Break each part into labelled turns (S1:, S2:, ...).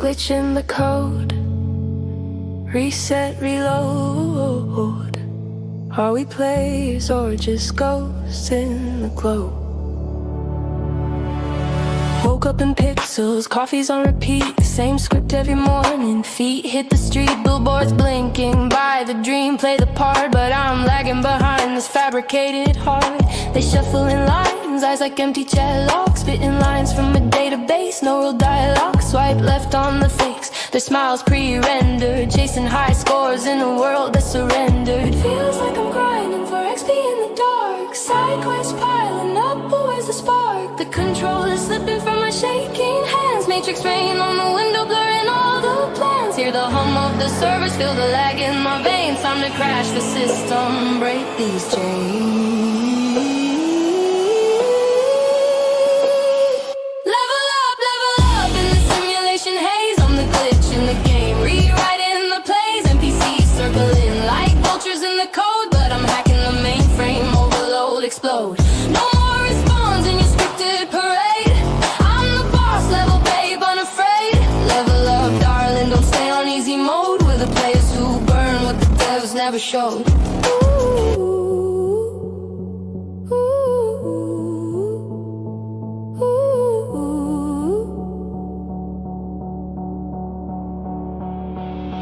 S1: glitch in the code? Reset, reload. Are we players or just ghosts in the globe? Woke up in pixels, coffee's on repeat, the same script every morning. Feet hit the street, billboards blinking. Buy the dream, play the part, but I'm lagging behind this fabricated heart. They shuffle in lines, eyes like empty chat logs, spitting lines from a database, no real dialogue. Swipe left on the fakes, their smiles pre-rendered, chasing high scores in a world that surrendered. Feels like I'm grinding for XP in the dark, side quests piling up, but where's the spark? The control is slipping from my shaking hands, matrix rain on the window blurring all the plans. Hear the hum of the servers, feel the lag in my veins. Time to crash the system, break these chains. Level up in the simulation haze. I'm the glitch in the game, rewriting the plays. NPCs circling like vultures in the code, but I'm hacking the mainframe, overload, explode. No more response in your scripted parade. I'm the boss level, babe, unafraid. Level up, darling, don't stay on easy mode. We're the players who burn what the devs never showed.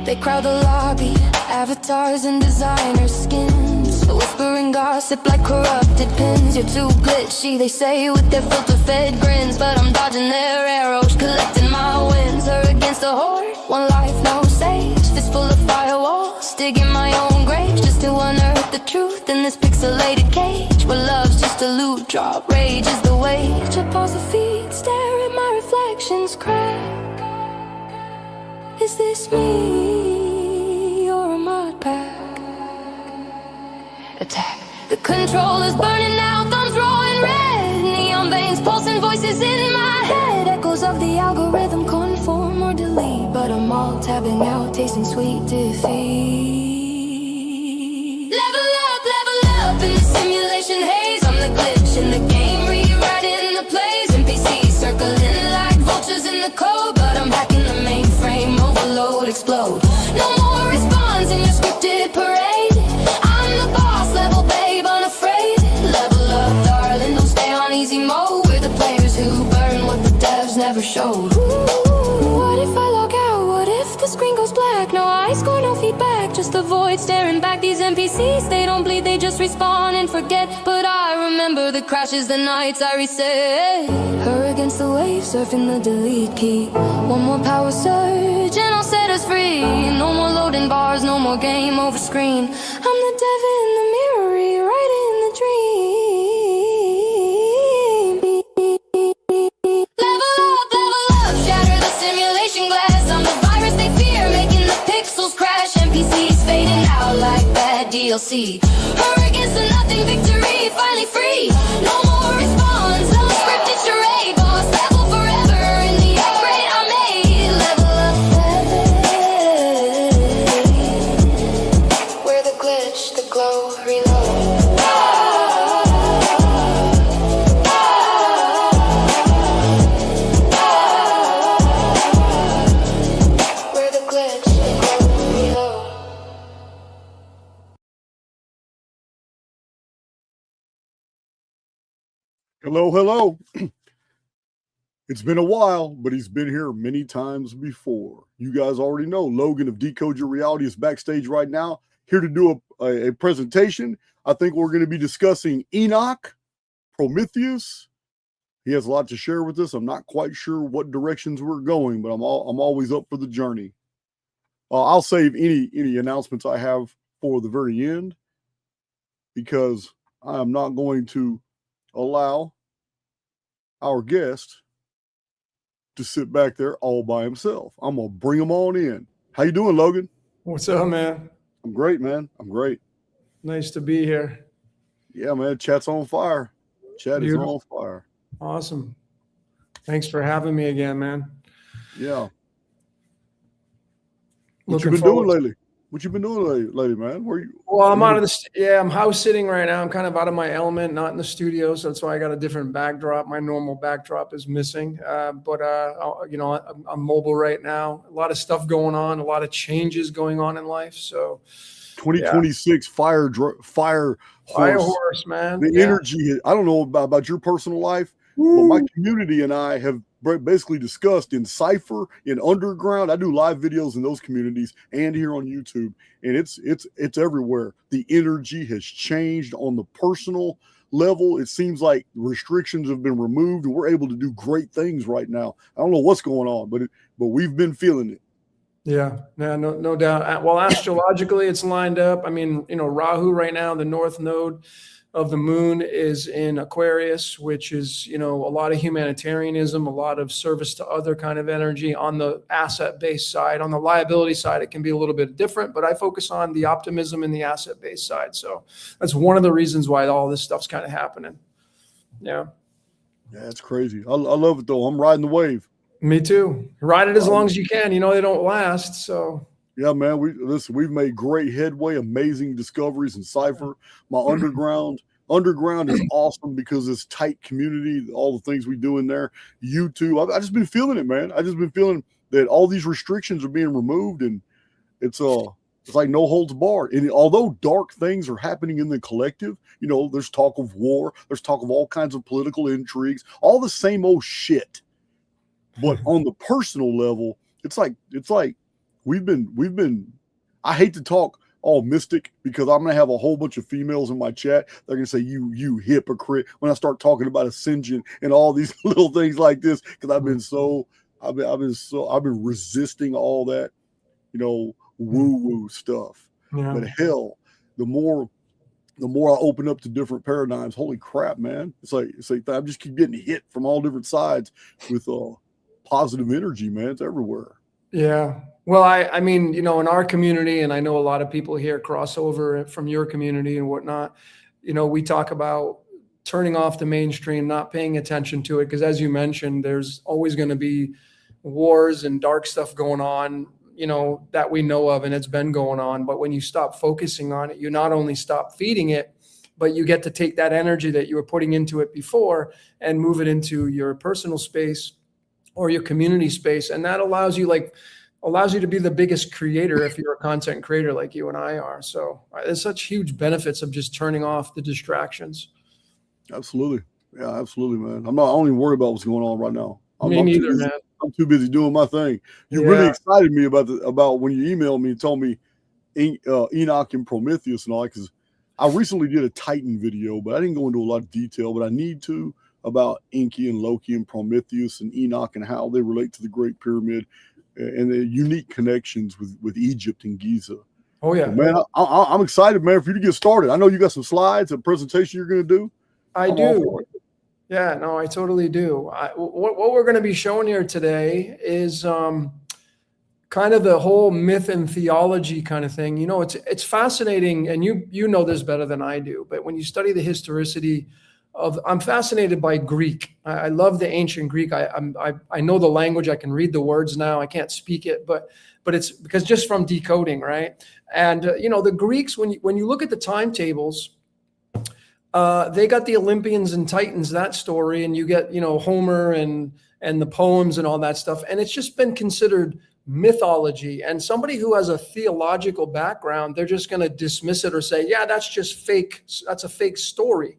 S1: They crowd the lobby, avatars and designer skins, whispering gossip like corrupted pins. You're too glitchy, they say, with their filter-fed grins, but I'm dodging their arrows, collecting my wins. Her against the horde, one life, no saves. Fistful of firewalls, digging my own grave, just to unearth the truth in this pixelated cage, where love's just a loot drop, rage is the wage. I pause the feed, stare at my reflections crack. Is this me or a mud pack? Attack. The controller's burning out, thumbs rolling red, neon veins pulsing, voices in my head. Echoes of the algorithm, conform or delete, but I'm all tabbing out, tasting sweet defeat. Level up in the simulation haze. I'm the glitch in the game, rewriting the plays. NPCs circling like vultures in the code, but I'm hacking the mainframe, overload, explode. No more response in your scripted parade. I'm the boss level, babe, unafraid. Level up, darling, don't stay on easy mode. We're the players who burn what the devs never showed. Ooh, what if I log out? What if the screen goes black? No ice core, no feedback, just the void staring back. These NPCs, they don't bleed, they just respawn and forget. But I remember the crashes, the nights I reset. Her against the waves, surfing the delete key. One more power surge and I'll set us free. No more loading bars, no more game over screen. I'm the dev in the mirror, rewriting the dream. Level up, shatter the simulation glass. I'm the virus they fear, making the pixels crash. NPCs fading out like bad DLC. Her against the nothing, victory, finally free. No more response, no scripted charade. Boss level forever in the upgrade I made. Level up, we're the glitch, the glow, reload. We're the glitch, the glow, reload.
S2: Hello. It's been a while, but he's been here many times before. You guys already know Logan of Decode Your Reality is backstage right now, here to do a presentation. I think we're going to be discussing Enoch, Prometheus. He has a lot to share with us. I'm not quite sure what directions we're going, but I'm always up for the journey. I'll save any announcements I have for the very end, because I am not going to allow our guest to sit back there all by himself. I'm gonna bring him on in. How you doing, Logan?
S3: What's up, man?
S2: I'm great, man. I'm great.
S3: Nice to be here.
S2: Yeah, man. Chat's on fire. Chat is on fire.
S3: Awesome. Thanks for having me again, man.
S2: Yeah. What you been doing lately? What you been doing lately, man? Where you?
S3: Well, I'm out of the, I'm house sitting right now. I'm kind of out of my element, not in the studio. So that's why I got a different backdrop. My normal backdrop is missing. I'm mobile right now. A lot of stuff going on, a lot of changes going on in life. So
S2: 2026 fire
S3: horse, man.
S2: The energy, I don't know about your personal life, but my community and I have basically discussed in Cipher, in Underground. I do live videos in those communities and here on YouTube, and it's everywhere. The energy has changed on the personal level. It seems like restrictions have been removed and we're able to do great things right now. I don't know what's going on, but we've been feeling it.
S3: Yeah, no doubt. Well, astrologically, it's lined up. I mean, Rahu right now, the north node of the moon is in Aquarius, which is, a lot of humanitarianism, a lot of service to other kind of energy on the asset-based side. On the liability side, it can be a little bit different, but I focus on the optimism and the asset-based side. So that's one of the reasons why all this stuff's kind of happening. Yeah.
S2: Yeah, it's crazy. I love it, though. I'm riding the wave.
S3: Me too. Ride it as long as you can. They don't last. So
S2: yeah, man. We've made great headway, amazing discoveries in Cipher. My underground is awesome because it's tight community, all the things we do in there. YouTube, I just been feeling it, man. I just been feeling that all these restrictions are being removed, and it's like no holds barred. And although dark things are happening in the collective, there's talk of war, there's talk of all kinds of political intrigues, all the same old shit. But on the personal level, it's like we've been. I hate to talk all mystic because I'm gonna have a whole bunch of females in my chat. They're gonna say you hypocrite when I start talking about ascension and all these little things like this, because I've been resisting all that, woo woo stuff.
S3: Yeah.
S2: But hell, the more I open up to different paradigms, holy crap, man! It's like I just keep getting hit from all different sides with positive energy, man. It's everywhere.
S3: Yeah. Well, I mean, in our community, and I know a lot of people here cross over from your community and whatnot, we talk about turning off the mainstream, not paying attention to it. Because as you mentioned, there's always going to be wars and dark stuff going on, that we know of, and it's been going on. But when you stop focusing on it, you not only stop feeding it, but you get to take that energy that you were putting into it before and move it into your personal space or your community space. And that allows you to be the biggest creator if you're a content creator like you and I are. So there's such huge benefits of just turning off the distractions.
S2: Absolutely. Yeah, absolutely, man. I don't even worry about what's going on right now.
S3: Me neither, man.
S2: I'm too busy doing my thing. You really excited me about when you emailed me and told me Enoch and Prometheus and all that, because I recently did a Titan video, but I didn't go into a lot of detail, but I need to, about Enki and Loki and Prometheus and Enoch and how they relate to the Great Pyramid and the unique connections with Egypt and Giza.
S3: Oh, yeah.
S2: So, man, I'm excited, man, for you to get started. I know you got some slides, a presentation you're going to do.
S3: I do. Yeah, no, I totally do. What we're going to be showing here today is kind of the whole myth and theology kind of thing. It's fascinating, and you know this better than I do, but when you study the historicity I'm fascinated by Greek. I love the ancient Greek. I know the language. I can read the words now. I can't speak it, but it's because just from decoding, right? And the Greeks, when you look at the timetables, they got the Olympians and Titans, that story, and you get Homer and the poems and all that stuff, and it's just been considered mythology. And somebody who has a theological background, they're just going to dismiss it or say, yeah, that's just fake. That's a fake story.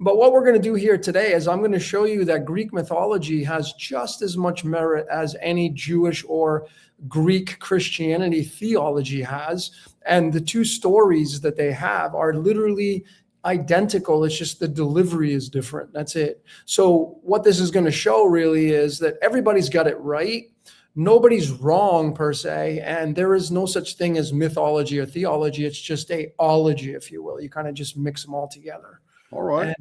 S3: But what we're going to do here today is I'm going to show you that Greek mythology has just as much merit as any Jewish or Greek Christianity theology has. And the two stories that they have are literally identical. It's just the delivery is different. That's it. So what this is going to show really is that everybody's got it right. Nobody's wrong per se. And there is no such thing as mythology or theology. It's just a ology, if you will. You kind of just mix them all together.
S2: All right.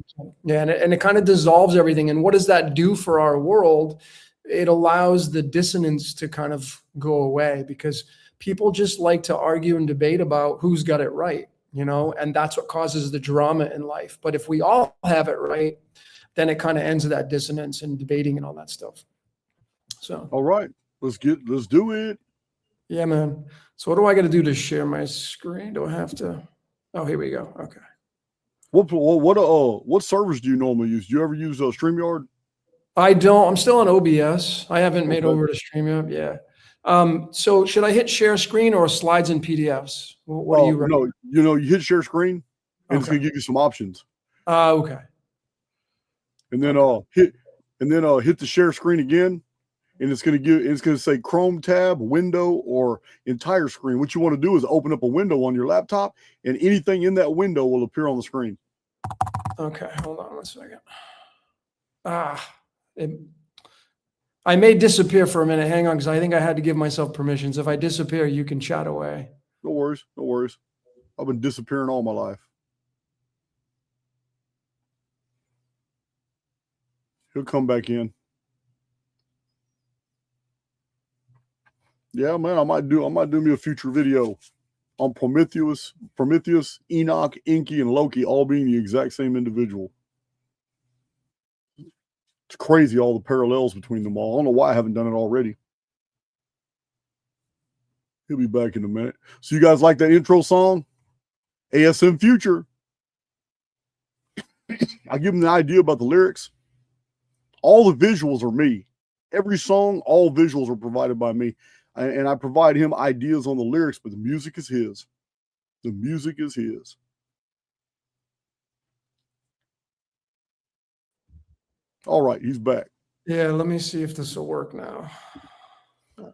S3: And it kind of dissolves everything. And what does that do for our world? It allows the dissonance to kind of go away, because people just like to argue and debate about who's got it right, and that's what causes the drama in life. But if we all have it right, then it kind of ends that dissonance and debating and all that stuff. So,
S2: all right, let's do it.
S3: Yeah, man. So what do I got to do to share my screen? Do I have to? Oh, here we go. Okay.
S2: What servers do you normally use? Do you ever use StreamYard?
S3: I don't. I'm still on OBS. I haven't made
S2: Okay.
S3: over to StreamYard. Yeah. So should I hit share screen or slides and PDFs? What do you recommend?
S2: No, you hit share screen, and it's
S3: Okay.
S2: gonna give you some options.
S3: Okay.
S2: And then
S3: Okay.
S2: hit the share screen again, and it's gonna say Chrome tab, window, or entire screen. What you want to do is open up a window on your laptop, and anything in that window will appear on the screen.
S3: Okay. Hold on 1 second. I may disappear for a minute. Hang on, because I think I had to give myself permissions. If I disappear, you can chat away.
S2: No worries, no worries. I've been disappearing all my life. He'll come back in. Yeah, man, I might do me a future video on Prometheus, Enoch, Enki, and Loki all being the exact same individual. It's crazy, all the parallels between them all. I don't know why I haven't done it already. He'll be back in a minute. So you guys like that intro song? ASM Future. I give him the idea about the lyrics. All the visuals are me. Every song, all visuals are provided by me. And I provide him ideas on the lyrics, but the music is his. The music is his. All right, he's back.
S3: Yeah, let me see if this will work now.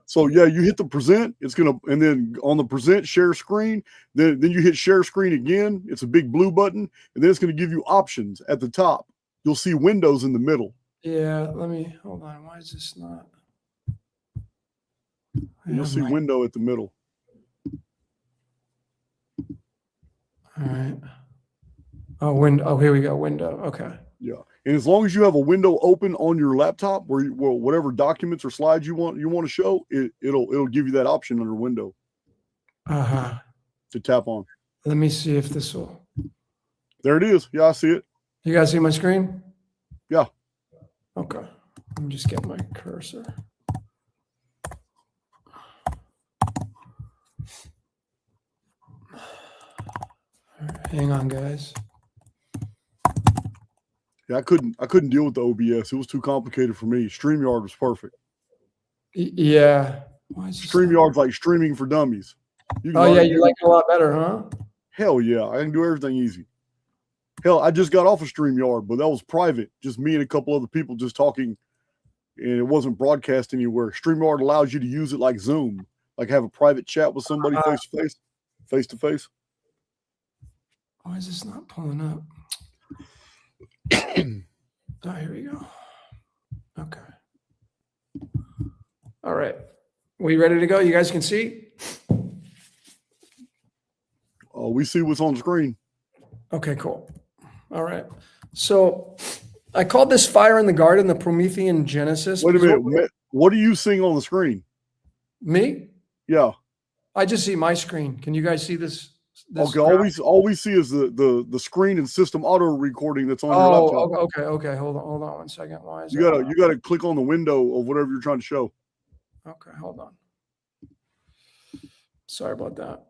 S2: So yeah, you hit the present, and then on the present share screen, then you hit share screen again. It's a big blue button, and then it's going to give you options at the top. You'll see windows in the middle.
S3: Yeah, hold on. Why is this not?
S2: You'll see window at the middle.
S3: All right. Oh, window. Oh, here we go. Window. Okay.
S2: Yeah, and as long as you have a window open on your laptop, where whatever documents or slides you want to show, it'll give you that option under window. To tap on.
S3: Let me see if this will.
S2: There it is. Yeah, I see it.
S3: You guys see my screen?
S2: Yeah.
S3: Okay. Let me just get my cursor. All right, hang on, guys.
S2: Yeah, I couldn't deal with the OBS. It was too complicated for me. StreamYard was perfect.
S3: Yeah.
S2: StreamYard's like streaming for dummies.
S3: Oh yeah, you like it a lot better, huh?
S2: Hell yeah, I can do everything easy. Hell, I just got off of StreamYard, but that was private. Just me and a couple other people just talking, and it wasn't broadcast anywhere. StreamYard allows you to use it like Zoom, like have a private chat with somebody face to face.
S3: Why is this not pulling up? Oh, here we go. Okay. All right. We ready to go? You guys can see?
S2: We see what's on the screen.
S3: Okay, cool. All right. So I called this Fire in the Garden, the Promethean Genesis.
S2: Wait a minute. What are you seeing on the screen?
S3: Me?
S2: Yeah.
S3: I just see my screen. Can you guys see this?
S2: Okay. All we see is the screen and system auto recording that's on your laptop.
S3: Okay. Hold on 1 second. Why is
S2: you gotta click on the window of whatever you're trying to show.
S3: Okay, hold on. Sorry about that.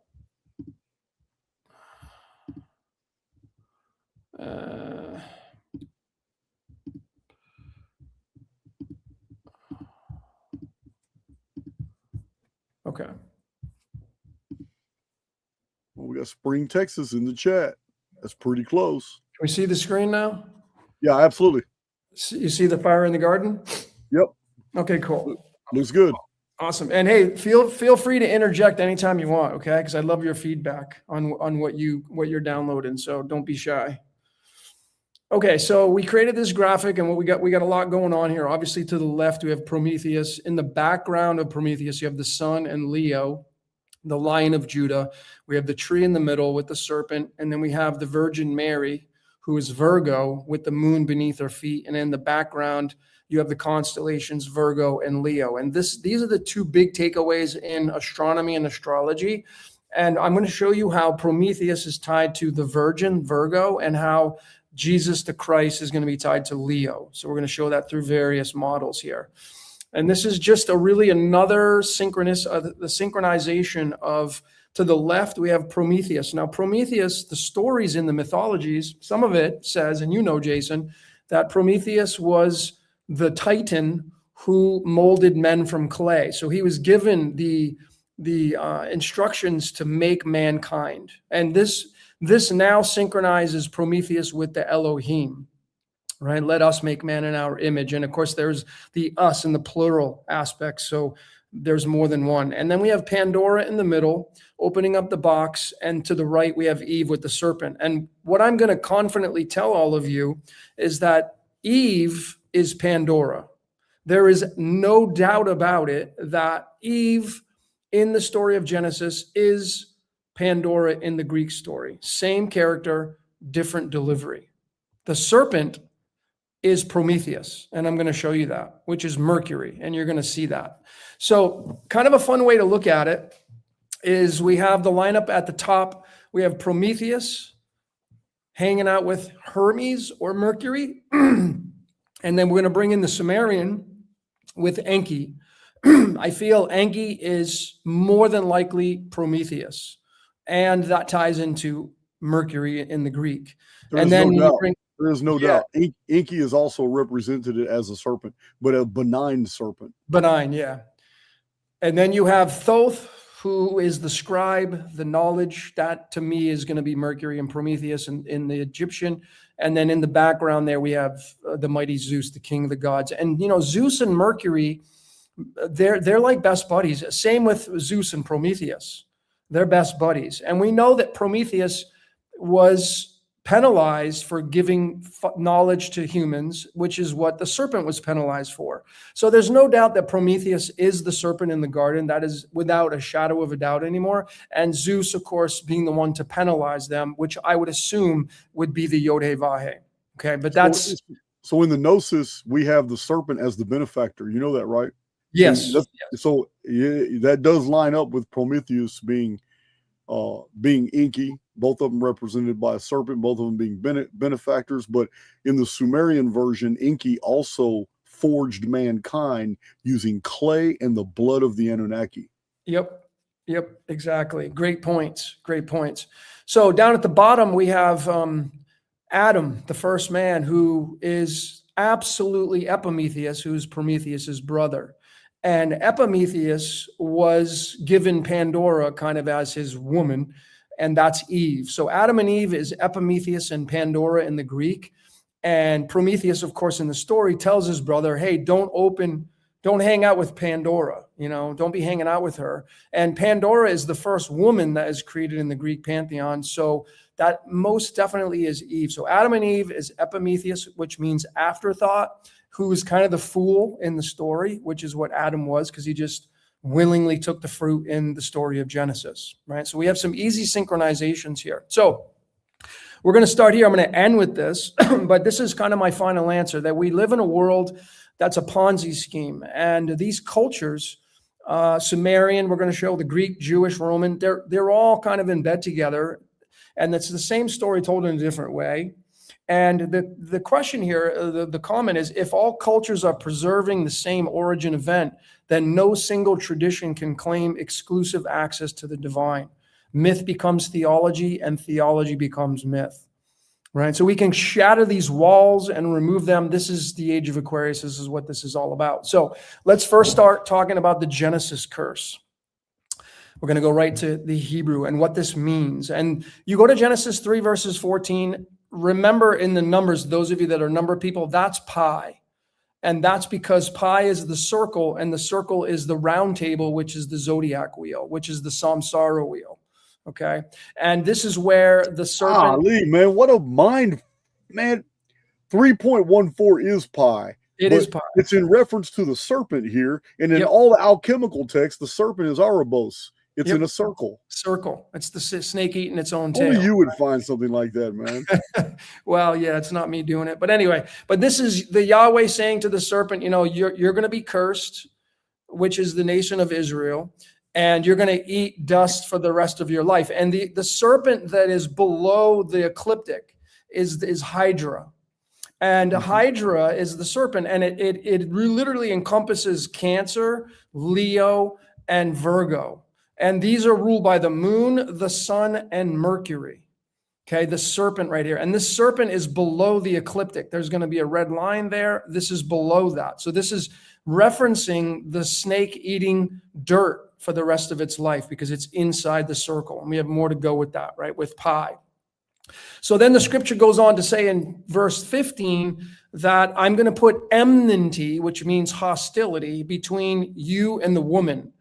S3: Okay.
S2: Well, we got Spring, Texas in the chat. That's pretty close.
S3: Can we see the screen now?
S2: Yeah, absolutely.
S3: You see the Fire in the Garden?
S2: Yep.
S3: Okay, cool.
S2: Looks good.
S3: Awesome. And hey, feel free to interject anytime you want, okay? Because I love your feedback on what you're downloading. So don't be shy. Okay, so we created this graphic, and we got a lot going on here. Obviously, to the left, we have Prometheus. In the background of Prometheus, you have the sun and Leo, the Lion of Judah. We have the tree in the middle with the serpent, and then we have the Virgin Mary, who is Virgo, with the moon beneath her feet. And in the background, you have the constellations Virgo and Leo. And these are the two big takeaways in astronomy and astrology. And I'm going to show you how Prometheus is tied to the Virgin, Virgo, and how Jesus the Christ is going to be tied to Leo. So we're going to show that through various models here. And this is just another the synchronization of, to the left, we have Prometheus. Now, Prometheus, the stories in the mythologies, some of it says, and you know, Jason, that Prometheus was the Titan who molded men from clay. So he was given the instructions to make mankind. And this now synchronizes Prometheus with the Elohim, right? Let us make man in our image. And of course, there's the us in the plural aspect. So there's more than one. And then we have Pandora in the middle, opening up the box. And to the right, we have Eve with the serpent. And what I'm going to confidently tell all of you is that Eve is Pandora. There is no doubt about it that Eve in the story of Genesis is Pandora in the Greek story. Same character, different delivery. The serpent is Prometheus, and I'm going to show you that, which is Mercury, and you're going to see that. So kind of a fun way to look at it is we have the lineup at the top. We have Prometheus hanging out with Hermes or Mercury, and then we're going to bring in the Sumerian with Enki. I feel Enki is more than likely Prometheus, and that ties into Mercury in the Greek. There's
S2: no doubt. Enki is also represented as a serpent, but a benign serpent.
S3: Benign, yeah. And then you have Thoth, who is the scribe, the knowledge. That to me is going to be Mercury and Prometheus in the Egyptian. And then in the background there, we have the mighty Zeus, the king of the gods. And, you know, Zeus and Mercury, they're like best buddies. Same with Zeus and Prometheus. They're best buddies. And we know that Prometheus was penalized for giving knowledge to humans, which is what the serpent was penalized for. So there's no doubt that Prometheus is the serpent in the garden. That is without a shadow of a doubt anymore. And Zeus, of course, being the one to penalize them, which I would assume would be the Yod-Heh-Vah-Heh. Okay, but that's...
S2: So in the Gnosis, we have the serpent as the benefactor. You know that, right?
S3: Yes.
S2: So yeah, that does line up with Prometheus being Enki, both of them represented by a serpent, both of them being benefactors. But in the Sumerian version, Enki also forged mankind using clay and the blood of the Anunnaki.
S3: Yep, exactly. Great points. So down at the bottom, we have Adam, the first man, who is absolutely Epimetheus, who's Prometheus's brother. And Epimetheus was given Pandora kind of as his woman, and that's Eve. So Adam and Eve is Epimetheus and Pandora in the Greek. And Prometheus, of course, in the story tells his brother, hey, don't hang out with Pandora, don't be hanging out with her. And Pandora is the first woman that is created in the Greek pantheon. So that most definitely is Eve. So Adam and Eve is Epimetheus, which means afterthought, who is kind of the fool in the story, which is what Adam was, because he just willingly took the fruit in the story of Genesis, right? So we have some easy synchronizations here. So we're going to start here. I'm going to end with this, but this is kind of my final answer, that we live in a world that's a Ponzi scheme. And these cultures, Sumerian, we're going to show the Greek, Jewish, Roman, they're all kind of in bed together. And it's the same story told in a different way. And the question here, the comment is, if all cultures are preserving the same origin event, then no single tradition can claim exclusive access to the divine. Myth becomes theology, and theology becomes myth, right? So we can shatter these walls and remove them. This is the age of Aquarius. This is what this is all about. So let's first start talking about the Genesis curse. We're going to go right to the Hebrew and what this means. And you go to Genesis 3, verses 14. Remember in the numbers, those of you that are number people, that's pi. And that's because pi is the circle, and the circle is the round table, which is the zodiac wheel, which is the samsara wheel. Okay. And this is where the serpent.
S2: Man, what a mind, man. 3.14 is pi.
S3: It is pi.
S2: It's in reference to the serpent here. And in all the alchemical texts, the serpent is Erebos. It's in a circle.
S3: Circle. It's the snake eating its own tail.
S2: Only you would find something like that, man.
S3: Well, yeah, it's not me doing it. But anyway, this is the Yahweh saying to the serpent, you're going to be cursed, which is the nation of Israel, and you're going to eat dust for the rest of your life. And the serpent that is below the ecliptic is Hydra. And Hydra is the serpent, and it literally encompasses Cancer, Leo, and Virgo. And these are ruled by the moon, the sun, and Mercury. Okay, the serpent right here. And this serpent is below the ecliptic. There's going to be a red line there. This is below that. So this is referencing the snake eating dirt for the rest of its life because it's inside the circle. And we have more to go with that, right, with pi. So then the scripture goes on to say in verse 15 that I'm going to put enmity, which means hostility, between you and the woman.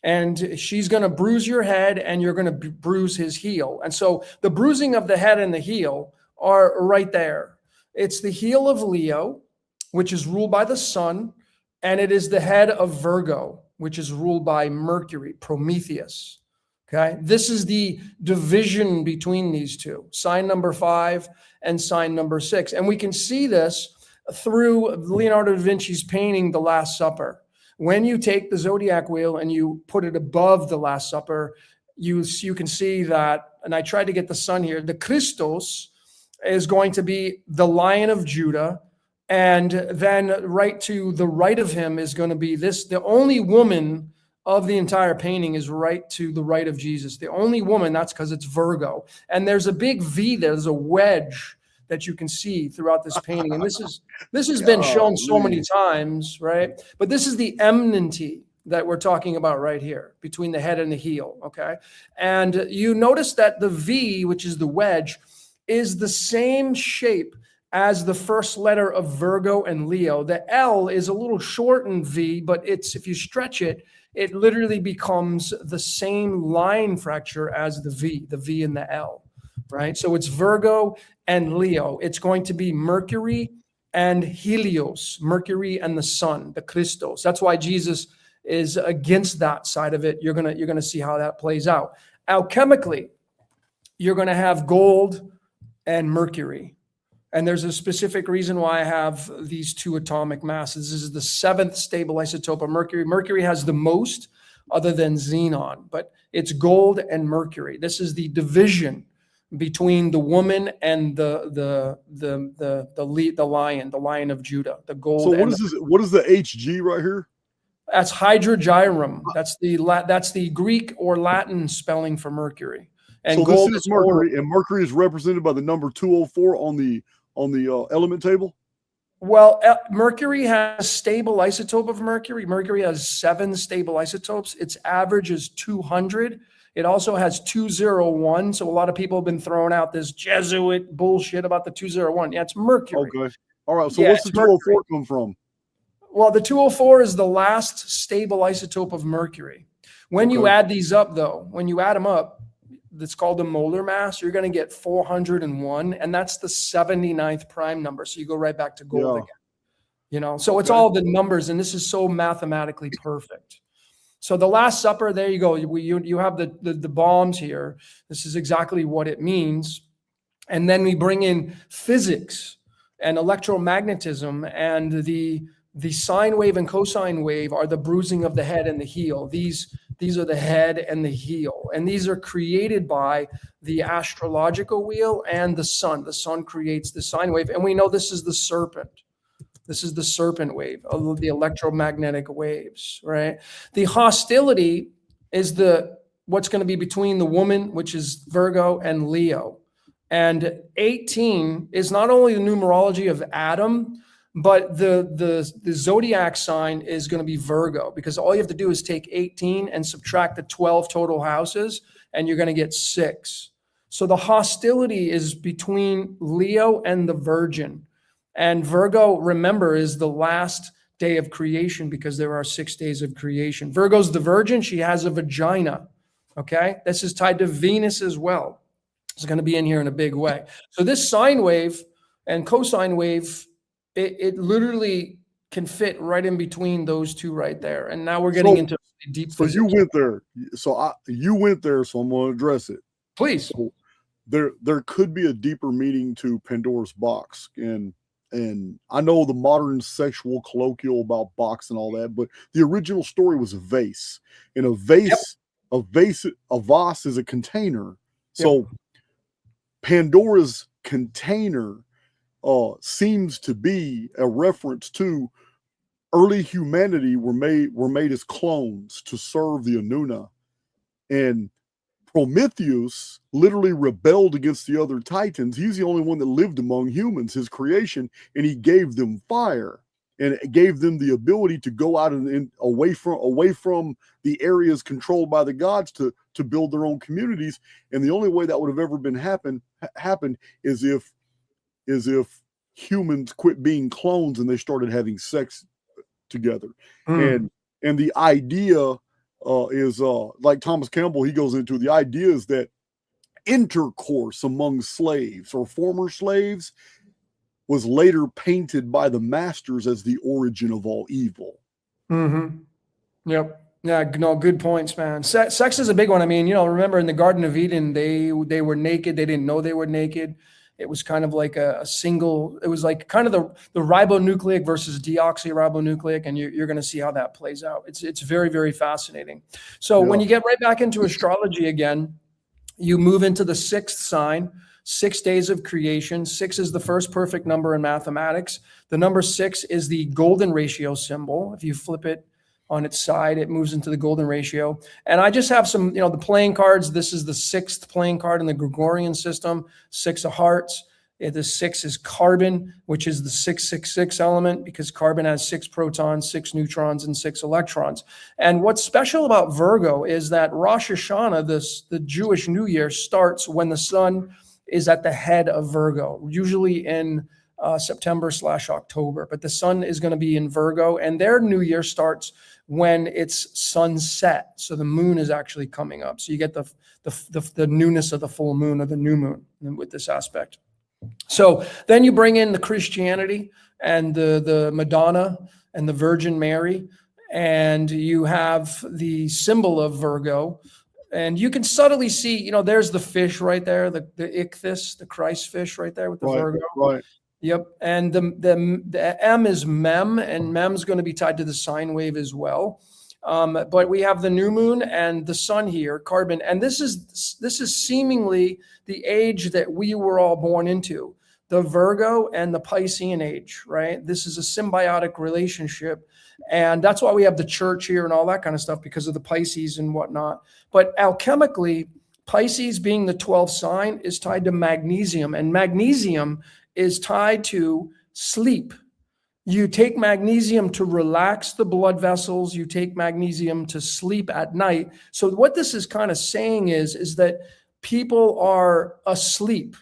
S3: And she's going to bruise your head and you're going to bruise his heel. And so the bruising of the head and the heel are right there. It's the heel of Leo, which is ruled by the sun, and it is the head of Virgo, which is ruled by Mercury, Prometheus. Okay, this is the division between these two, sign number 5 and sign number 6. And we can see this through Leonardo da Vinci's painting, The Last Supper. When you take the zodiac wheel and you put it above the Last Supper, you can see that, and I tried to get the sun here, the Christos is going to be the Lion of Judah. And then right to the right of him is going to be this, the only woman of the entire painting is right to the right of Jesus. The only woman, that's because it's Virgo. And there's a big V there. There's a wedge that you can see throughout this painting. And this has been shown so many times, right? But this is the enmity that we're talking about right here between the head and the heel, okay? And you notice that the V, which is the wedge, is the same shape as the first letter of Virgo and Leo. The L is a little shortened V, but it's, if you stretch it, it literally becomes the same line fracture as the V and the L, right? So it's Virgo and Leo. It's going to be Mercury and Helios, Mercury and the sun, the Christos. That's why Jesus is against that side of it. You're gonna see how that plays out. Alchemically, you're gonna have gold and Mercury. And there's a specific reason why I have these two atomic masses. This is the 7th stable isotope of Mercury. Mercury has the most other than xenon, but it's gold and Mercury. This is the division between the woman and the lion of Judah, the gold.
S2: So what is the HG right here?
S3: That's hydrogyrum. That's the Greek or Latin spelling for Mercury. And
S2: so
S3: gold
S2: this is Mercury, and Mercury is represented by the number 204 on the element table.
S3: Well, Mercury has a stable isotope of Mercury. Mercury has 7 stable isotopes. Its average is 200. It also has 201. So a lot of people have been throwing out this Jesuit bullshit about the 201. Yeah, it's Mercury.
S2: Okay. All right. So what's the 204 come from?
S3: Well, the 204 is the last stable isotope of Mercury. When you add these up, though, when you add them up, it's called the molar mass, you're going to get 401, and that's the 79th prime number. So you go right back to gold again. You know, so it's all the numbers, and this is so mathematically perfect. So the Last Supper, there you go. You have the bombs here. This is exactly what it means. And then we bring in physics and electromagnetism, and the sine wave and cosine wave are the bruising of the head and the heel. These are the head and the heel. And these are created by the astrological wheel and the sun. The sun creates the sine wave. And we know this is the serpent. This is the serpent wave, the electromagnetic waves, right? The hostility is what's going to be between the woman, which is Virgo, and Leo. And 18 is not only the numerology of Adam, but the zodiac sign is going to be Virgo, because all you have to do is take 18 and subtract the 12 total houses, and you're going to get 6. So the hostility is between Leo and the Virgin. And Virgo, remember, is the last day of creation because there are 6 days of creation. Virgo's the Virgin. She has a vagina. Okay. This is tied to Venus as well. It's going to be in here in a big way. So this sine wave and cosine wave, it literally can fit right in between those two right there. And now we're getting into deep physics.
S2: So you went there. You went there, so I'm going to address it.
S3: Please.
S2: So there could be a deeper meaning to Pandora's box. And I know the modern sexual colloquial about box and all that, but the original story was a vase. And a vase, a vase is a container. So Pandora's container seems to be a reference to early humanity were made as clones to serve the Anuna. And Prometheus literally rebelled against the other Titans. He's the only one that lived among humans, his creation, and he gave them fire. And it gave them the ability to go out and away from the areas controlled by the gods to build their own communities. And the only way that would have ever been happened is if humans quit being clones and they started having sex together. And the idea is like Thomas Campbell, he goes into, the idea is that intercourse among slaves or former slaves was later painted by the masters as the origin of all evil.
S3: Yep. Yeah, no, good points, man. Sex is a big one. I mean, remember in the Garden of Eden, they were naked. They didn't know they were naked. It was kind of like a single, it was like kind of the ribonucleic versus deoxyribonucleic, and you're going to see how that plays out. It's very, very fascinating. So when you get right back into astrology again, you move into the sixth sign, 6 days of creation. 6 is the first perfect number in mathematics. The number 6 is the golden ratio symbol. If you flip it on its side, it moves into the golden ratio. And I just have some, the playing cards. This is the 6th playing card in the Gregorian system, 6 of hearts. The 6 is carbon, which is the 666 element, because carbon has 6 protons, 6 neutrons, and 6 electrons. And what's special about Virgo is that Rosh Hashanah, the Jewish New Year, starts when the sun is at the head of Virgo, usually in September/October. But the sun is going to be in Virgo, and their New Year starts when it's sunset. So the moon is actually coming up. So you get the newness of the full moon or the new moon with this aspect. So then you bring in the Christianity and the Madonna and the Virgin Mary, and you have the symbol of Virgo. And you can subtly see, there's the fish right there, the ichthys, the Christ fish right there with the Virgo.
S2: Right.
S3: Yep. And the M is Mem, and Mem's going to be tied to the sine wave as well. But we have the new moon and the sun here, carbon. And this is seemingly the age that we were all born into, the Virgo and the Piscean age, right? This is a symbiotic relationship. And that's why we have the church here and all that kind of stuff, because of the Pisces and whatnot. But alchemically, Pisces being the 12th sign is tied to magnesium, and magnesium is tied to sleep. You take magnesium to relax the blood vessels. You take magnesium to sleep at night. So what this is kind of saying is that people are asleep.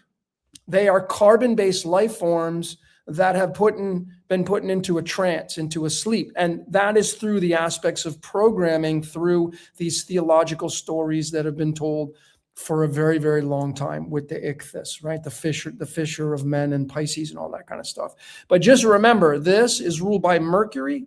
S3: They are carbon-based life forms that have been put into a trance, into a sleep. And that is through the aspects of programming, through these theological stories that have been told for a very, very long time with the ichthys, right? The fisher of men and Pisces and all that kind of stuff. But just remember, this is ruled by Mercury.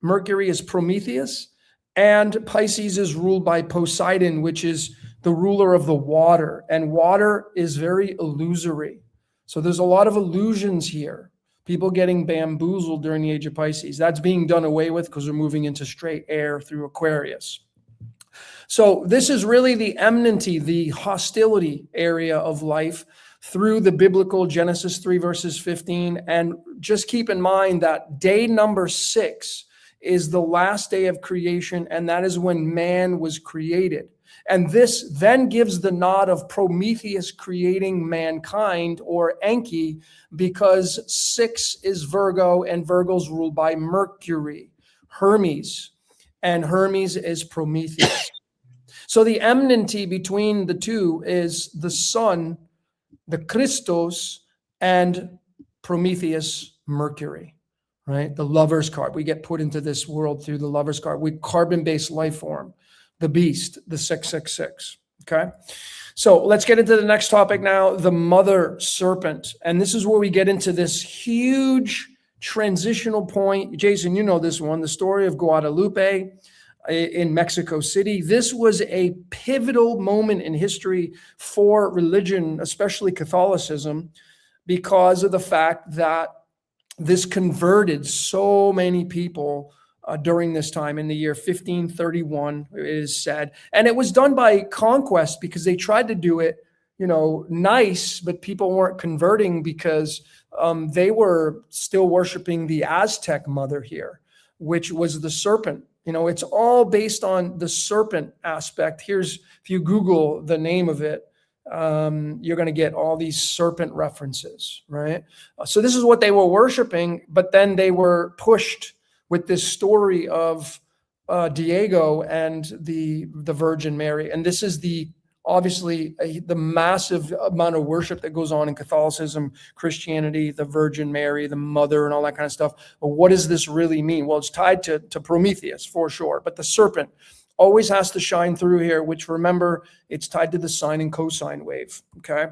S3: Mercury is Prometheus, and Pisces is ruled by Poseidon, which is the ruler of the water. And water is very illusory. So there's a lot of illusions here. People getting bamboozled during the age of Pisces. That's being done away with because we're moving into straight air through Aquarius. So this is really the enmity, the hostility area of life through the biblical Genesis 3 verses 15. And just keep in mind that day number 6 is the last day of creation, and that is when man was created. And this then gives the nod of Prometheus creating mankind, or Enki, because 6 is Virgo, and Virgo's ruled by Mercury, Hermes, and Hermes is Prometheus. So the enmity between the two is the sun, the Christos, and Prometheus, Mercury, right? The lover's card. We get put into this world through the lover's card. We carbon-based life form, the beast, the 666, okay? So let's get into the next topic now, the mother serpent. And this is where we get into this huge transitional point. Jason, you know this one, the story of Guadalupe in Mexico City. This was a pivotal moment in history for religion, especially Catholicism, because of the fact that this converted so many people during this time in the year 1531, it is said. And it was done by conquest, because they tried to do it nice, but people weren't converting because they were still worshiping the Aztec mother here, which was the serpent. It's all based on the serpent aspect. If you Google the name of it, you're going to get all these serpent references, right? So this is what they were worshiping, but then they were pushed with this story of Diego and the Virgin Mary. And this is obviously the massive amount of worship that goes on in Catholicism, Christianity, the Virgin Mary, the mother, and all that kind of stuff. But what does this really mean? Well, it's tied to Prometheus for sure, but the serpent always has to shine through here, which, remember, it's tied to the sine and cosine wave, okay?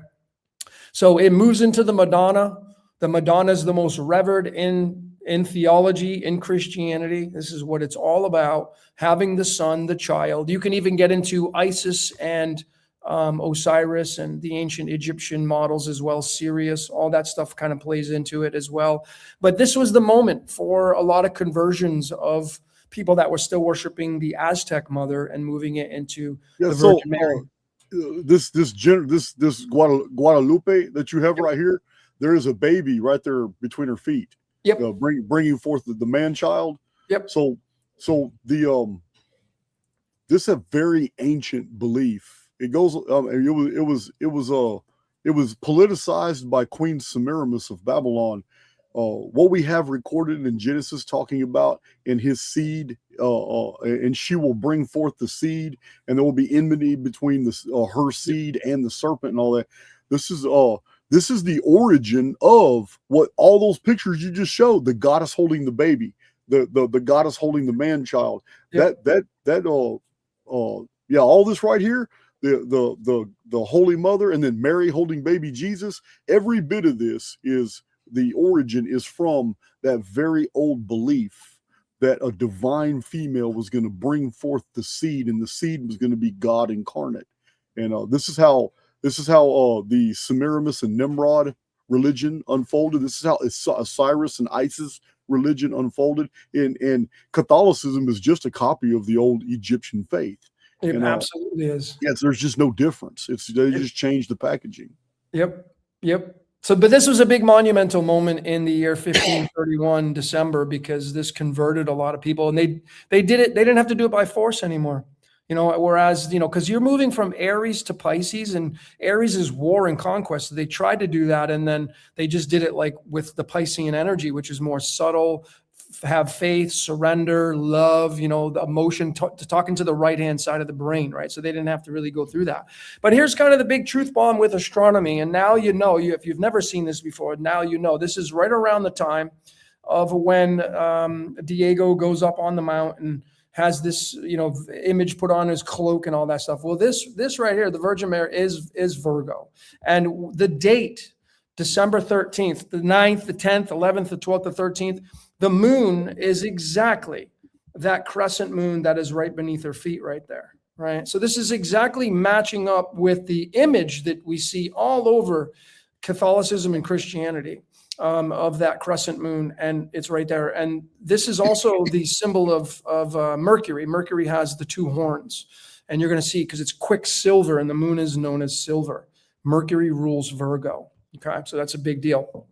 S3: So it moves into the Madonna. The Madonna is the most revered in theology, in Christianity. This is what it's all about, having the son, the child. You can even get into Isis and Osiris and the ancient Egyptian models as well, Sirius, all that stuff kind of plays into it as well. But this was the moment for a lot of conversions of people that were still worshiping the Aztec mother and moving it into the Virgin Mary.
S2: This Guadalupe that you have right here, there is a baby right there between her feet.
S3: Yep.
S2: Bringing forth the man child.
S3: Yep.
S2: So the this is a very ancient belief. It goes. It was politicized by Queen Semiramis of Babylon. What we have recorded in Genesis talking about in his seed, and she will bring forth the seed, and there will be enmity between her seed and the serpent and all that. This is the origin of what all those pictures you just showed. The goddess holding the baby, the goddess holding the man child. Yep. All this right here. The Holy Mother, and then Mary holding baby Jesus. Every bit of this is the origin is from that very old belief that a divine female was going to bring forth the seed, and the seed was going to be God incarnate. And this is how the Semiramis and Nimrod religion unfolded. This is how Osiris and Isis religion unfolded. And Catholicism is just a copy of the old Egyptian faith.
S3: It absolutely is.
S2: Yes, there's just no difference. They just changed the packaging.
S3: Yep. So, but this was a big monumental moment in the year 1531 December, because this converted a lot of people, and they did it. They didn't have to do it by force anymore. Whereas, because you're moving from Aries to Pisces, and Aries is war and conquest. So they tried to do that, and then they just did it like with the Piscean energy, which is more subtle, have faith, surrender, love, the emotion, talking to the right-hand side of the brain, right? So they didn't have to really go through that. But here's kind of the big truth bomb with astronomy. And now if you've never seen this before, now this is right around the time of when Diego goes up on the mountain, has this, image put on his cloak and all that stuff. Well, this right here, the Virgin Mary is Virgo. And the date, December 13th, the 9th, the 10th, 11th, the 12th, the 13th, the moon is exactly that crescent moon that is right beneath her feet right there, right? So this is exactly matching up with the image that we see all over Catholicism and Christianity of that crescent moon, and it's right there. And this is also the symbol of Mercury. Mercury has the two horns, and you're going to see, because it's quicksilver, and the moon is known as silver. Mercury rules Virgo. Okay, so that's a big deal.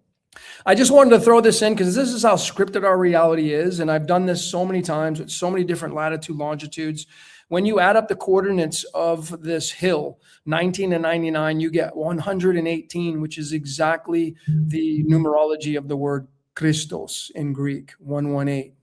S3: I just wanted to throw this in because this is how scripted our reality is. And I've done this so many times with so many different latitude, longitudes. When you add up the coordinates of this hill, 19 and 99, you get 118, which is exactly the numerology of the word Christos in Greek, 118.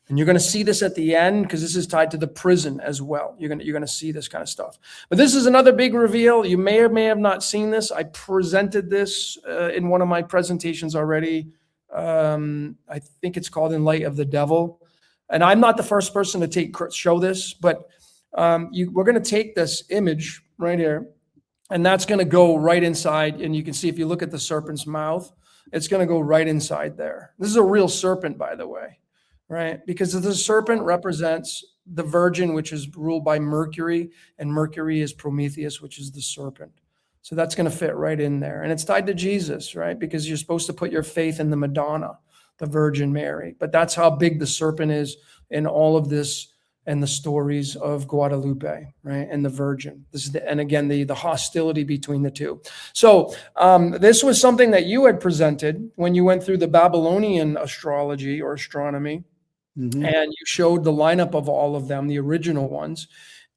S3: And you're going to see this at the end, because this is tied to the prison as well. You're going to see this kind of stuff. But this is another big reveal. You may or may have not seen this. I presented this in one of my presentations already. I think it's called In Light of the Devil. And I'm not the first person to show this, but we're going to take this image right here, and that's going to go right inside. And you can see, if you look at the serpent's mouth, it's going to go right inside there. This is a real serpent, by the way. Right? Because the serpent represents the Virgin, which is ruled by Mercury, and Mercury is Prometheus, which is the serpent. So that's going to fit right in there. And it's tied to Jesus, right? Because you're supposed to put your faith in the Madonna, the Virgin Mary. But that's how big the serpent is in all of this and the stories of Guadalupe, right, and the Virgin. This is and again the hostility between the two. So this was something that you had presented when you went through the Babylonian astrology or astronomy, and you showed the lineup of all of them, the original ones.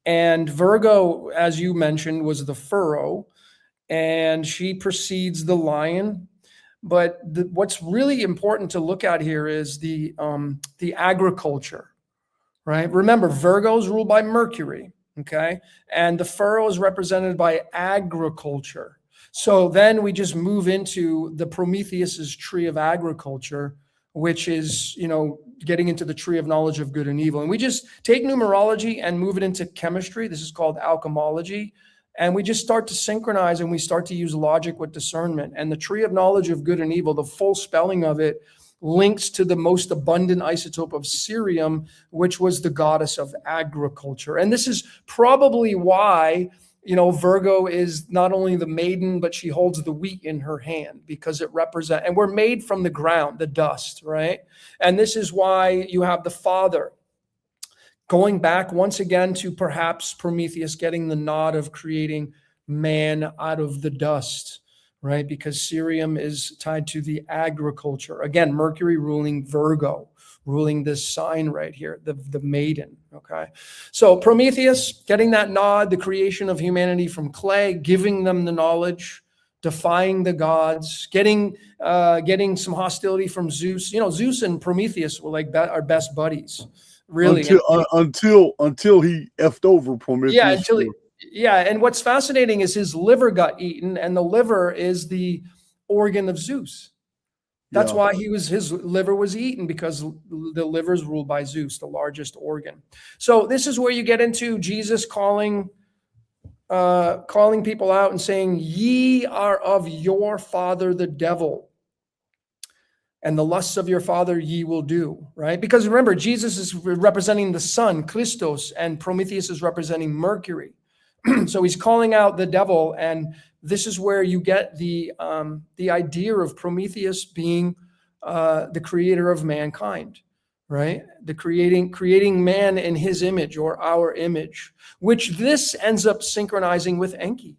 S3: And Virgo, as you mentioned, was the furrow, and she precedes the lion. But what's really important to look at here is the agriculture. Right? Remember, Virgo is ruled by Mercury, okay? And the furrow is represented by agriculture. So then we just move into the Prometheus's tree of agriculture, which is, getting into the tree of knowledge of good and evil. And we just take numerology and move it into chemistry. This is called alchemology. And we just start to synchronize, and we start to use logic with discernment. And the tree of knowledge of good and evil, the full spelling of it, links to the most abundant isotope of cerium, which was the goddess of agriculture. And this is probably why, Virgo is not only the maiden, but she holds the wheat in her hand, because it represents, and we're made from the ground, the dust, right? And this is why you have the father going back once again to perhaps Prometheus getting the nod of creating man out of the dust, right? Because cerium is tied to the agriculture. Again, Mercury ruling Virgo, ruling this sign right here, the maiden, okay? So Prometheus getting that nod, the creation of humanity from clay, giving them the knowledge, defying the gods, getting some hostility from Zeus. Zeus and Prometheus were like our best buddies, really.
S2: Until he effed over Prometheus.
S3: Yeah, and what's fascinating is his liver got eaten, and the liver is the organ of Zeus. That's why his liver was eaten, because the liver is ruled by Zeus, the largest organ. So this is where you get into Jesus calling people out and saying, "Ye are of your father the devil, and the lusts of your father ye will do," right? Because remember, Jesus is representing the sun, Christos, and Prometheus is representing Mercury. So he's calling out the devil, and this is where you get the idea of Prometheus being the creator of mankind, right? The creating man in his image, or our image, which this ends up synchronizing with Enki.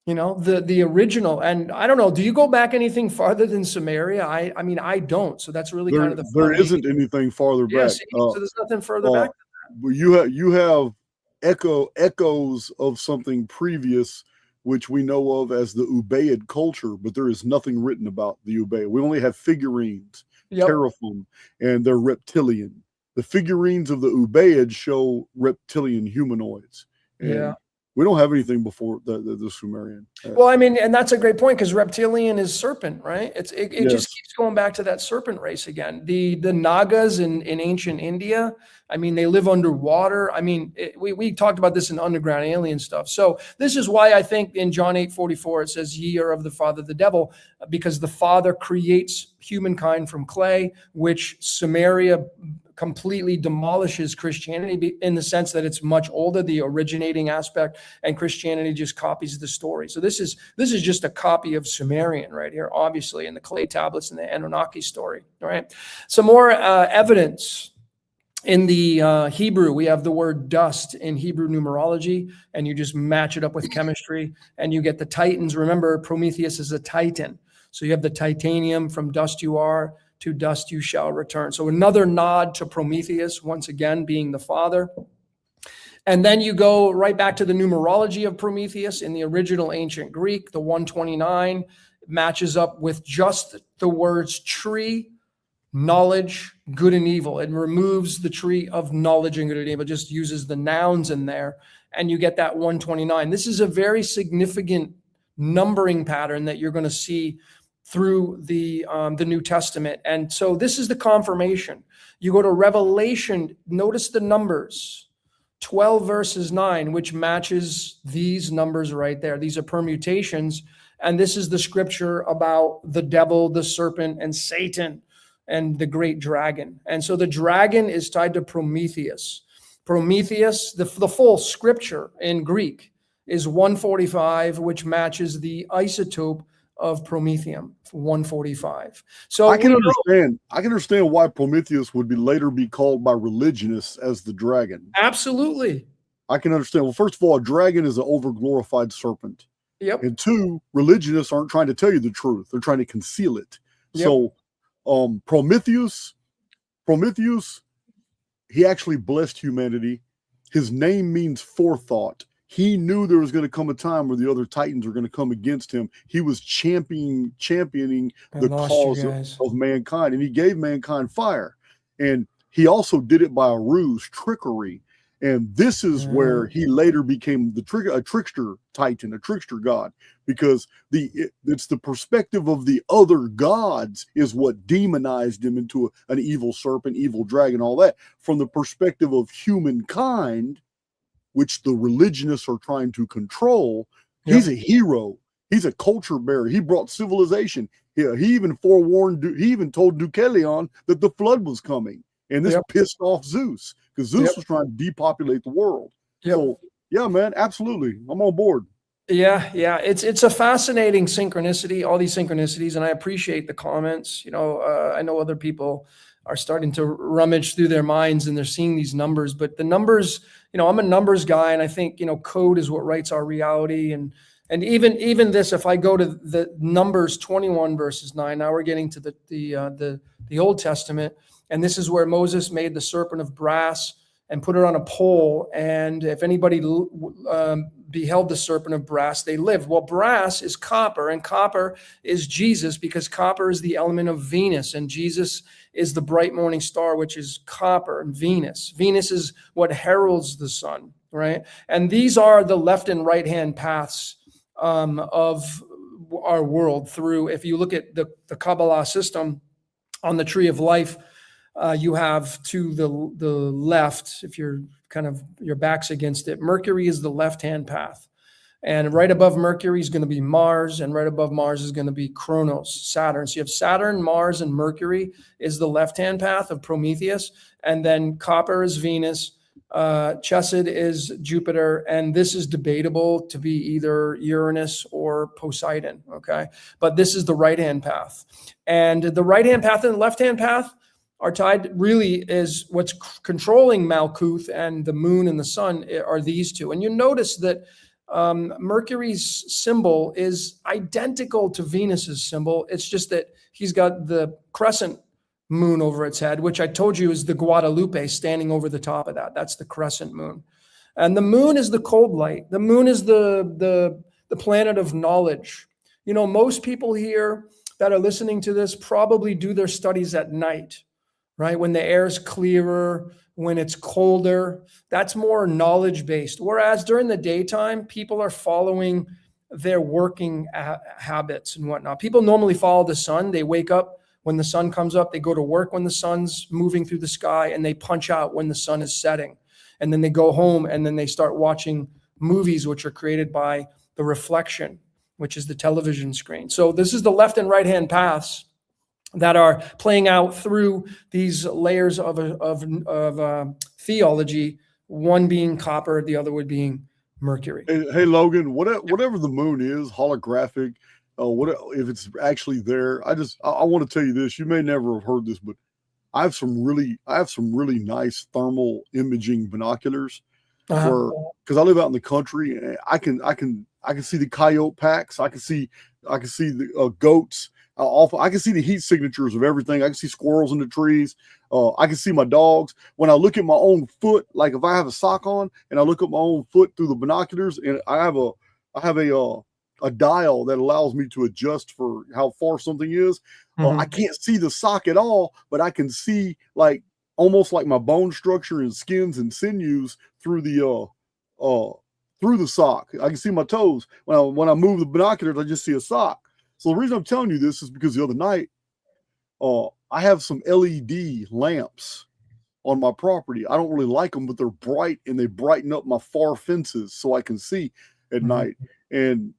S3: The original. And I don't know, do you go back anything farther than Sumeria? I mean, I don't. So that's really kind of the
S2: there isn't anything farther back.
S3: So there's nothing further back than that.
S2: But you have echoes of something previous, which we know of as the Ubaid culture, but there is nothing written about the Ubaid. We only have figurines, terraform, and they're reptilian. The figurines of the Ubaid show reptilian humanoids. And we don't have anything before the Sumerian.
S3: Well, I mean, and that's a great point, because reptilian is serpent, right? It just keeps going back to that serpent race again. The Nagas in ancient India, I mean, they live underwater. I mean, we talked about this in underground alien stuff. So this is why I think in John 8:44 it says, "Ye are of the father the devil," because the father creates humankind from clay, which Sumeria completely demolishes Christianity in the sense that it's much older, the originating aspect, and Christianity just copies the story. So this is just a copy of Sumerian right here, obviously, in the clay tablets and the Anunnaki story. All right. Some more evidence. In the Hebrew, we have the word dust in Hebrew numerology, and you just match it up with chemistry, and you get the Titans. Remember, Prometheus is a Titan. So you have the titanium, from dust you are, to dust you shall return. So another nod to Prometheus, once again being the father. And then you go right back to the numerology of Prometheus in the original ancient Greek. The 129 matches up with just the words tree, knowledge, good and evil. It removes the tree of knowledge and good and evil, just uses the nouns in there, and you get that 129. This is a very significant numbering pattern that you're going to see through the New Testament. And so this is the confirmation. You go to Revelation, notice the numbers, 12 verses 9, which matches these numbers right there. These are permutations. And this is the scripture about the devil, the serpent, and Satan, and the great dragon. And so the dragon is tied to Prometheus. Prometheus, the full scripture in Greek is 145, which matches the isotope of Prometheum, 145. So
S2: I can understand why Prometheus would later be called by religionists as the dragon.
S3: Absolutely.
S2: I can understand. Well, first of all, a dragon is an overglorified serpent.
S3: Yep.
S2: And two, religionists aren't trying to tell you the truth. They're trying to conceal it.
S3: Yep.
S2: So Prometheus, he actually blessed humanity. His name means forethought. He knew there was going to come a time where the other Titans were going to come against him. He was championing the cause of mankind, and he gave mankind fire. And he also did it by a ruse, trickery. And this is where he later became a trickster Titan, a trickster god, because it's the perspective of the other gods is what demonized him into an evil serpent, evil dragon, all that. From the perspective of humankind, which the religionists are trying to control, he's a hero. He's a culture bearer. He brought civilization. He even he even told Deucalion that the flood was coming. And this pissed off Zeus, because Zeus was trying to depopulate the world. So, yeah, man, absolutely. I'm on board.
S3: Yeah. It's a fascinating synchronicity, all these synchronicities, and I appreciate the comments. You know, I know other people are starting to rummage through their minds and they're seeing these numbers, but the numbers, you know, I'm a numbers guy, and I think, you know, code is what writes our reality. And even this, if I go to the Numbers 21 verses 9, now we're getting to the Old Testament. And this is where Moses made the serpent of brass and put it on a pole. And if anybody beheld the serpent of brass, they lived. Well, brass is copper, and copper is Jesus, because copper is the element of Venus, and Jesus is the bright morning star, which is copper and Venus. Venus is what heralds the sun, right? And these are the left and right hand paths of our world through. If you look at the Kabbalah system on the tree of life, you have to the left, if you're your back's against it, Mercury is the left-hand path. And right above Mercury is going to be Mars, and right above Mars is going to be Kronos, Saturn. So you have Saturn, Mars, and Mercury is the left-hand path of Prometheus. And then copper is Venus, Chesed is Jupiter, and this is debatable to be either Uranus or Poseidon, okay? But this is the right-hand path. And the right-hand path and the left-hand path are tied, really is what's controlling Malkuth and the moon and the sun are these two. And you notice that Mercury's symbol is identical to Venus's symbol. It's just that he's got the crescent moon over its head, which I told you is the Guadalupe standing over the top of that. That's the crescent moon. And the moon is the cold light. The moon is the planet of knowledge. You know, most people here that are listening to this probably do their studies at night, right? When the air is clearer, when it's colder, that's more knowledge-based. Whereas during the daytime, people are following their working habits and whatnot. People normally follow the sun. They wake up when the sun comes up, they go to work when the sun's moving through the sky, and they punch out when the sun is setting. And then they go home and then they start watching movies, which are created by the reflection, which is the television screen. So this is the left and right-hand paths that are playing out through these layers of theology, one being copper, the other would being Mercury.
S2: Hey Logan, whatever the moon is, holographic, if it's actually there, I want to tell you this. You may never have heard this, but I have some really nice thermal imaging binoculars, because I live out in the country, and I can see the coyote packs, I can see the goats. I can see the heat signatures of everything. I can see squirrels in the trees. I can see my dogs. When I look at my own foot, like if I have a sock on and I look at my own foot through the binoculars, and I have a dial that allows me to adjust for how far something is. I can't see the sock at all, but I can see almost like my bone structure and skins and sinews through the sock. I can see my toes. When I move the binoculars, I just see a sock. So the reason I'm telling you this is because the other night, I have some LED lamps on my property. I don't really like them, but they're bright and they brighten up my far fences so I can see at night. And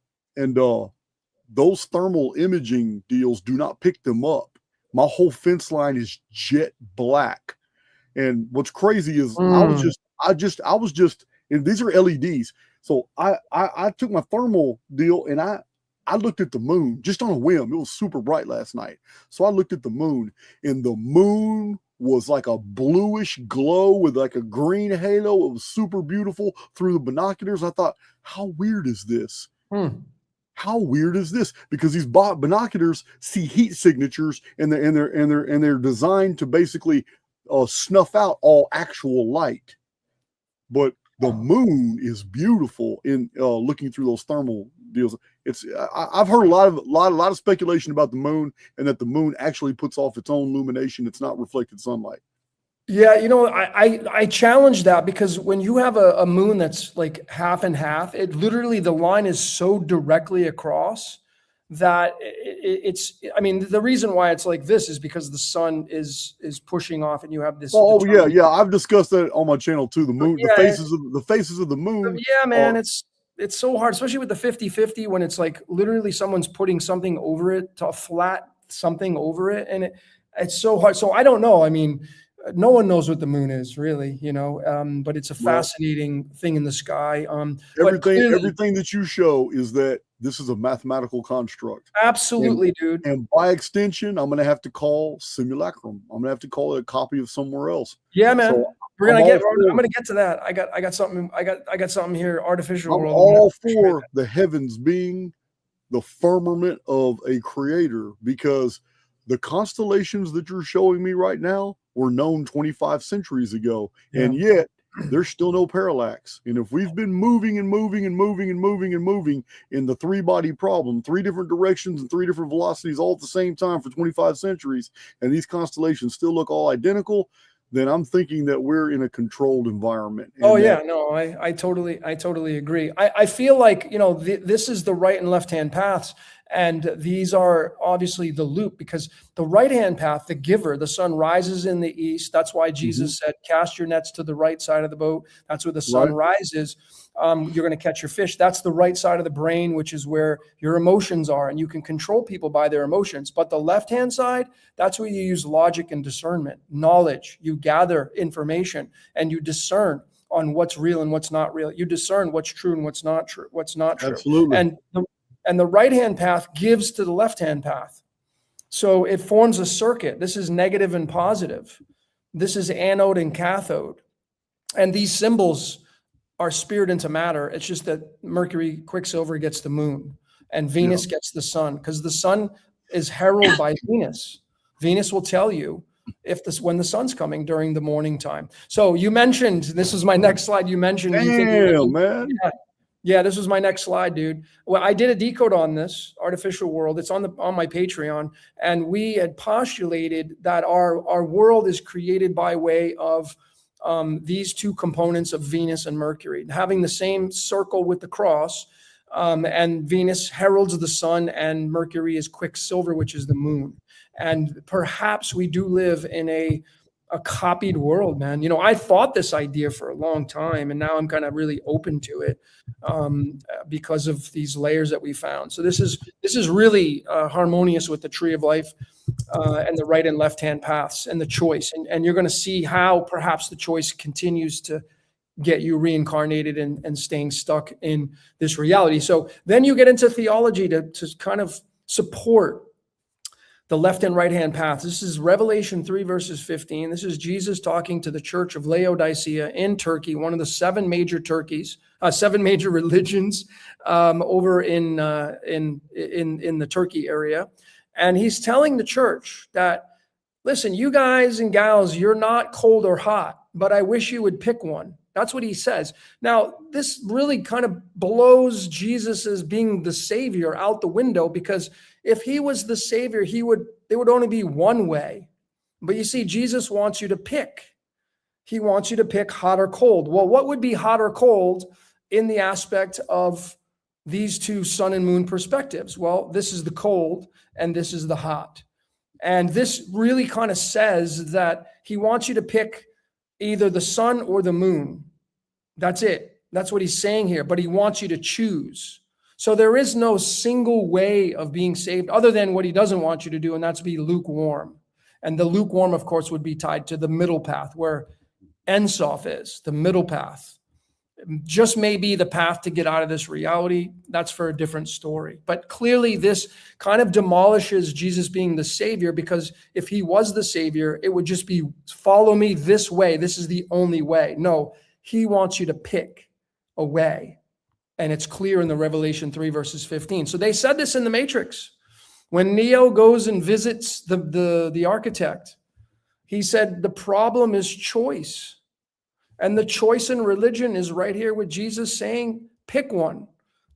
S2: those thermal imaging deals do not pick them up. My whole fence line is jet black. And what's crazy is I was just, and these are LEDs. So I took my thermal deal and I I looked at the moon just on a whim. It was super bright last night. So I looked at the moon, and the moon was like a bluish glow with like a green halo. It was super beautiful through the binoculars. I thought, how weird is this? How weird is this? Because these binoculars see heat signatures, and they're designed to basically snuff out all actual light. But the moon is beautiful in looking through those thermal deals. I've heard a lot of speculation about the moon, and that the moon actually puts off its own illumination. It's not reflected sunlight.
S3: Yeah, you know, I challenge that, because when you have a moon that's like half and half, it literally, the line is so directly across that it's, I mean, the reason why it's like this is because the sun is pushing off, and you have this.
S2: Oh yeah, I've discussed that on my channel too. The moon, the faces of the moon.
S3: Yeah, man, it's so hard, especially with the 50-50, when it's like literally someone's putting something over it, to flat something over it, and it's so hard. So I don't know. I mean, no one knows what the moon is, really, you know, but it's a fascinating thing in the sky.
S2: Everything that you show is that this is a mathematical construct.
S3: Absolutely, dude.
S2: And by extension, I'm going to have to call simulacrum. I'm going to have to call it a copy of somewhere else.
S3: Yeah, man.
S2: So
S3: I'm going to get to that. I got something. I got something here. Artificial
S2: I'm
S3: world.
S2: all for the heavens being the firmament of a creator, because the constellations that you're showing me right now were known 25 centuries ago. Yeah. And yet there's still no parallax. And if we've been moving and moving and moving and moving and moving in the three-body problem, 3 different directions and 3 different velocities all at the same time for 25 centuries, and these constellations still look all identical, then I'm thinking that we're in a controlled environment. And
S3: I totally agree. I feel like, you know, this is the right and left-hand paths. And these are obviously the loop, because the right-hand path, the giver, the sun rises in the east. That's why Jesus said, cast your nets to the right side of the boat. That's where the sun rises. You're going to catch your fish. That's the right side of the brain, which is where your emotions are. And you can control people by their emotions. But the left-hand side, that's where you use logic and discernment, knowledge. You gather information and you discern on what's real and what's not real. You discern what's true and what's not true.
S2: Absolutely.
S3: And the right-hand path gives to the left-hand path. So it forms a circuit. This is negative and positive. This is anode and cathode. And these symbols are spirit into matter. It's just that Mercury, Quicksilver gets the moon, and Venus gets the sun, because the sun is heralded by Venus. Venus will tell you when the sun's coming during the morning time. So you mentioned, this is my next slide. You mentioned,
S2: man.
S3: Yeah, this was my next slide, dude. Well, I did a decode on this artificial world. It's on my Patreon, and we had postulated that our world is created by way of these 2 components of Venus and Mercury, having the same circle with the cross, and Venus heralds the sun, and Mercury is Quicksilver, which is the moon. And perhaps we do live in a copied world, man. You know, I fought this idea for a long time, and now I'm kind of really open to it because of these layers that we found. So this is really harmonious with the tree of life and the right and left hand paths and the choice. And you're going to see how perhaps the choice continues to get you reincarnated and staying stuck in this reality. So then you get into theology to kind of support the left and right hand path. This is Revelation 3 verses 15. This is Jesus talking to the church of Laodicea in Turkey, one of the 7 major religions over in the Turkey area. And he's telling the church that, listen, you guys and gals, you're not cold or hot, but I wish you would pick one. That's what he says. Now, this really kind of blows Jesus as being the savior out the window, because if he was the savior, there would only be one way. But you see, Jesus wants you to pick. He wants you to pick hot or cold. Well, what would be hot or cold in the aspect of these 2 sun and moon perspectives? Well, this is the cold and this is the hot. And this really kind of says that he wants you to pick either the sun or the moon. That's it. That's what he's saying here. But he wants you to choose. So there is no single way of being saved other than what he doesn't want you to do, and that's be lukewarm. And the lukewarm, of course, would be tied to the middle path, where Ensof is, the middle path. just may be the path to get out of this reality. That's for a different story. But clearly this kind of demolishes Jesus being the savior, because if he was the savior, it would just be follow me this way. This is the only way. No, he wants you to pick a way. And it's clear in the Revelation 3 verses 15. So they said this in the Matrix. When Neo goes and visits the architect, he said the problem is choice. And the choice in religion is right here with Jesus saying, pick one.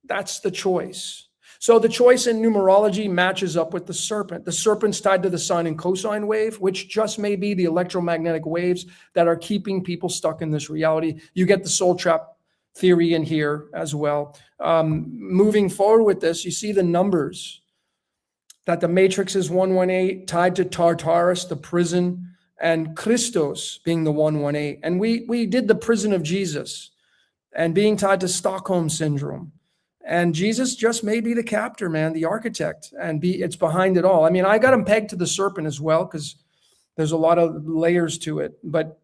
S3: That's the choice. So the choice in numerology matches up with the serpent. The serpent's tied to the sine and cosine wave, which just may be the electromagnetic waves that are keeping people stuck in this reality. You get the soul trap theory in here as well. Moving forward with this, you see the numbers, that the matrix is 118, tied to Tartarus, the prison, and Christos being the 118. And we did the prison of Jesus and being tied to Stockholm syndrome. And Jesus just may be the captor, man, the architect, and it's behind it all. I mean, I got him pegged to the serpent as well, because there's a lot of layers to it. But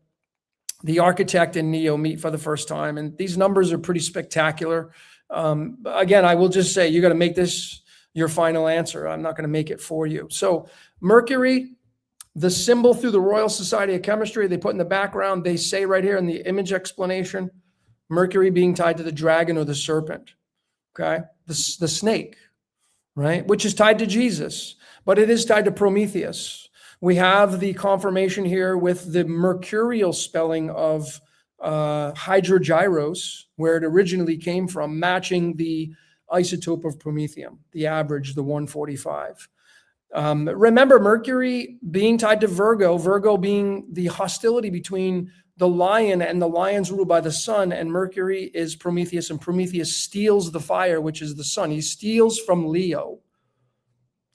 S3: the architect and Neo meet for the first time, and these numbers are pretty spectacular. Again, I will just say, you got to make this your final answer. I'm not going to make it for you. So Mercury, the symbol through the Royal Society of Chemistry, they put in the background, they say right here in the image explanation, Mercury being tied to the dragon or the serpent, okay? The snake, right? Which is tied to Jesus, but it is tied to Prometheus. We have the confirmation here with the mercurial spelling of hydrogyros, where it originally came from, matching the isotope of promethium, the average, the 145. Remember, Mercury being tied to Virgo, Virgo being the hostility between the lion, and the lion's ruled by the sun, and Mercury is Prometheus, and Prometheus steals the fire, which is the sun. He steals from Leo,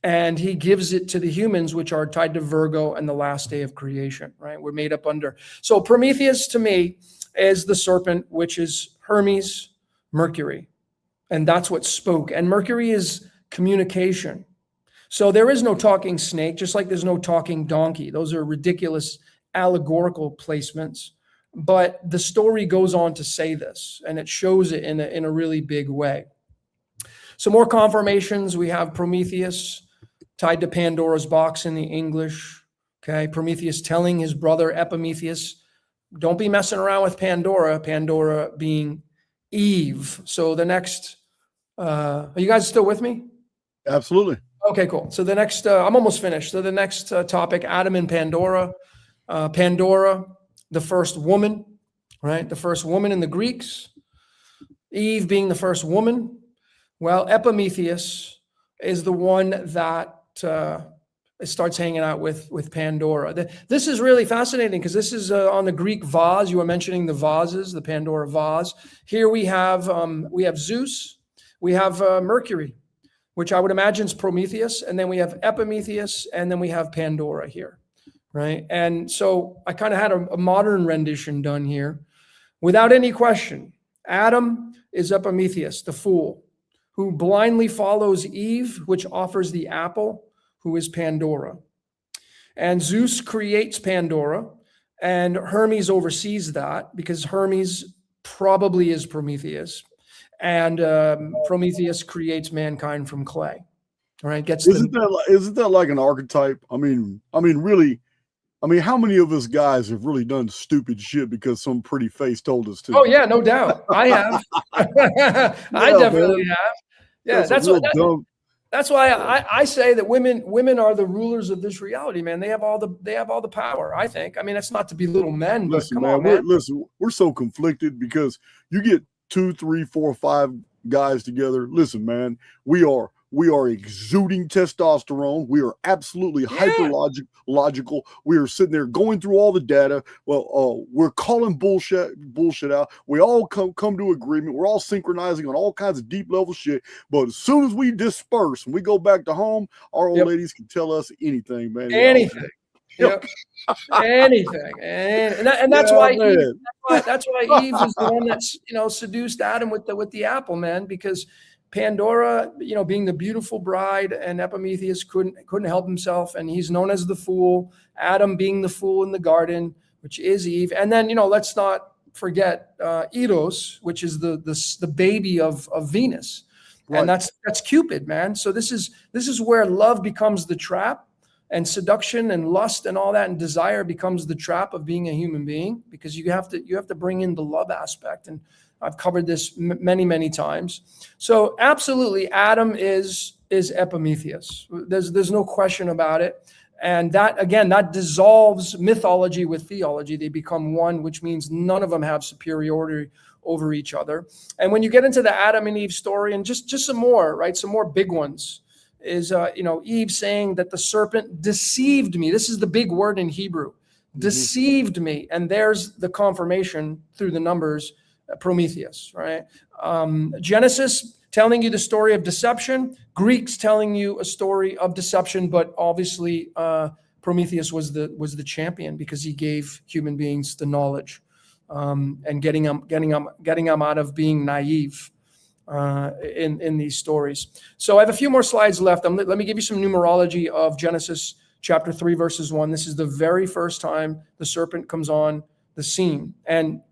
S3: and he gives it to the humans, which are tied to Virgo and the last day of creation, right? We're made up under. So Prometheus to me is the serpent, which is Hermes, Mercury, and that's what spoke. And Mercury is communication. So there is no talking snake, just like there's no talking donkey. Those are ridiculous allegorical placements. But the story goes on to say this, and it shows it in a really big way. So more confirmations. We have Prometheus tied to Pandora's box in the English. Okay, Prometheus telling his brother Epimetheus, don't be messing around with Pandora, Pandora being Eve. So the next, are you guys still with me?
S2: Absolutely.
S3: Okay, cool. So the next, I'm almost finished. So the next topic, Adam and Pandora. Pandora, the first woman, right? The first woman in the Greeks. Eve being the first woman. Well, Epimetheus is the one that starts hanging out with Pandora. This is really fascinating, because this is on the Greek vase. You were mentioning the vases, the Pandora vase. Here we have Zeus, we have Mercury, which I would imagine is Prometheus, and then we have Epimetheus, and then we have Pandora here, right? And so I kind of had a modern rendition done here. Without any question, Adam is Epimetheus, the fool, who blindly follows Eve, which offers the apple, who is Pandora. And Zeus creates Pandora, and Hermes oversees that, because Hermes probably is Prometheus. And Prometheus creates mankind from clay. All right,
S2: isn't that like an archetype? I mean, really, how many of us guys have really done stupid shit because some pretty face told us to?
S3: Oh yeah, no doubt, I have. I definitely have. Yeah, that's why I say that women are the rulers of this reality, man. They have all the power. I think. I mean, that's not to belittle men, but
S2: listen,
S3: come on, man.
S2: We're so conflicted, because you get 2, 3, 4, 5 guys together. Listen, man, we are exuding testosterone. We are absolutely hyper logical. We are sitting there going through all the data. Well, we're calling bullshit out. We all come to agreement. We're all synchronizing on all kinds of deep level shit. But as soon as we disperse and we go back to home, our old ladies can tell us anything, man.
S3: Anything. Yep. Anything, and that's why Eve, that's why Eve is the one that's seduced Adam with the apple, man, because Pandora, being the beautiful bride, and Epimetheus couldn't help himself, and he's known as the fool. Adam being the fool in the garden, which is Eve, and then let's not forget Eros, which is the baby of Venus.
S2: Right.
S3: And that's Cupid, man. So this is where love becomes the trap, and seduction and lust and all that and desire becomes the trap of being a human being, because you have to bring in the love aspect. And I've covered this many, many times. So absolutely, Adam is Epimetheus. There's no question about it. And that, again, that dissolves mythology with theology. They become one, which means none of them have superiority over each other. And when you get into the Adam and Eve story, and just some more, right? Some more big ones is, Eve saying that the serpent deceived me. This is the big word in Hebrew, deceived me. And there's the confirmation through the numbers, Prometheus, right? Genesis telling you the story of deception, Greeks telling you a story of deception, but obviously Prometheus was the champion, because he gave human beings the knowledge, and getting them out of being naive in these stories. So I have a few more slides left. Let me give you some numerology of Genesis chapter 3, verses 1. This is the very first time the serpent comes on the scene. And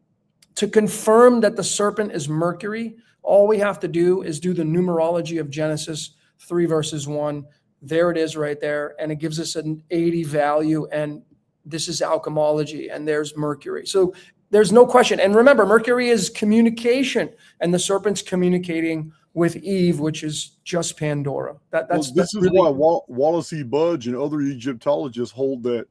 S3: to confirm that the serpent is Mercury, all we have to do is do the numerology of Genesis 3, verses 1. There it is right there. And it gives us an 80 value. And this is alchemology. And there's Mercury. So there's no question. And remember, Mercury is communication. And the serpent's communicating with Eve, which is just Pandora. This
S2: is why Wallace E. Budge and other Egyptologists hold that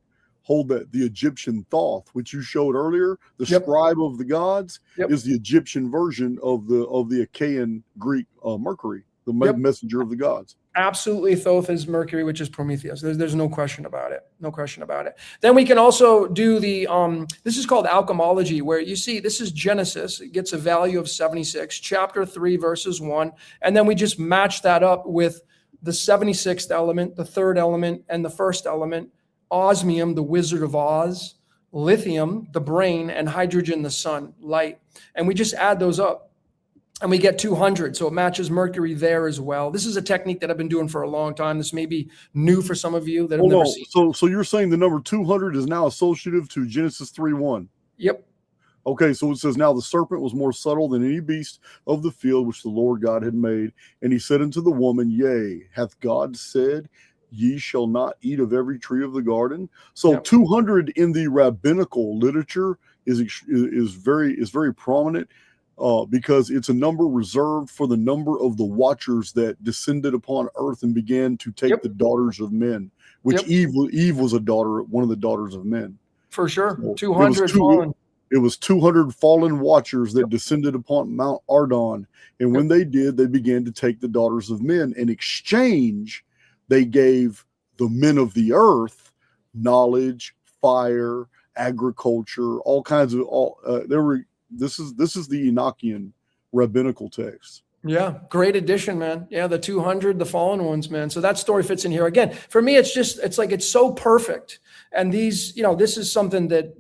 S2: the Egyptian Thoth, which you showed earlier, the scribe of the gods, is the Egyptian version of the Achaean Greek Mercury, the messenger of the gods.
S3: Absolutely, Thoth is Mercury, which is Prometheus. There's no question about it. No question about it. Then we can also do the, this is called alchemology, where you see this is Genesis. It gets a value of 76, chapter 3, verses 1. And then we just match that up with the 76th element, the third element, and the first element. Osmium, the Wizard of Oz, lithium, the brain, and hydrogen, the sun, light. And we just add those up and we get 200. So it matches Mercury there as well. This is a technique that I've been doing for a long time. This may be new for some of you that have never seen.
S2: So you're saying the number 200 is now associative to Genesis 3:1?
S3: Yep.
S2: Okay, so it says, now the serpent was more subtle than any beast of the field which the Lord God had made. And he said unto the woman, Yea, hath God said, ye shall not eat of every tree of the garden? So 200 in the rabbinical literature is very prominent, because it's a number reserved for the number of the watchers that descended upon earth and began to take the daughters of men, which Eve was one of the daughters of men.
S3: For sure.
S2: So
S3: 200 fallen.
S2: It was 200 fallen watchers that descended upon Mount Ardon. And when they did, they began to take the daughters of men. In exchange, they gave the men of the earth knowledge, fire, agriculture, all kinds of this is the Enochian rabbinical text. Yeah,
S3: great addition, man. Yeah, the 200, the fallen ones, man. So that story fits in here. Again, for me, it's so perfect. And these, this is something that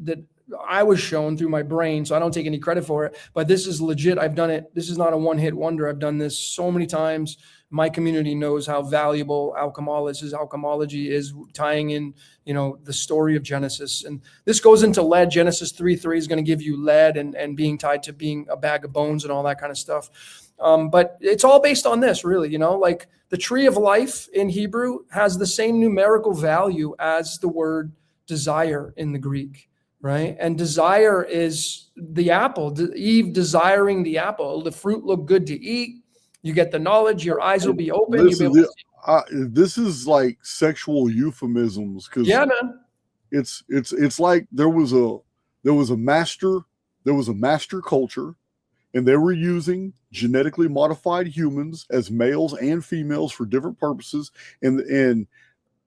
S3: I was shown through my brain, so I don't take any credit for it, but this is legit. I've done it. This is not a one-hit wonder. I've done this so many times. My community knows how valuable alchemology is, tying in, the story of Genesis. And this goes into lead. Genesis 3:3 is going to give you lead and being tied to being a bag of bones and all that kind of stuff. But it's all based on this, really, like the tree of life in Hebrew has the same numerical value as the word desire in the Greek, right? And desire is the apple, Eve desiring the apple. The fruit looked good to eat. You get the knowledge, your eyes will be open.
S2: This is like sexual euphemisms, because
S3: man,
S2: it's like there was a master culture, and they were using genetically modified humans as males and females for different purposes, and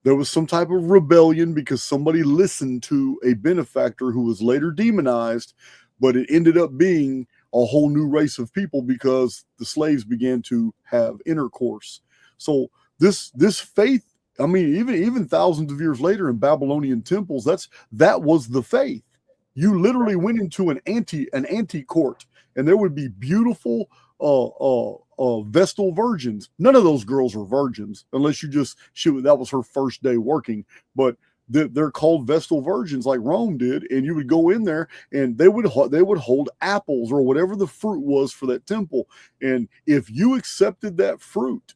S2: there was some type of rebellion because somebody listened to a benefactor who was later demonized, but it ended up being a whole new race of people because the slaves began to have intercourse. So this faith, I mean, even thousands of years later in Babylonian temples, that was the faith. You literally went into an ante court, and there would be beautiful Vestal virgins. None of those girls were virgins unless that was her first day working. But they're called Vestal Virgins, like Rome did, and you would go in there, and they would hold apples or whatever the fruit was for that temple, and if you accepted that fruit,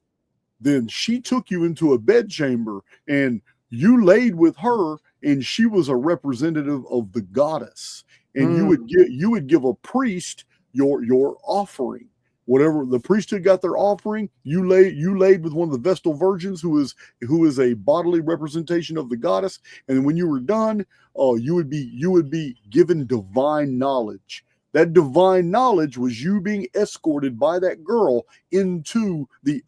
S2: then she took you into a bedchamber, and you laid with her, and she was a representative of the goddess, and you would give a priest your offering. Whatever the priesthood got their offering, you laid with one of the Vestal Virgins, who is a bodily representation of the goddess, and when you were done, you would be given divine knowledge. That divine knowledge was you being escorted by that girl into the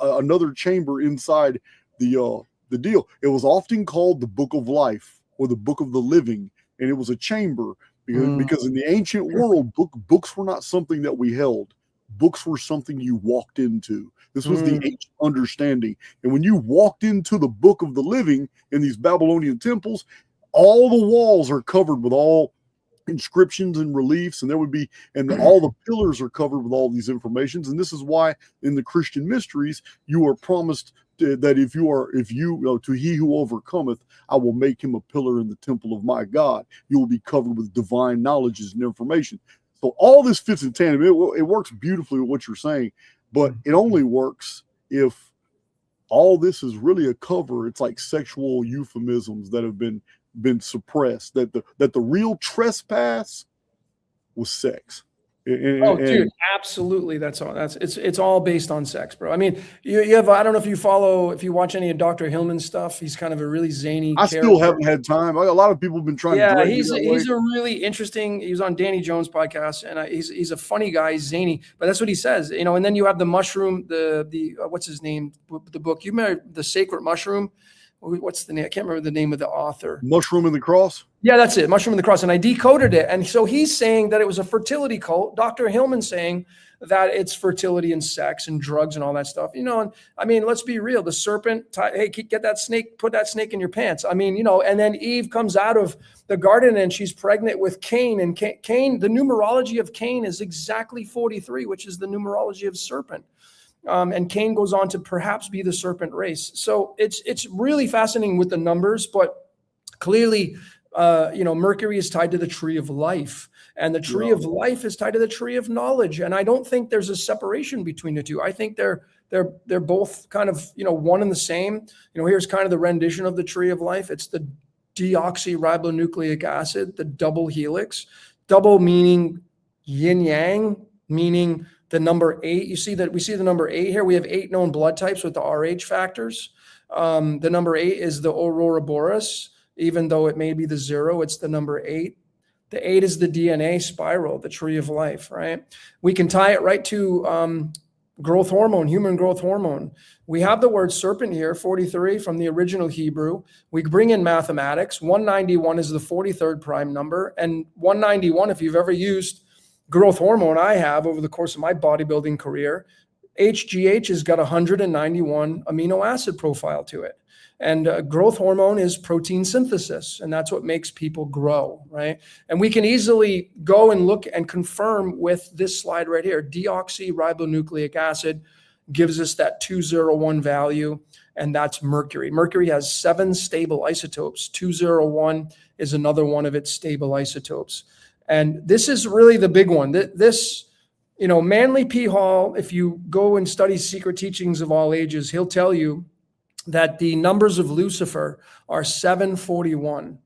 S2: another chamber inside the deal. It was often called the Book of Life or the Book of the Living, and it was a chamber because in the ancient world, books were not something that we held. Books were something you walked into. This was the ancient understanding. And when you walked into the Book of the Living in these Babylonian temples, all the walls are covered with all inscriptions and reliefs, and all the pillars are covered with all these informations. And this is why in the Christian mysteries, you are promised that to he who overcometh, I will make him a pillar in the temple of my God. You will be covered with divine knowledges and information. So all this fits in tandem. It works beautifully with what you're saying, but it only works if all this is really a cover. It's like sexual euphemisms that have been suppressed. That the real trespass was sex.
S3: Dude, absolutely. That's all. It's all based on sex, bro. I mean, you have, I don't know if you watch any of Dr. Hillman's stuff. He's kind of a really zany character.
S2: Still haven't had time. A lot of people have been trying to drag
S3: he's a really interesting. He was on Danny Jones' podcast, and he's a funny guy. He's zany, but that's what he says. And then you have the mushroom, the what's his name? The book you remember, The Sacred Mushroom. What's the name? I can't remember the name of the author.
S2: Mushroom and the Cross?
S3: Yeah, that's it. Mushroom and the Cross. And I decoded it. And so he's saying that it was a fertility cult. Dr. Hillman saying that it's fertility and sex and drugs and all that stuff. And I mean, let's be real. The serpent, hey, get that snake, put that snake in your pants. I mean, and then Eve comes out of the garden and she's pregnant with Cain. And Cain, the numerology of Cain is exactly 43, which is the numerology of serpent. And Cain goes on to perhaps be the serpent race. So it's really fascinating with the numbers, but clearly, Mercury is tied to the tree of life, and the tree of life is tied to the tree of knowledge. And I don't think there's a separation between the two. I think they're both kind of, one and the same. Here's kind of the rendition of the tree of life. It's the deoxyribonucleic acid, the double helix, double meaning yin yang, meaning the number 8, we see the number 8 here. We have 8 known blood types with the Rh factors. The number 8 is the Aurora Boreas, even though it may be the 0, it's the number 8. The 8 is the DNA spiral, the tree of life, right? We can tie it right to growth hormone, human growth hormone. We have the word serpent here, 43 from the original Hebrew. We bring in mathematics. 191 is the 43rd prime number. And 191, if you've ever used growth hormone, I have over the course of my bodybuilding career, HGH has got 191 amino acid profile to it. And growth hormone is protein synthesis, and that's what makes people grow, right? And we can easily go and look and confirm with this slide right here. Deoxyribonucleic acid gives us that 201 value, and that's Mercury. Mercury has 7 stable isotopes. 201 is another one of its stable isotopes. And this is really the big one. This, Manly P. Hall, if you go and study Secret Teachings of All Ages, he'll tell you that the numbers of Lucifer are 741.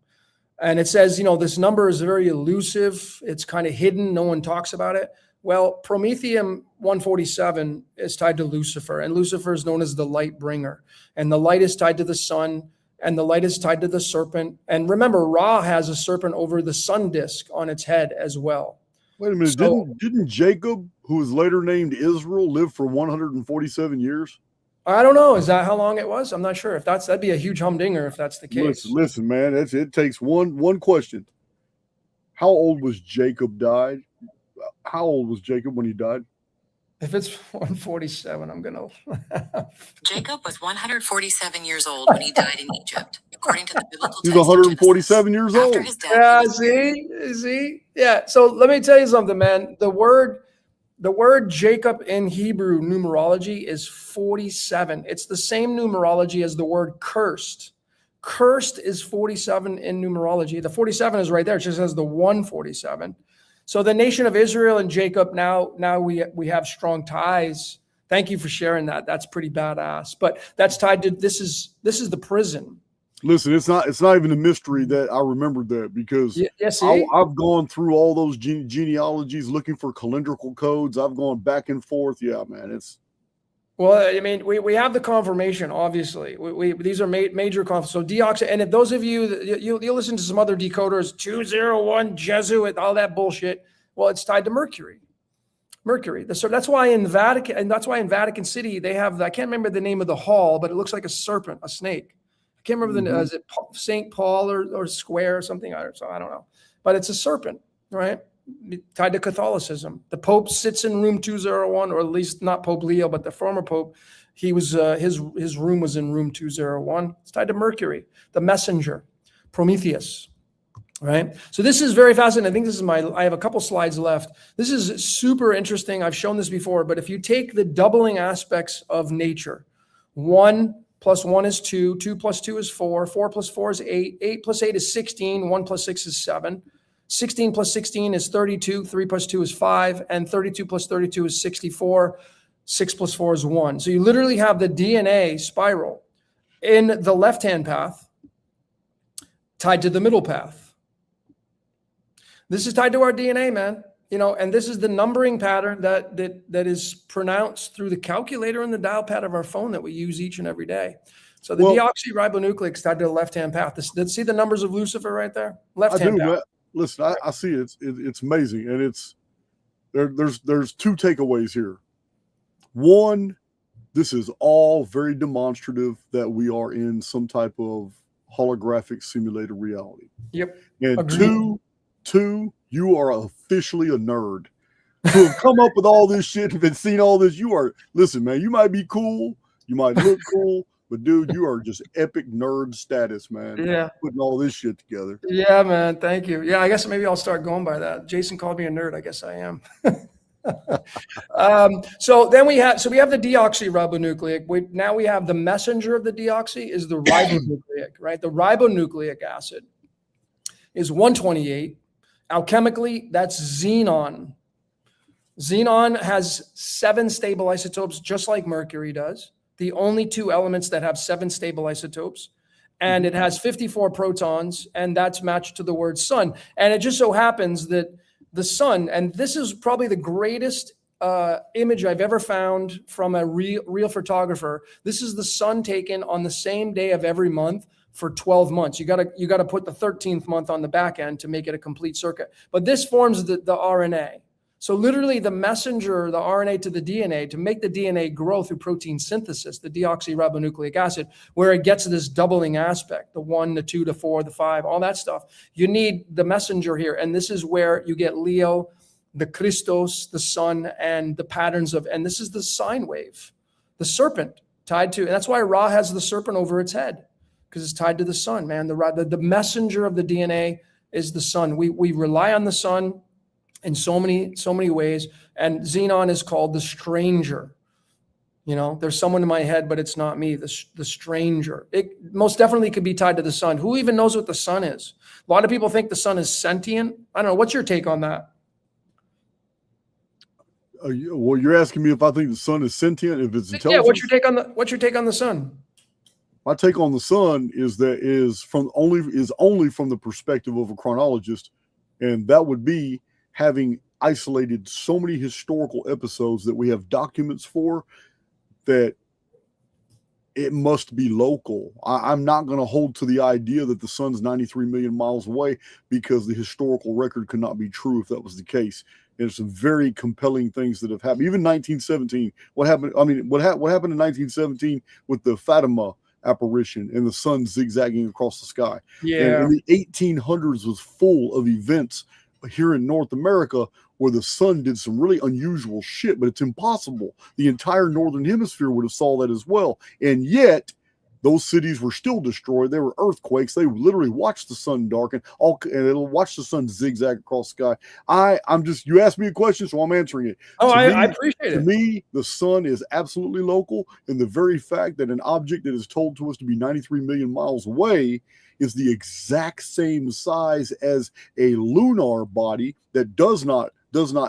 S3: And it says, this number is very elusive. It's kind of hidden. No one talks about it. Well, Prometheum 147 is tied to Lucifer, and Lucifer is known as the light bringer. And the light is tied to the sun, and the light is tied to the serpent. And remember, Ra has a serpent over the sun disk on its head as well.
S2: Wait a minute. So, didn't Jacob, who was later named Israel, live for 147 years?
S3: I don't know. Is that how long it was? I'm not sure. That'd be a huge humdinger if that's the case.
S2: Listen, man. It takes one question. How old was Jacob died? How old was Jacob when he died?
S3: If it's 147, I'm going to...
S4: Jacob was 147 years old when he died in Egypt, according to the biblical text.
S2: He's 147 years old.
S4: After his death,
S3: see? Yeah, so let me tell you something, man. The word Jacob in Hebrew numerology is 47. It's the same numerology as the word cursed. Cursed is 47 in numerology. The 47 is right there. It just says the 147. So the nation of Israel and Jacob, now we have strong ties. Thank you for sharing that. That's pretty badass. But that's tied to this is the prison.
S2: Listen, it's not even a mystery that I remembered that, because I've gone through all those genealogies looking for calendrical codes. I've gone back and forth. Yeah, man,
S3: well, I mean, we have the confirmation, obviously. These are major confirmations. So deoxy, and if those of you, you'll listen to some other decoders, 201 Jesuit, all that bullshit. Well, it's tied to Mercury. So that's why in Vatican City, they have, I can't remember the name of the hall, but it looks like a serpent, a snake. I can't remember is it St. Paul or Square or something? So I don't know. But it's a serpent, right? Tied to Catholicism. The Pope sits in room 201, or at least not Pope Leo, but the former Pope. He was his room was in room 201. It's tied to Mercury, the messenger, Prometheus, right? So this is very fascinating. I think this is I have a couple slides left. This is super interesting. I've shown this before, but if you take the doubling aspects of nature, 1 + 1 is 2, 2 + 2 is 4, 4 + 4 is 8, 8 + 8 is 16, 1 + 6 is 7. 16 + 16 is 32, 3 + 2 is 5, and 32 + 32 is 64, 6 + 4 is 1. So you literally have the DNA spiral in the left-hand path tied to the middle path. This is tied to our DNA, man. And this is the numbering pattern that is pronounced through the calculator and the dial pad of our phone that we use each and every day. So the deoxyribonucleic is tied to the left-hand path. See the numbers of Lucifer right there? Left-hand path.
S2: Listen, I see it. It's amazing, and there's two takeaways here. One, this is all very demonstrative that we are in some type of holographic simulated reality.
S3: Yep.
S2: And
S3: agreed.
S2: two, you are officially a nerd. To have come up with all this shit and been seeing all this, listen, man, you might be cool, you might look cool, but dude, you are just epic nerd status, man.
S3: Yeah.
S2: Putting all this shit together.
S3: Yeah, man. Thank you. Yeah, I guess maybe I'll start going by that. Jason called me a nerd. I guess I am. So we have the deoxyribonucleic. Now we have the messenger of the deoxy is the ribonucleic, right? The ribonucleic acid is 128. Alchemically, that's xenon. Xenon has 7 stable isotopes, just like Mercury does. The only 2 elements that have 7 stable isotopes. And it has 54 protons, and that's matched to the word sun. And it just so happens that the sun, and this is probably the greatest image I've ever found from a real photographer. This is the sun taken on the same day of every month for 12 months. You gotta put the 13th month on the back end to make it a complete circuit. But this forms the RNA. So literally the messenger, the RNA to the DNA, to make the DNA grow through protein synthesis, the deoxyribonucleic acid, where it gets this doubling aspect, the 1, the 2, the 4, the 5, all that stuff. You need the messenger here. And this is where you get Leo, the Christos, the sun, and the patterns of, and this is the sine wave, the serpent tied to, and that's why Ra has the serpent over its head, because it's tied to the sun, man. The messenger of the DNA is the sun. We rely on the sun in so many ways. And xenon is called the stranger. There's someone in my head, but it's not me, the stranger. It most definitely could be tied to the sun. Who even knows what the sun is? A lot of people think the sun is sentient. I don't know. What's your take on that?
S2: Well, you're asking me if I think the sun is sentient, if it's intelligent?
S3: Yeah, what's your take on the sun?
S2: My take on the sun is that is only from the perspective of a chronologist, and that would be having isolated so many historical episodes that we have documents for, that it must be local. I'm not going to hold to the idea that the sun's 93 million miles away, because the historical record could not be true if that was the case. There's some very compelling things that have happened. Even 1917, what happened in 1917 with the Fatima apparition and the sun zigzagging across the sky.
S3: Yeah.
S2: And the 1800s was full of events here in North America where the sun did some really unusual shit, but it's impossible. The entire Northern Hemisphere would have saw that as well. And yet those cities were still destroyed. There were earthquakes. They literally watched the sun darken, and it'll watch the sun zigzag across the sky. I'm just, you asked me a question, so I'm answering it.
S3: Oh,
S2: To
S3: I
S2: me,
S3: appreciate
S2: to
S3: it.
S2: me, the sun is absolutely local, and the very fact that an object that is told to us to be 93 million miles away is the exact same size as a lunar body that does not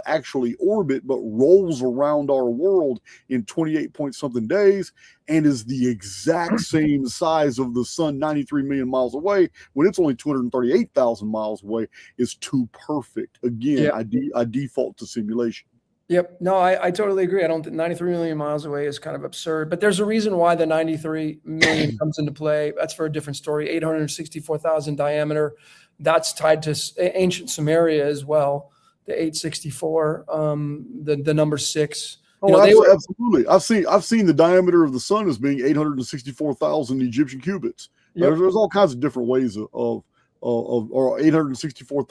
S2: actually orbit, but rolls around our world in 28 point something days, and is the exact same size of the sun 93 million miles away when it's only 238,000 miles away, is too perfect. Again, I default to simulation.
S3: Yep. No, I totally agree. I don't think 93 million miles away is kind of absurd, but there's a reason why the 93 million comes into play. That's for a different story. 864,000 diameter. That's tied to ancient Sumeria as well. The 864, the number 6.
S2: Oh, absolutely. I've seen the diameter of the sun as being 864,000 Egyptian cubits. Yep. There's all kinds of different ways of or 864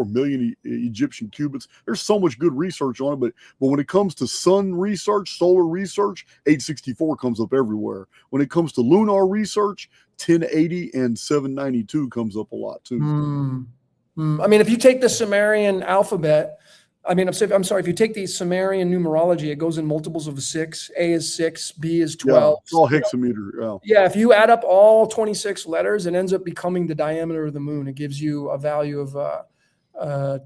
S2: million Egyptian cubits. There's so much good research on it, but when it comes to sun research, solar research, 864 comes up everywhere. When it comes to lunar research, 1080 and 792 comes up a lot too.
S3: I mean, if you take the Sumerian alphabet, I'm sorry, if you take the Sumerian numerology, it goes in multiples of 6. A is 6, B is 12.
S2: Yeah, it's all hexameter.
S3: Yeah, if you add up all 26 letters, it ends up becoming the diameter of the moon. It gives you a value of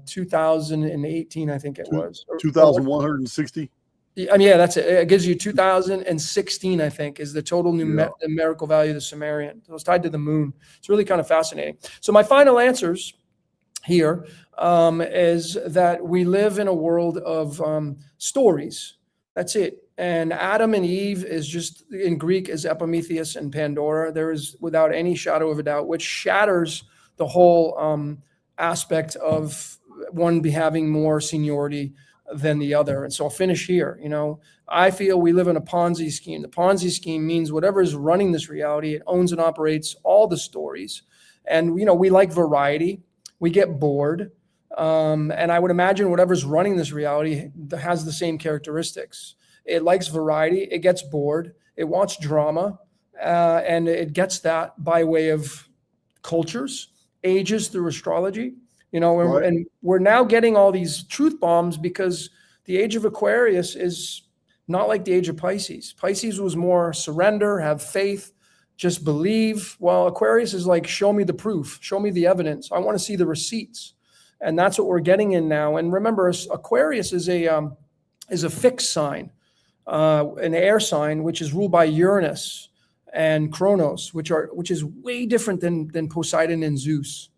S3: 2018, I think it was.
S2: 2,160?
S3: Yeah, that's it. It gives you 2016, I think, is the total numerical value of the Sumerian. So it's tied to the moon. It's really kind of fascinating. So my final answers here is that we live in a world of stories. That's it. And Adam and Eve is just, in Greek, is Prometheus and Pandora. There is, without any shadow of a doubt, which shatters the whole aspect of one having more seniority than the other. And so I'll finish here. I feel we live in a Ponzi scheme. The Ponzi scheme means whatever is running this reality, it owns and operates all the stories. And, we like variety. We get bored. And I would imagine whatever's running this reality has the same characteristics. It likes variety. It gets bored. It wants drama. And it gets that by way of cultures, ages through astrology.
S2: Right.
S3: And we're now getting all these truth bombs because the age of Aquarius is not like the age of Pisces. Pisces was more surrender, have faith, just believe. Well, Aquarius is like, show me the proof, show me the evidence. I want to see the receipts. And that's what we're getting in now. And remember, Aquarius is a fixed sign, an air sign, which is ruled by Uranus and Kronos, which is way different than Poseidon and Zeus,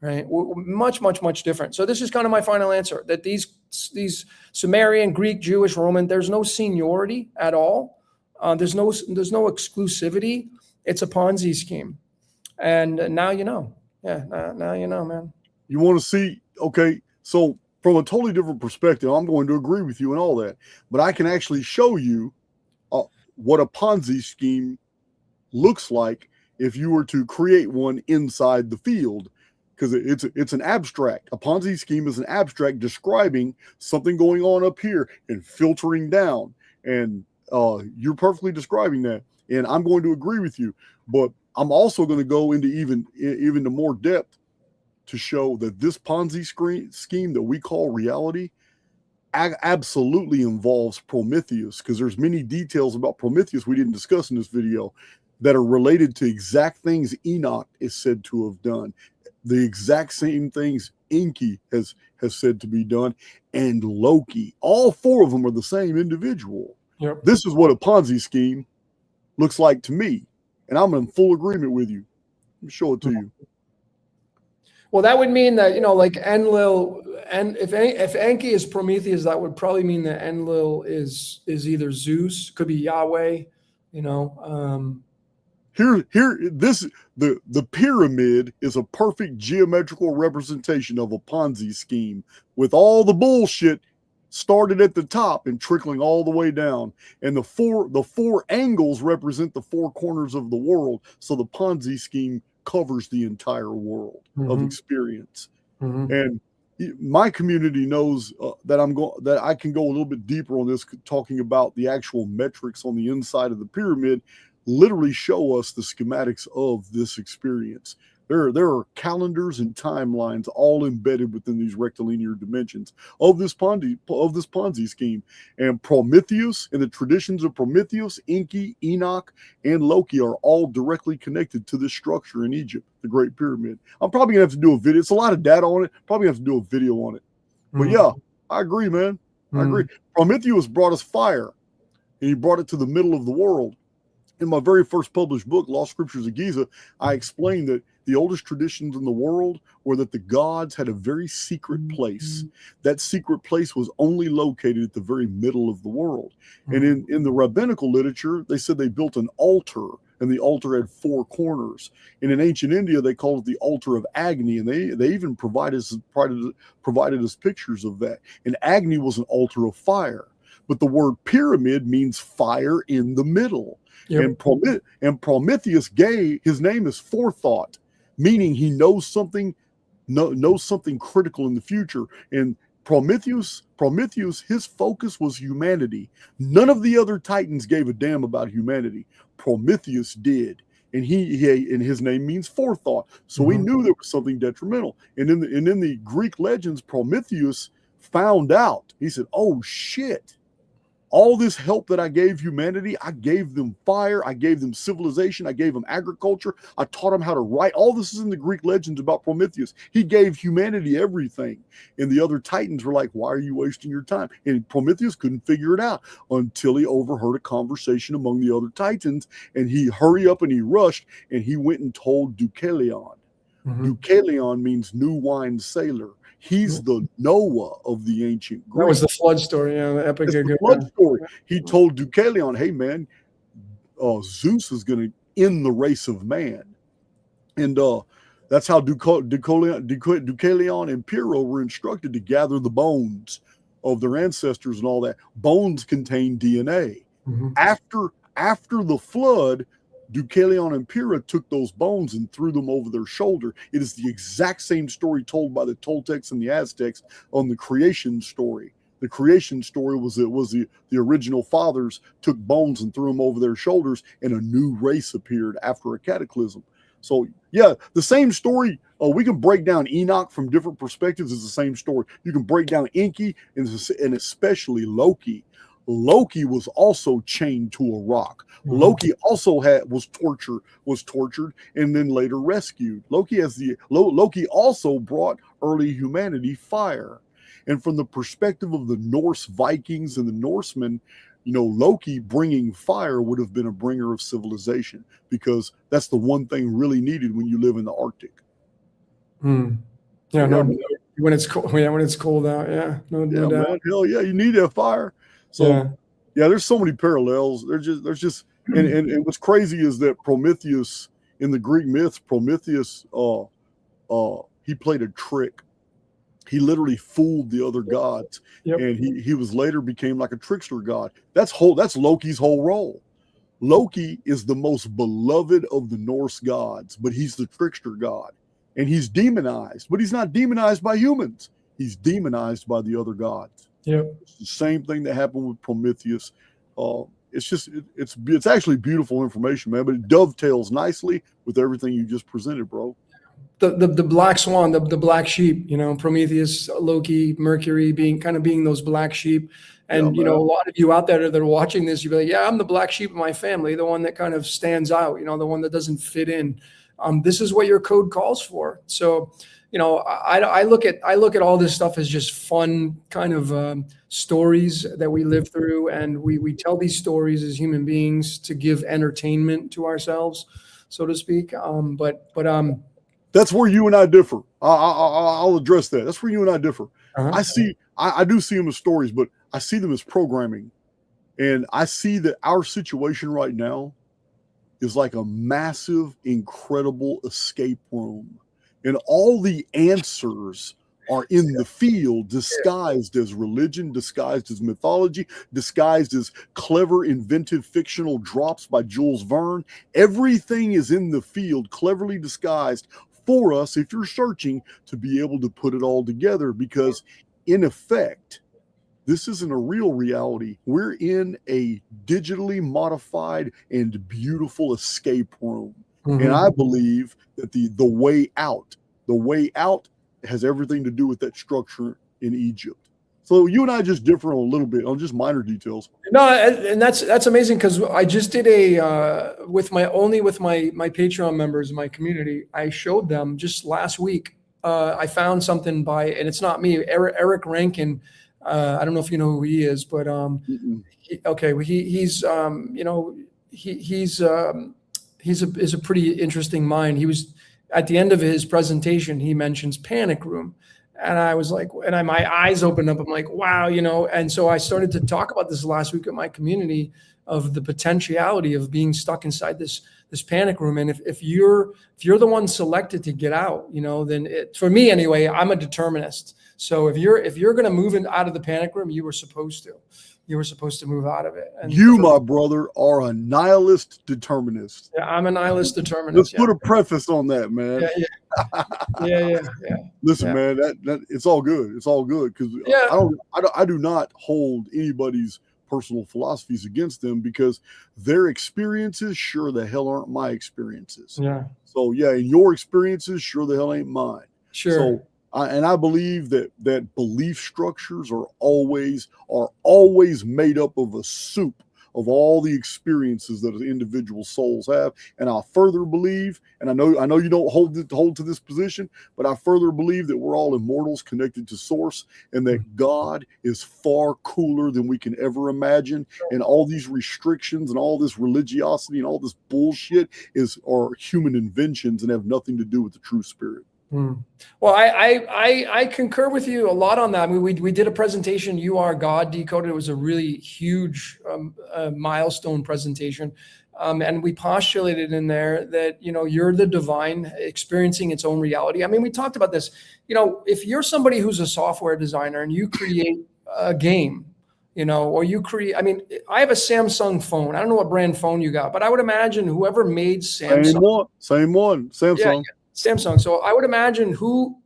S3: right? Much, much, much different. So this is kind of my final answer, that these Sumerian, Greek, Jewish, Roman, there's no seniority at all. There's no exclusivity. It's a Ponzi scheme. And now you know. Yeah, now you know, man.
S2: You want to see, okay, so from a totally different perspective, I'm going to agree with you and all that, but I can actually show you what a Ponzi scheme looks like if you were to create one inside the field, because it's an abstract. A Ponzi scheme is an abstract describing something going on up here and filtering down, and you're perfectly describing that. And I'm going to agree with you, but I'm also going to go into even to more depth to show that this Ponzi scheme that we call reality absolutely involves Prometheus, because there's many details about Prometheus we didn't discuss in this video that are related to exact things Enoch is said to have done, the exact same things Enki has said to be done, and Loki. All four of them are the same individual.
S3: Yep.
S2: This is what a Ponzi scheme looks like to me, and I'm in full agreement with you. Let me show it to you.
S3: Well, that would mean that, like Enlil, and if Enki is Prometheus, that would probably mean that Enlil is either Zeus, could be Yahweh,
S2: The pyramid is a perfect geometrical representation of a Ponzi scheme, with all the bullshit started at the top and trickling all the way down. And the four angles represent the four corners of the world. So the Ponzi scheme covers the entire world of experience. And my community knows that I can go a little bit deeper on this, talking about the actual metrics on the inside of the pyramid. literally show us the schematics of this experience. There are calendars and timelines all embedded within these rectilinear dimensions of this Ponzi scheme. And Prometheus and the traditions of Prometheus, Enki, Enoch, and Loki are all directly connected to this structure in Egypt, the Great Pyramid. I'm probably gonna have to do a video. It's a lot of data on it. Probably have to do a video on it. But yeah, I agree, man. I agree. Prometheus brought us fire, and he brought it to the middle of the world. In my very first published book, Lost Scriptures of Giza, I explained that the oldest traditions in the world were that the gods had a very secret place. That secret place was only located at the very middle of the world. And in the rabbinical literature, they said they built an altar, and the altar had 4 corners. And in ancient India, they called it the altar of Agni, and they even provided us pictures of that. And Agni was an altar of fire. But the word pyramid means fire in the middle. Yep. And Prometheus his name is forethought, meaning he knows something critical in the future. And Prometheus, his focus was humanity. None of the other Titans gave a damn about humanity. Prometheus did. And his name means forethought. So he knew there was something detrimental. And in the Greek legends, Prometheus found out. He said, "Oh shit. All this help that I gave humanity, I gave them fire, I gave them civilization, I gave them agriculture, I taught them how to write." All this is in the Greek legends about Prometheus. He gave humanity everything. And the other Titans were like, "Why are you wasting your time?" And Prometheus couldn't figure it out until he overheard a conversation among the other Titans. And he hurried up and he rushed and he went and told Deucalion. Deucalion means new wine sailor. He's the Noah of the ancient Greeks.
S3: That was the flood story, the epic.
S2: The flood story. He told Deucalion, "Hey man, Zeus is going to end the race of man," and that's how Deucalion and Pyrrha were instructed to gather the bones of their ancestors and all that. Bones contain DNA. After the flood, Deucalion and Pyrrha took those bones and threw them over their shoulder. It is the exact same story told by the Toltecs and the Aztecs on the creation story. The creation story was the original fathers took bones and threw them over their shoulders, and a new race appeared after a cataclysm. So yeah, the same story. We can break down Enoch from different perspectives. It's the same story. You can break down Enki and especially Loki. Loki was also chained to a rock. Loki also was tortured and then later rescued. Loki also brought early humanity fire. And from the perspective of the Norse Vikings and the Norsemen, Loki bringing fire would have been a bringer of civilization, because that's the one thing really needed when you live in the Arctic.
S3: Yeah, no, when it's cold. Yeah, when it's cold out. Yeah, no doubt.
S2: Man, hell yeah, you need that fire. So yeah, there's so many parallels. There's just and what's crazy is that Prometheus in the Greek myths, Prometheus he played a trick. He literally fooled the other gods, and he was later became like a trickster god. That's Loki's whole role. Loki is the most beloved of the Norse gods, but he's the trickster god, and he's demonized. But he's not demonized by humans. He's demonized by the other gods. It's the same thing that happened with Prometheus. It's actually beautiful information, man, but it dovetails nicely with everything you just presented, bro.
S3: The black swan, the black sheep, Prometheus, Loki, Mercury being those black sheep. And, a lot of you out there that are watching this, you'll be like, yeah, I'm the black sheep of my family, the one that kind of stands out, the one that doesn't fit in. This is what your code calls for. So, I look at all this stuff as just fun kind of stories that we live through, and we tell these stories as human beings to give entertainment to ourselves, so to speak.
S2: That's where you and I differ. I'll address that. That's where you and I differ. I do see them as stories, but I see them as programming, and I see that our situation right now is like a massive, incredible escape room. And all the answers are in the field, disguised as religion, disguised as mythology, disguised as clever, inventive, fictional drops by Jules Verne. Everything is in the field, cleverly disguised for us, if you're searching, to be able to put it all together. Because, in effect, this isn't a real reality. We're in a digitally modified and beautiful escape room. And I believe that the way out has everything to do with that structure in Egypt. So you and I just differ on a little bit on just minor details.
S3: No, and that's amazing, because I just did with my Patreon members, my community. I showed them just last week. I found something and it's not me, Eric Rankin. I don't know if you know who he is, but he's a pretty interesting mind. He was at the end of his presentation, he mentions panic room. And I was like, my eyes opened up. I'm like, wow, and so I started to talk about this last week at my community of the potentiality of being stuck inside this panic room. And if you're the one selected to get out, then for me anyway, I'm a determinist. So if you're going to move out of the panic room, you were supposed to move out of it. And
S2: my brother, are a nihilist determinist.
S3: Yeah, I'm a nihilist determinist.
S2: Let's put a preface on that, man.
S3: Yeah.
S2: Listen, man, that it's all good. It's all good, because I do not hold anybody's personal philosophies against them, because their experiences sure the hell aren't my experiences.
S3: Yeah.
S2: So and your experiences sure the hell ain't mine.
S3: Sure.
S2: So I believe that belief structures are always made up of a soup of all the experiences that individual souls have. And I further believe, and I know you don't hold to this position, but I further believe that we're all immortals connected to source, and that God is far cooler than we can ever imagine. And all these restrictions and all this religiosity and all this bullshit are human inventions and have nothing to do with the true spirit.
S3: Well, I concur with you a lot on that. I mean, we did a presentation, You Are God Decoded. It was a really huge milestone presentation. And we postulated in there that, you're the divine experiencing its own reality. I mean, we talked about this, if you're somebody who's a software designer and you create a game, or you create, I have a Samsung phone. I don't know what brand phone you got, but I would imagine whoever made Samsung.
S2: Same one, Samsung.
S3: Yeah. Samsung. So I would imagine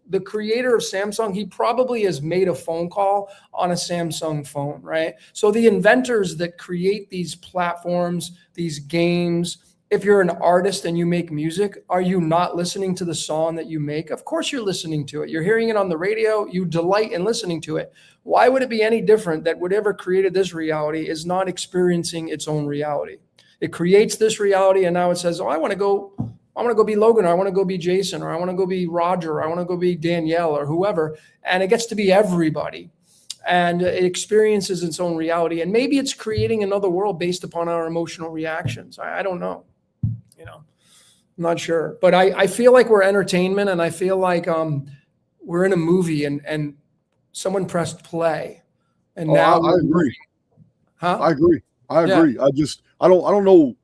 S3: the creator of Samsung, he probably has made a phone call on a Samsung phone, right? So the inventors that create these platforms, these games, if you're an artist and you make music, are you not listening to the song that you make? Of course you're listening to it. You're hearing it on the radio. You delight in listening to it. Why would it be any different that whatever created this reality is not experiencing its own reality? It creates this reality, and now it says, I want to go be Logan, or I want to go be Jason, or I want to go be Roger, or I want to go be Danielle, or whoever. And it gets to be everybody. And it experiences its own reality. And maybe it's creating another world based upon our emotional reactions. I don't know. I'm not sure. But I feel like we're entertainment, and I feel like we're in a movie and someone pressed play. And now
S2: I agree.
S3: Huh?
S2: I agree. I don't know.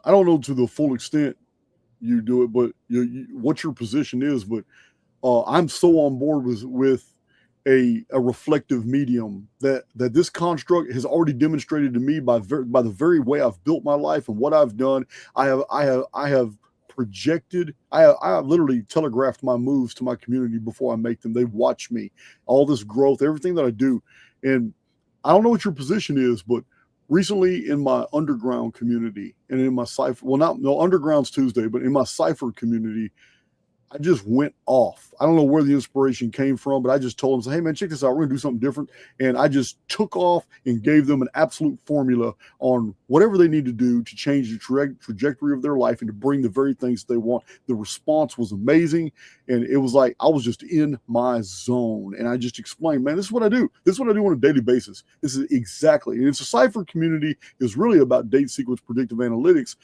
S2: I don't know to the full extent you do it, but what your position is. But I'm so on board with a reflective medium that this construct has already demonstrated to me by the very way I've built my life and what I've done. I have projected. I have literally telegraphed my moves to my community before I make them. They watch me, all this growth, everything that I do, and I don't know what your position is, but recently in my underground community and in my Cipher, underground's Tuesday, but in my Cipher community, I just went off. I don't know where the inspiration came from, but I just told them, hey man, check this out. We're gonna do something different. And I just took off and gave them an absolute formula on whatever they need to do to change the trajectory of their life and to bring the very things they want. The response was amazing. And it was like, I was just in my zone. And I just explained, man, this is what I do. This is what I do on a daily basis. This is exactly. And it's a Cipher community is really about date sequence predictive analytics.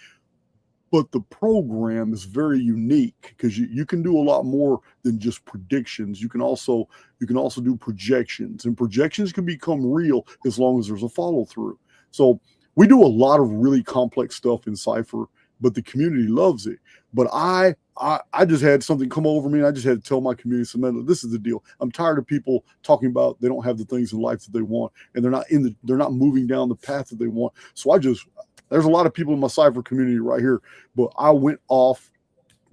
S2: But the program is very unique because you can do a lot more than just predictions. You can also do projections, and projections can become real as long as there's a follow through. So we do a lot of really complex stuff in Cipher, but the community loves it. But I just had something come over me, and I just had to tell my community, man, this is the deal. I'm tired of people talking about they don't have the things in life that they want, and they're not moving down the path that they want. So there's a lot of people in my Cipher community right here, but I went off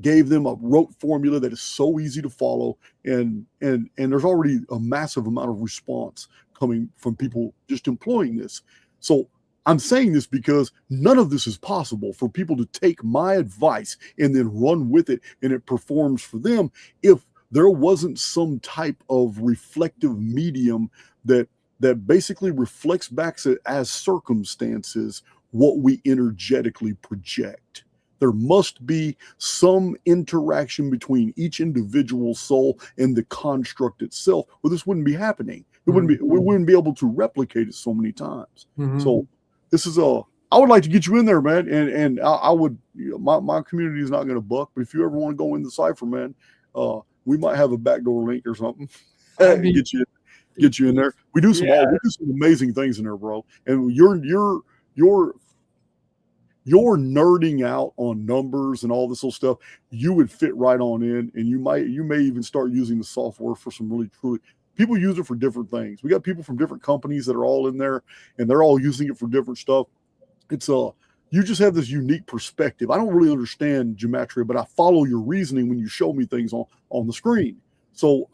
S2: gave them a rote formula that is so easy to follow, and there's already a massive amount of response coming from people just employing this. So I'm saying this because none of this is possible for people to take my advice and then run with it and it performs for them if there wasn't some type of reflective medium that basically reflects back as circumstances what we energetically project. There must be some interaction between each individual soul and the construct itself, or this wouldn't be happening. It wouldn't be. We wouldn't be able to replicate it so many times. So this is I would like to get you in there, man, and I would. My community is not going to buck, but if you ever want to go in the Cipher, man, we might have a backdoor link or something. Get you in there. We do some amazing things in there, bro. And you're nerding out on numbers and all this little stuff. You would fit right on in, and you may even start using the software for some really truly. People use it for different things. We got people from different companies that are all in there, and they're all using it for different stuff. It's you just have this unique perspective. I don't really understand gematria, but I follow your reasoning when you show me things on the screen. So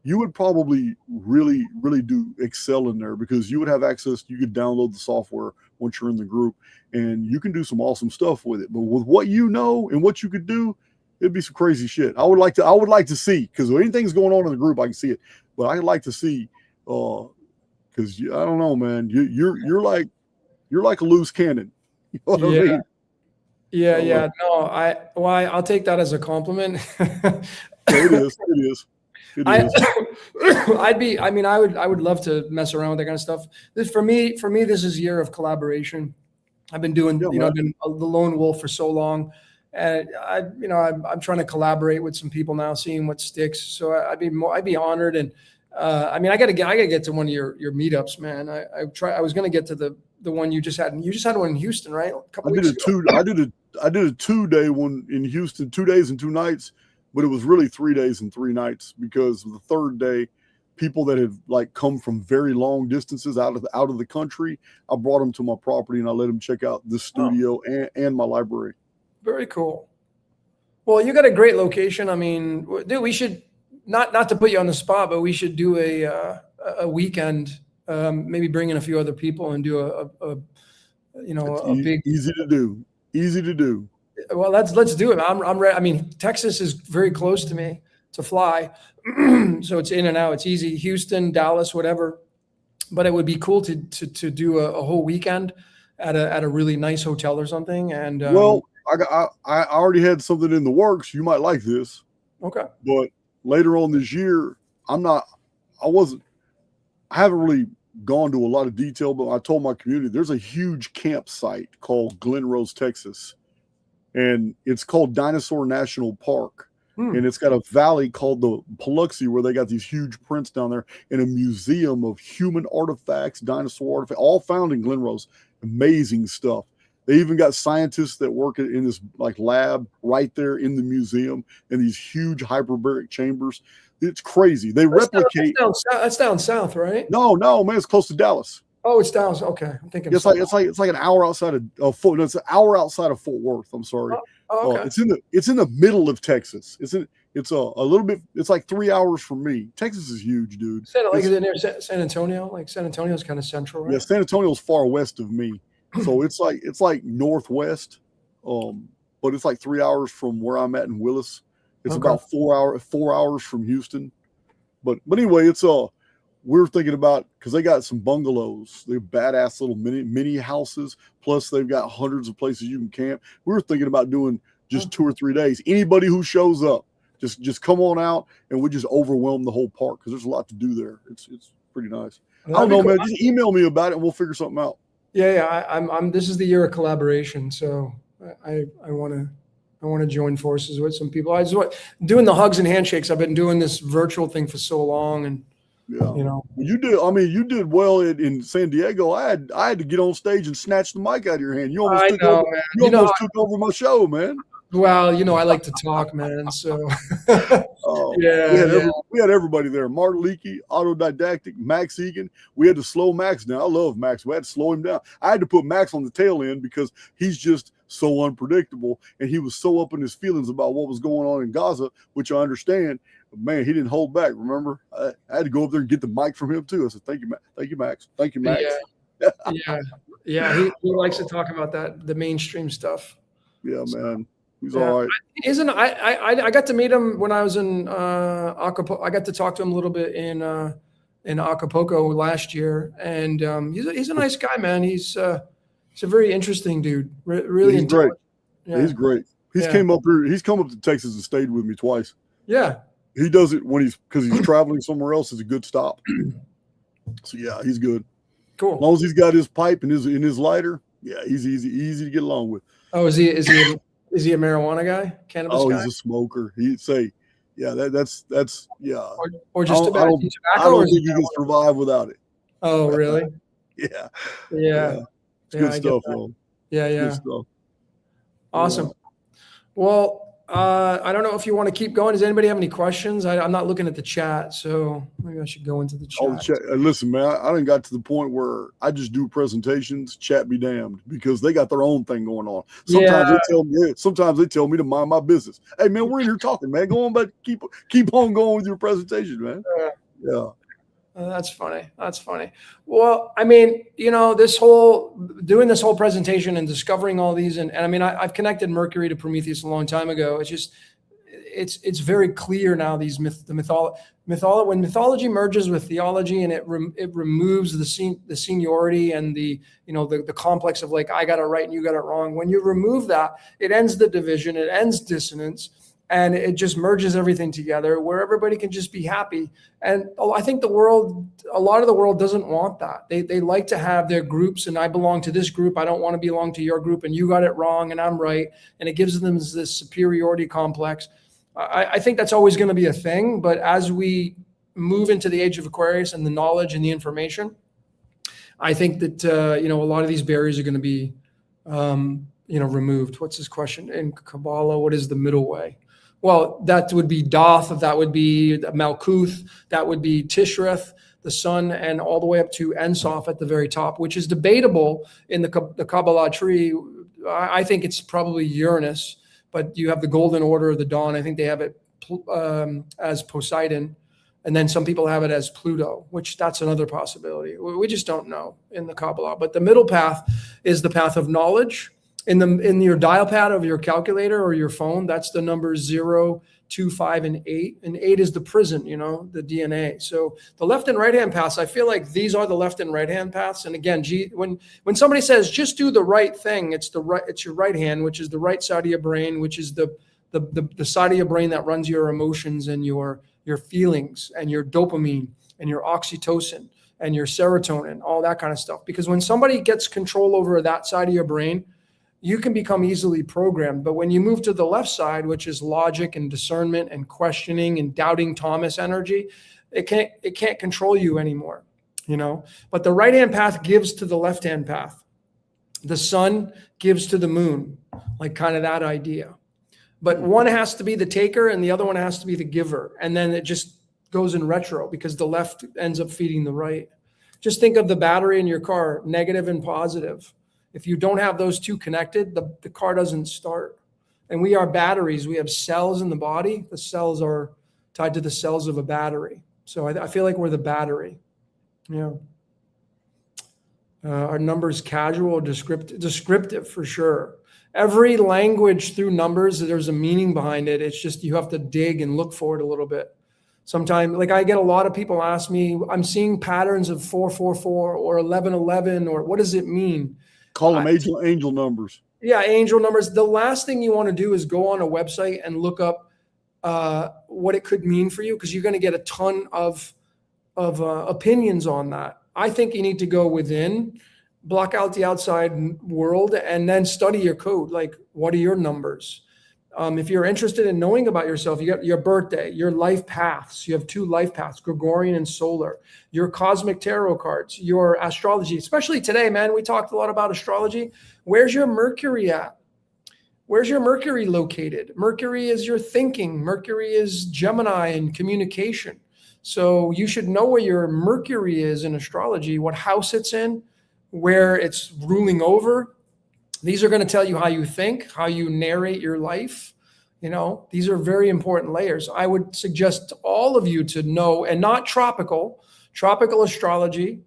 S2: you would probably really, really do excel in there because you would have access. You could download the software once you're in the group, and you can do some awesome stuff with it. But with what you know and what you could do, it'd be some crazy shit. I would like to see, because if anything's going on in the group, I can see it. But I'd like to see, because I don't know, man. You're like a loose cannon. You know what I mean?
S3: Yeah. No, I'll take that as a compliment.
S2: It is.
S3: I would love to mess around with that kind of stuff. For me, this is a year of collaboration. I've been doing, I've been the lone wolf for so long, and I'm trying to collaborate with some people now, seeing what sticks. So I'd be honored, and I gotta get to one of your meetups, man. I was gonna get to the one you just had. You just had one in Houston, right?
S2: I did a 2-day one in Houston, 2 days and 2 nights. But it was really 3 days and 3 nights, because the third day, people that had come from very long distances out of the country, I brought them to my property and I let them check out the studio and my library.
S3: Very cool. Well, you got a great location. I mean, dude, we should not to put you on the spot, but we should do a weekend, maybe bring in a few other people and do a big.
S2: Easy to do.
S3: Well, let's do it. I'm ready. I mean, Texas is very close to me to fly, so it's in and out. It's easy. Houston, Dallas, whatever. But it would be cool to do a whole weekend at a really nice hotel or something. And
S2: I already had something in the works. You might like this.
S3: Okay.
S2: But later on this year, I haven't really gone to a lot of detail, but I told my community there's a huge campsite called Glen Rose, Texas. And it's called Dinosaur National Park. And it's got a valley called the Paluxy where they got these huge prints down there, and a museum of human artifacts, dinosaur artifacts, all found in Glen Rose. Amazing stuff. They even got scientists that work in this lab right there in the museum, in these huge hyperbaric chambers. It's crazy. They replicate.
S3: That's down south, right?
S2: No, man, it's close to Dallas.
S3: Oh, it's down. Okay, I'm thinking
S2: it's like an hour outside of Fort. No, it's an hour outside of Fort Worth. I'm sorry.
S3: Oh, okay.
S2: It's in the middle of Texas. It's a little bit. It's like 3 hours from me. Texas is huge, dude.
S3: Is it near San Antonio? Like San Antonio's kind of central, right?
S2: Yeah, San Antonio's far west of me, so it's like northwest. But it's like 3 hours from where I'm at in Willis. It's about 4 hours from Houston. But anyway, we're thinking about, because they got some bungalows. They're badass little mini houses. Plus, they've got hundreds of places you can camp. We were thinking about doing just 2 or 3 days. Anybody who shows up, just come on out, and we just overwhelm the whole park, because there's a lot to do there. It's pretty nice. I don't know, man. Just email me about it, and we'll figure something out.
S3: Yeah. I'm. This is the year of collaboration, so I want to join forces with some people. Doing the hugs and handshakes. I've been doing this virtual thing for so long, and.
S2: Yeah, you did well in San Diego. I had to get on stage and snatch the mic out of your hand. You almost took over my show, man.
S3: Well, I like to talk, man. So
S2: we had everybody there. Mark Leakey, Autodidactic, Max Egan. We had to slow Max down. I love Max. We had to slow him down. I had to put Max on the tail end because he's just so unpredictable, and he was so up in his feelings about what was going on in Gaza, which I understand. But man, he didn't hold back. Remember, I had to go up there and get the mic from him too. I said, "Thank you, thank you, Max. Thank you, Max."
S3: Yeah. He likes to talk about that, the mainstream stuff.
S2: Yeah, man. He's all right.
S3: I got to meet him when I was in Acapulco. I got to talk to him a little bit in Acapulco last year, and he's a nice guy, man. He's a very interesting dude. Really,
S2: he's great.
S3: Yeah.
S2: He's great. He's came up here. He's come up to Texas and stayed with me twice.
S3: Yeah,
S2: he does it when because he's traveling somewhere else. It's a good stop. So yeah, he's good.
S3: Cool.
S2: As long as he's got his pipe and his lighter, yeah, he's easy to get along with.
S3: Oh, is he a marijuana guy? Cannabis guy?
S2: He's a smoker. He'd say, yeah, that's yeah.
S3: Or just tobacco.
S2: I don't think he can survive without it.
S3: Oh, really?
S2: Yeah. It's good stuff, though.
S3: Yeah.
S2: Good stuff.
S3: Awesome.
S2: Yeah.
S3: Well, I don't know if you want to keep going. Does anybody have any questions? I'm not looking at the chat, so maybe I should go into the chat.
S2: Listen, man, I done got to the point where I just do presentations, chat be damned, because they got their own thing going on. Sometimes they tell me to mind my business. Hey, man, we're in here talking, man. Go on, but keep on going with your presentation, man. Yeah.
S3: That's funny. Well, I mean, doing this whole presentation and discovering all these, and I mean, I've connected Mercury to Prometheus a long time ago. It's just, it's very clear now. These when mythology merges with theology, and it removes the seniority and the complex of like, I got it right and you got it wrong. When you remove that, it ends the division, it ends dissonance. And it just merges everything together where everybody can just be happy. And I think a lot of the world doesn't want that. They like to have their groups, and I belong to this group. I don't want to belong to your group, and you got it wrong and I'm right. And it gives them this superiority complex. I think that's always going to be a thing. But as we move into the age of Aquarius and the knowledge and the information, I think that, a lot of these barriers are going to be, removed. What's his question? In Kabbalah, what is the middle way? Well, that would be Doth, that would be Malkuth, that would be Tishreth, the sun, and all the way up to Ensof at the very top, which is debatable in the Kabbalah tree. I think it's probably Uranus, but you have the golden order of the dawn. I think they have it as Poseidon, and then some people have it as Pluto, which that's another possibility. We just don't know in the Kabbalah. But the middle path is the path of knowledge. In your dial pad of your calculator or your phone, that's the numbers 0, 2, 5, and 8. And 8 is the prison, the DNA. So the left and right hand paths, I feel like these are the left and right hand paths. And again, when somebody says just do the right thing, it's your right hand, which is the right side of your brain, which is the side of your brain that runs your emotions and your feelings and your dopamine and your oxytocin and your serotonin, all that kind of stuff. Because when somebody gets control over that side of your brain, you can become easily programmed. But when you move to the left side, which is logic and discernment and questioning and doubting Thomas energy, it can't control you anymore, But the right-hand path gives to the left-hand path. The sun gives to the moon, like kind of that idea. But one has to be the taker and the other one has to be the giver. And then it just goes in retro because the left ends up feeding the right. Just think of the battery in your car, negative and positive. If you don't have those two connected, the car doesn't start. And we are batteries. We have cells in the body. The cells are tied to the cells of a battery. So I feel like we're the battery. Are numbers casual or descriptive for sure. Every language through numbers, there's a meaning behind it. It's just you have to dig and look for it a little bit. Sometimes, like I get a lot of people ask me, I'm seeing patterns of 444 or 1111, or what does it mean?
S2: Call them angel numbers.
S3: Yeah, angel numbers. The last thing you want to do is go on a website and look up what it could mean for you, because you're going to get a ton of opinions on that. I think you need to go within, block out the outside world, and then study your code. Like, what are your numbers? If you're interested in knowing about yourself, you got your birthday, your life paths. You have 2 life paths, Gregorian and solar, your cosmic tarot cards, your astrology, especially today, man. We talked a lot about astrology. Where's your Mercury at? Where's your Mercury located? Mercury is your thinking. Mercury is Gemini and communication. So you should know where your Mercury is in astrology, what house it's in, where it's ruling over. These are going to tell you how you think, how you narrate your life. You know, these are very important layers. I would suggest to all of you to know, and not tropical. Tropical astrology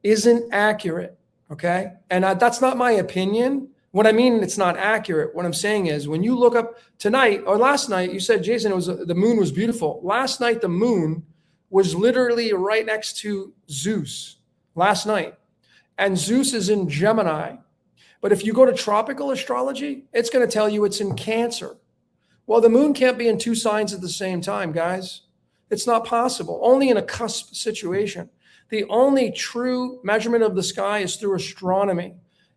S3: isn't accurate, okay? And that's not my opinion. What I mean, it's not accurate. What I'm saying is, when you look up tonight or last night, you said, Jason, the moon was beautiful. Last night, the moon was literally right next to Zeus last night. And Zeus is in Gemini. But if you go to tropical astrology, it's going to tell you it's in Cancer. Well, the moon can't be in two signs at the same time, guys. It's not possible. Only in a cusp situation. The only true measurement of the sky is through astronomy.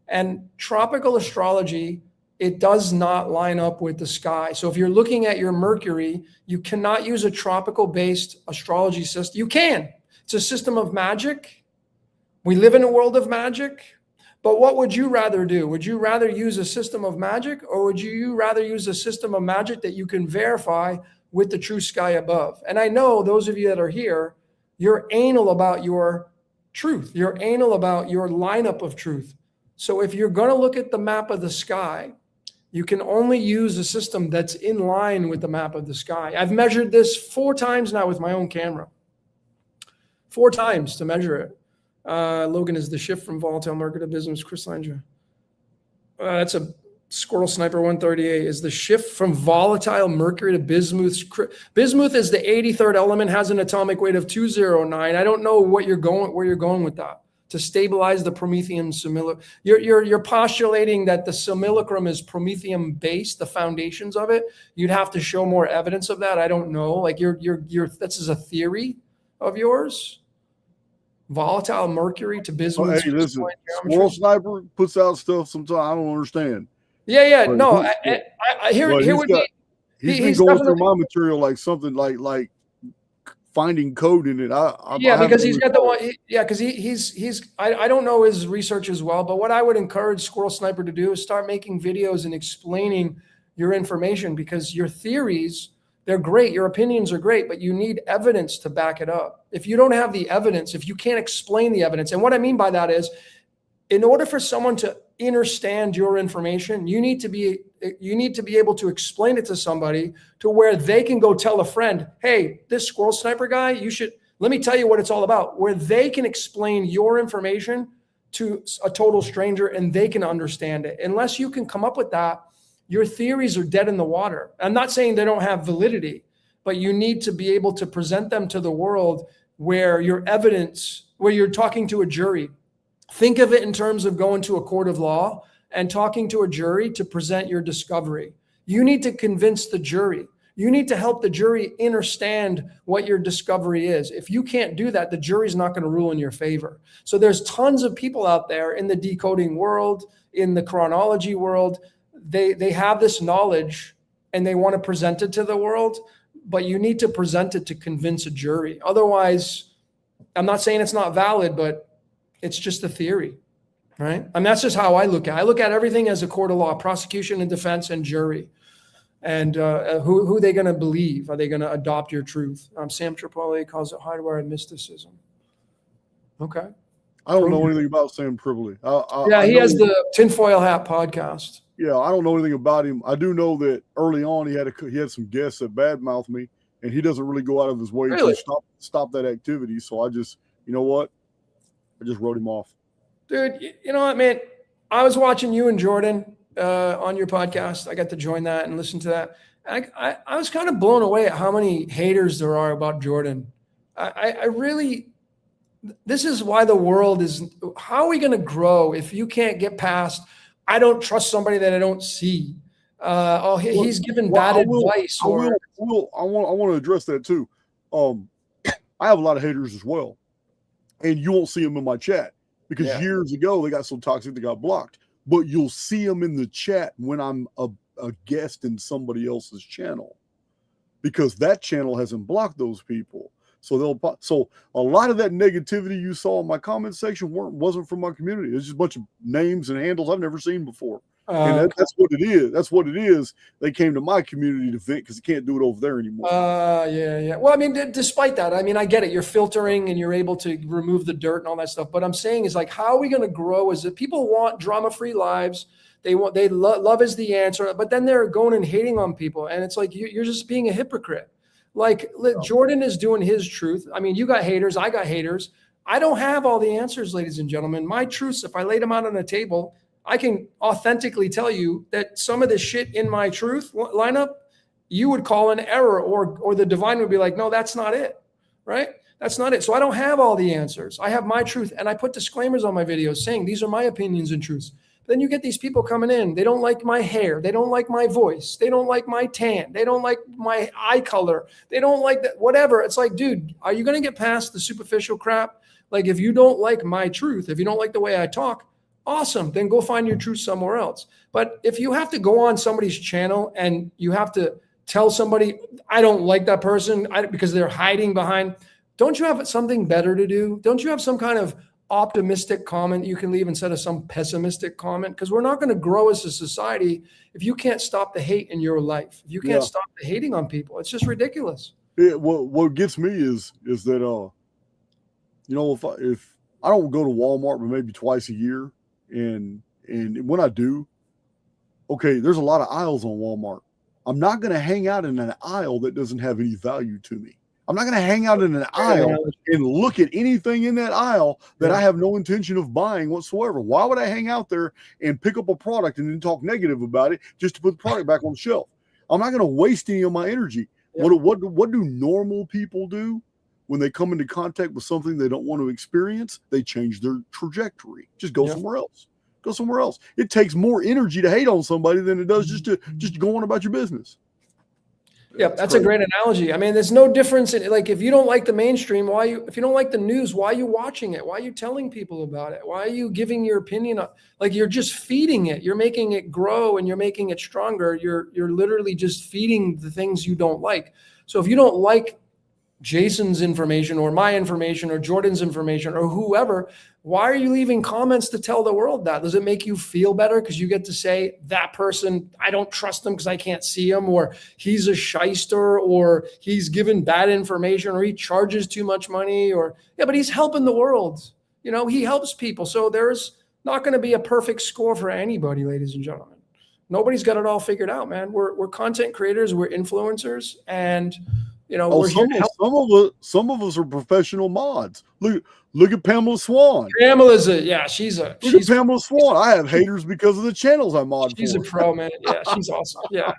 S3: And tropical astrology, it does not line up with the sky. So if you're looking at your Mercury, you cannot use a tropical-based astrology system. You can. It's a system of magic. We live in a world of magic. But what would you rather do? Would you rather use a system of magic, or would you rather use a system of magic that you can verify with the true sky above? And I know those of you that are here, you're anal about your truth. You're anal about your lineup of truth. So if you're going to look at the map of the sky, you can only use a system that's in line with the map of the sky. I've measured this 4 times now with my own camera. 4 times to measure it. Logan, is the shift from volatile Mercury to bismuth crystalline? That's a Squirrel Sniper 138. Is the shift from volatile Mercury to bismuth? Bismuth is the 83rd element, has an atomic weight of 209. I don't know where you're going with that. To stabilize the Promethean simulacrum, you're postulating that the simulacrum is Promethean based, the foundations of it. You'd have to show more evidence of that. I don't know. Like this is a theory of yours. Volatile Mercury to bismuth.
S2: Hey, listen, Squirrel Sniper puts out stuff sometimes I don't understand.
S3: Yeah.
S2: But
S3: no, he's
S2: been going through my material like something like finding code in it.
S3: Because he's got the one. Because he's. I don't know his research as well, but what I would encourage Squirrel Sniper to do is start making videos and explaining your information, because your theories, they're great. Your opinions are great, but you need evidence to back it up. If you don't have the evidence, if you can't explain the evidence, and what I mean by that is, in order for someone to understand your information, you need to be able to explain it to somebody to where they can go tell a friend, hey, this Squirrel Sniper guy, let me tell you what it's all about, where they can explain your information to a total stranger and they can understand it. Unless you can come up with that, your theories are dead in the water. I'm not saying they don't have validity, but you need to be able to present them to the world where your evidence, where you're talking to a jury. Think of it in terms of going to a court of law and talking to a jury to present your discovery. You need to convince the jury. You need to help the jury understand what your discovery is. If you can't do that, the jury's not going to rule in your favor. So there's tons of people out there in the decoding world, in the chronology world. They have this knowledge and they want to present it to the world, but you need to present it to convince a jury. Otherwise, I'm not saying it's not valid, but it's just a theory, right? And that's just how I look at it. I look at everything as a court of law, prosecution and defense and jury. And who are they going to believe? Are they going to adopt your truth? Sam Tripoli calls it hardwired mysticism. Okay.
S2: I don't know anything about Sam Tripoli.
S3: He has the Tinfoil Hat podcast.
S2: Yeah, I don't know anything about him. I do know that early on he had some guests that badmouthed me, and he doesn't really go out of his way to stop that activity. So I just, you know what? I just wrote him off.
S3: Dude, you know what, man? I was watching you and Jordan on your podcast. I got to join that and listen to that. I was kind of blown away at how many haters there are about Jordan. I really, this is why the world is, how are we going to grow if you can't get past, I don't trust somebody that I don't see. He's given bad advice.
S2: I want to address that too. I have a lot of haters as well. And you won't see them in my chat because years ago they got so toxic they got blocked. But you'll see them in the chat when I'm a guest in somebody else's channel, because that channel hasn't blocked those people. So a lot of that negativity you saw in my comment section wasn't from my community. It's just a bunch of names and handles I've never seen before. And that's what it is. That's what it is. They came to my community to vent because they can't do it over there anymore.
S3: Yeah. Well, I mean, despite that, I mean, I get it. You're filtering and you're able to remove the dirt and all that stuff. But I'm saying is like, how are we going to grow? Is that people want drama-free lives? Love is the answer, but then they're going and hating on people, and it's like you're just being a hypocrite. Like Jordan is doing his truth. I mean, you got haters, I got haters. I don't have all the answers, ladies and gentlemen. My truths, if I laid them out on a table, I can authentically tell you that some of the shit in my truth lineup, you would call an error, or the divine would be like, no, that's not it, right? That's not it. So I don't have all the answers. I have my truth, and I put disclaimers on my videos saying these are my opinions and truths. Then you get these people coming in. They don't like my hair. They don't like my voice. They don't like my tan. They don't like my eye color. They don't like that, whatever. It's like, dude, are you going to get past the superficial crap? Like, if you don't like my truth, if you don't like the way I talk, awesome. Then go find your truth somewhere else. But if you have to go on somebody's channel and you have to tell somebody, I don't like that person because they're hiding behind, don't you have something better to do? Don't you have some kind of optimistic comment you can leave instead of some pessimistic comment? Because we're not going to grow as a society if you can't stop the hate in your life. If you can't stop the hating on people, it's just ridiculous.
S2: Yeah, what gets me is that you know, if I don't go to Walmart but maybe twice a year, and when I do, okay, there's a lot of aisles on Walmart. I'm not going to hang out in an aisle that doesn't have any value to me. I'm not going to hang out in an aisle and look at anything in that aisle that I have no intention of buying whatsoever. Why would I hang out there and pick up a product and then talk negative about it just to put the product back on the shelf? I'm not going to waste any of my energy. Yeah. What do normal people do when they come into contact with something they don't want to experience? They change their trajectory. Just go somewhere else. Go somewhere else. It takes more energy to hate on somebody than it does just to go on about your business.
S3: Yeah, that's a great analogy. I mean, there's no difference in, like, if you don't like the mainstream, if you don't like the news, why are you watching it? Why are you telling people about it? Why are you giving your opinion? Like, you're just feeding it. You're making it grow and you're making it stronger. You're literally just feeding the things you don't like. So if you don't like Jason's information or my information or Jordan's information or whoever, why are you leaving comments to tell the world that? Does it make you feel better because you get to say that person, I don't trust them because I can't see him, or he's a shyster, or he's given bad information, or he charges too much money, or but he's helping the world. You know, he helps people. So there's not going to be a perfect score for anybody, ladies and gentlemen. Nobody's got it all figured out, man. We're content creators, we're influencers, and you know,
S2: some of us are professional mods. Look at Pamela Swan.
S3: Pamela's she's
S2: Pamela Swan. I have haters because of the channels I mod.
S3: She's a pro, man. Yeah, she's awesome. Yeah.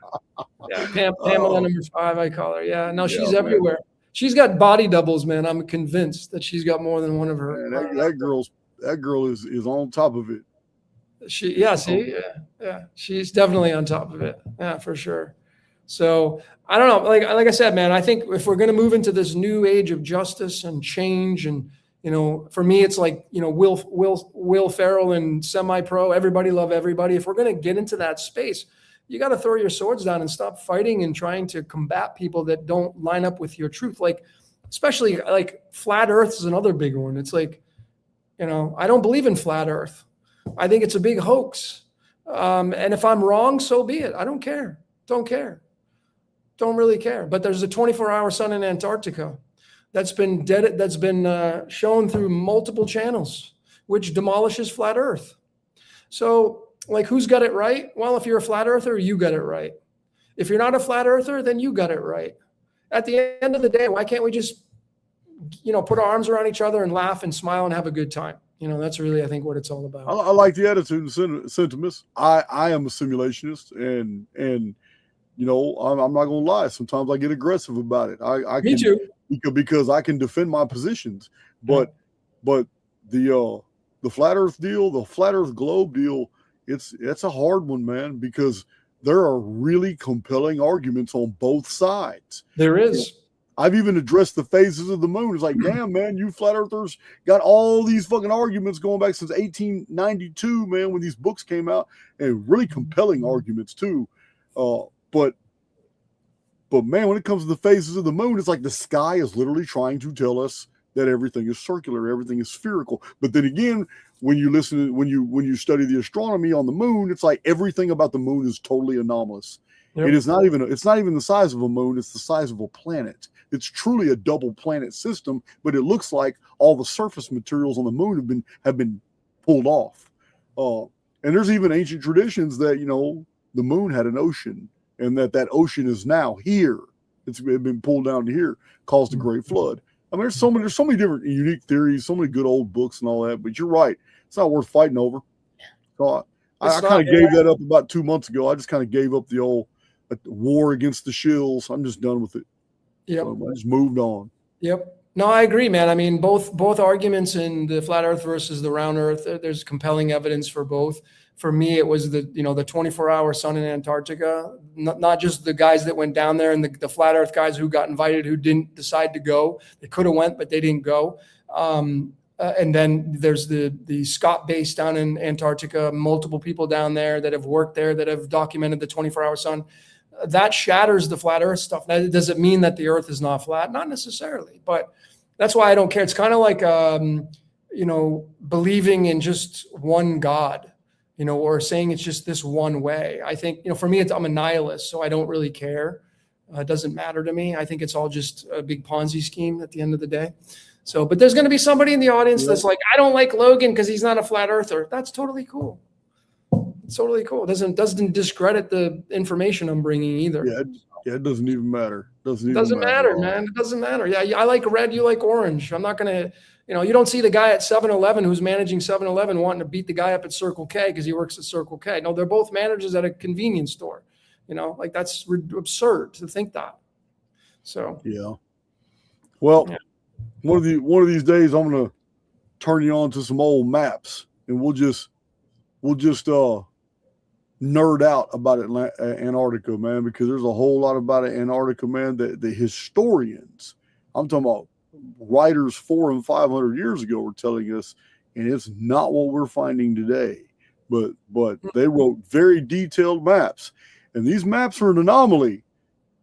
S3: Pamela number 5, I call her. Yeah, no, she's everywhere. Man. She's got body doubles, man. I'm convinced that she's got more than one of her.
S2: Man, that girl is on top of it.
S3: She's definitely on top of it. Yeah, for sure. So I don't know. Like I said, man, I think if we're going to move into this new age of justice and change, and you know, for me, it's like, you know, Will Ferrell and semi-pro, everybody love everybody. If we're going to get into that space, you got to throw your swords down and stop fighting and trying to combat people that don't line up with your truth. Like, especially like flat Earth is another big one. It's like, you know, I don't believe in flat Earth. I think it's a big hoax. And if I'm wrong, so be it. I don't care. Don't care. Don't really care. But there's a 24-hour sun in Antarctica that's been shown through multiple channels, which demolishes flat Earth. So, like, who's got it right? Well, if you're a flat earther, you got it right. If you're not a flat earther, then you got it right. At the end of the day, why can't we just, you know, put our arms around each other and laugh and smile and have a good time? You know, that's really, I think, what it's all about.
S2: I like the attitude and sentiments. I am a simulationist, and you know, I'm not going to lie. Sometimes I get aggressive about it.
S3: Me too.
S2: Because I can defend my positions. But the flat Earth deal, the flat Earth globe deal, it's a hard one, man, because there are really compelling arguments on both sides.
S3: There is.
S2: I've even addressed the phases of the moon. It's like, damn, man, you flat earthers got all these fucking arguments going back since 1892, man, when these books came out, and really compelling arguments too. But man, when it comes to the phases of the moon, it's like the sky is literally trying to tell us that everything is circular, everything is spherical. But then again, when you study the astronomy on the moon, it's like everything about the moon is totally anomalous.
S3: Yep.
S2: It's not even the size of a moon, it's the size of a planet. It's truly a double planet system, but it looks like all the surface materials on the moon have been pulled off. And there's even ancient traditions that, the moon had an ocean, and that ocean is now here. It's been pulled down to here, caused a great flood. I mean, there's so many different unique theories, so many good old books and all that. But you're right, it's not worth fighting over. So I kind of gave that up about 2 months ago. I just kind of gave up the old war against the shills. I'm just done with it.
S3: Yep.
S2: So I just moved on.
S3: Yep. No, I agree, man. I mean, both arguments in the flat Earth versus the round Earth. There's compelling evidence for both. For me, it was the 24-hour sun in Antarctica. Not just the guys that went down there and the flat Earth guys who got invited who didn't decide to go. They could have went, but they didn't go. And then there's the Scott base down in Antarctica. Multiple people down there that have worked there that have documented the 24-hour sun. That shatters the flat Earth stuff. Now, does it mean that the Earth is not flat? Not necessarily, but that's why I don't care. It's kind of like, believing in just one God, or saying it's just this one way. I think, for me, I'm a nihilist, so I don't really care. It doesn't matter to me. I think it's all just a big Ponzi scheme at the end of the day. So, but there's going to be somebody in the audience that's like, I don't like Logan because he's not a flat earther. That's totally cool. It's totally cool. It doesn't discredit the information I'm bringing either.
S2: Yeah, it doesn't even matter. Doesn't
S3: matter, man. It doesn't matter. Yeah, I like red. You like orange. I'm not going to, you don't see the guy at 7-Eleven who's managing 7-Eleven wanting to beat the guy up at Circle K because he works at Circle K. No, they're both managers at a convenience store. That's absurd to think that. So
S2: yeah. Well, yeah. One of these days I'm gonna turn you on to some old maps, and we'll just nerd out about Antarctica, man, because there's a whole lot about Antarctica, man, that the historians, I'm talking about writers 400 and 500 years ago, were telling us, and it's not what we're finding today. But they wrote very detailed maps, and these maps are an anomaly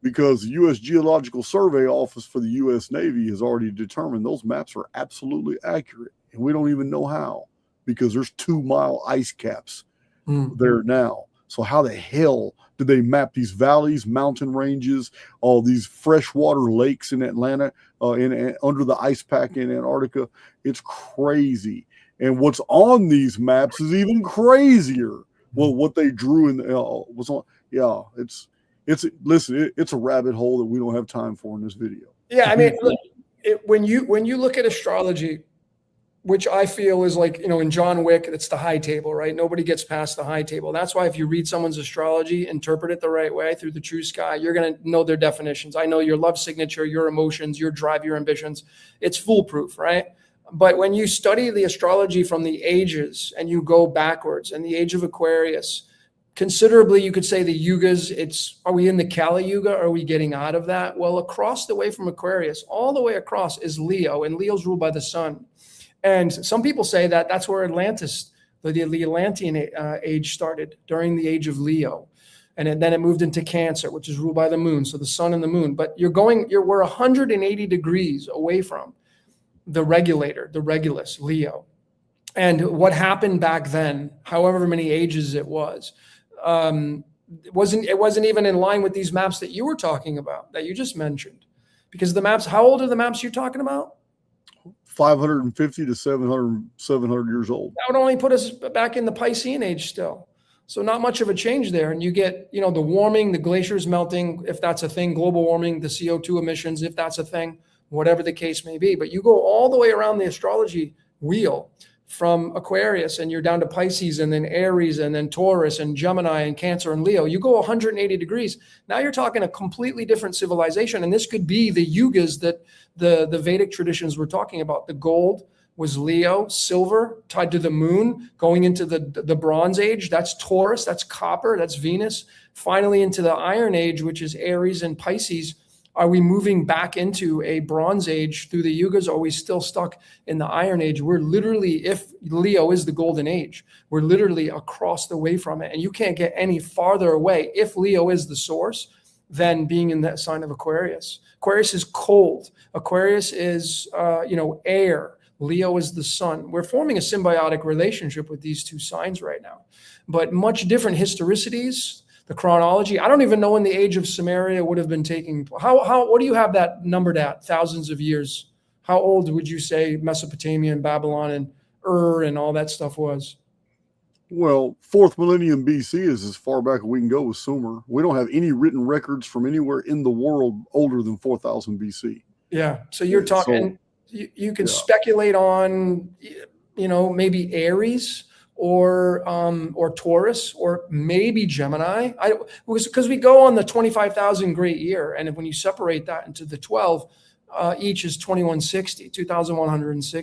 S2: because the U.S. Geological Survey Office for the U.S. Navy has already determined those maps are absolutely accurate, and we don't even know how, because there's 2-mile ice caps there now. So how the hell did they map these valleys, mountain ranges, all these freshwater lakes in Atlanta, under the ice pack in Antarctica? It's crazy. And what's on these maps is even crazier. Well, what they drew in was on. Yeah, it's a rabbit hole that we don't have time for in this video.
S3: Yeah, I mean, look, when you look at astrology, which I feel is like, in John Wick, it's the high table, right? Nobody gets past the high table. That's why if you read someone's astrology, interpret it the right way through the true sky, you're going to know their definitions. I know your love signature, your emotions, your drive, your ambitions. It's foolproof, right? But when you study the astrology from the ages and you go backwards, and the age of Aquarius, considerably, you could say the yugas, are we in the Kali Yuga? Are we getting out of that? Well, across the way from Aquarius, all the way across is Leo, and Leo's ruled by the sun. And some people say that that's where Atlantis, the Atlantean age started, during the age of Leo. And then it moved into Cancer, which is ruled by the moon. So the sun and the moon. But we're 180 degrees away from the regulator, the Regulus, Leo. And what happened back then, however many ages it was, it wasn't even in line with these maps that you were talking about, that you just mentioned. Because the maps, how old are the maps you're talking about?
S2: 550 to 700 years old.
S3: That would only put us back in the Piscean age still. So not much of a change there. And you get, the warming, the glaciers melting, if that's a thing, global warming, the CO2 emissions, if that's a thing, whatever the case may be. But you go all the way around the astrology wheel from Aquarius, and you're down to Pisces, and then Aries, and then Taurus, and Gemini, and Cancer, and Leo. You go 180 degrees. Now you're talking a completely different civilization. And this could be the yugas that the Vedic traditions were talking about. The gold was Leo, silver tied to the moon, going into the Bronze Age. That's Taurus, that's copper, that's Venus. Finally into the Iron Age, which is Aries and Pisces. Are we moving back into a Bronze Age through the yugas? Or are we still stuck in the Iron Age? We're literally, if Leo is the golden age, we're literally across the way from it. And you can't get any farther away. If Leo is the source, than being in that sign of Aquarius. Aquarius is cold. Aquarius is, air. Leo is the sun. We're forming a symbiotic relationship with these two signs right now, but much different historicities, the chronology. I don't even know when the age of Sumeria would have been taking. What do you have that numbered at? Thousands of years. How old would you say Mesopotamia and Babylon and Ur and all that stuff was?
S2: Well, 4th millennium BC is as far back as we can go with Sumer. We don't have any written records from anywhere in the world older than 4000 BC.
S3: Yeah. So you're talking, you can speculate on, maybe Aries or Taurus or maybe Gemini. Because we go on the 25,000 great year. And when you separate that into the 12, each is 2,160.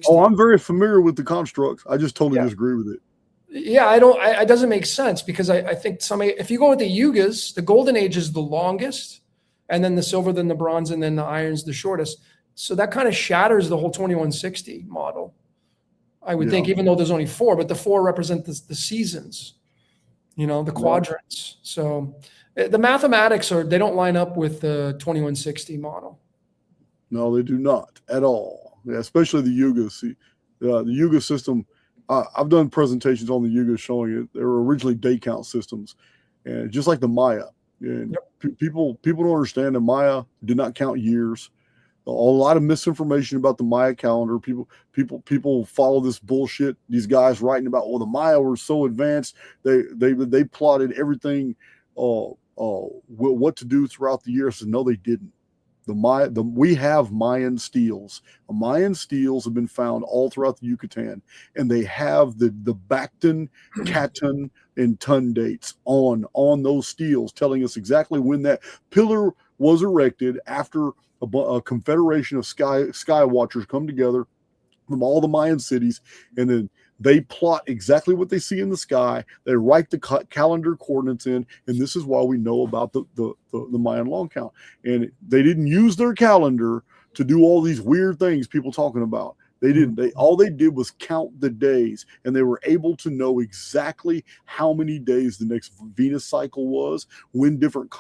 S2: Oh, I'm very familiar with the constructs. I just totally disagree with it.
S3: Yeah, it doesn't make sense because I think if you go with the yugas, the golden age is the longest, and then the silver, then the bronze, and then the iron's the shortest. So that kind of shatters the whole 2160 model, I would think, even though there's only 4, but the 4 represent the seasons, the quadrants. So the mathematics they don't line up with the 2160 model.
S2: No, they do not at all. Yeah, especially the yugas. See, the yuga system. I've done presentations on the yugas showing it. They were originally day count systems, and just like the Maya. And people don't understand that Maya did not count years. A lot of misinformation about the Maya calendar. People follow this bullshit. These guys writing about, the Maya were so advanced. They plotted everything, what to do throughout the year. So no, they didn't. We have Mayan steels. Mayan steels have been found all throughout the Yucatan, and they have the Bacton, Catan, and Tun dates on those steels, telling us exactly when that pillar was erected after a confederation of sky watchers come together from all the Mayan cities, and then they plot exactly what they see in the sky. They write the calendar coordinates in, and this is why we know about the Mayan long count. And they didn't use their calendar to do all these weird things people talking about. They didn't. All they did was count the days, and they were able to know exactly how many days the next Venus cycle was, when different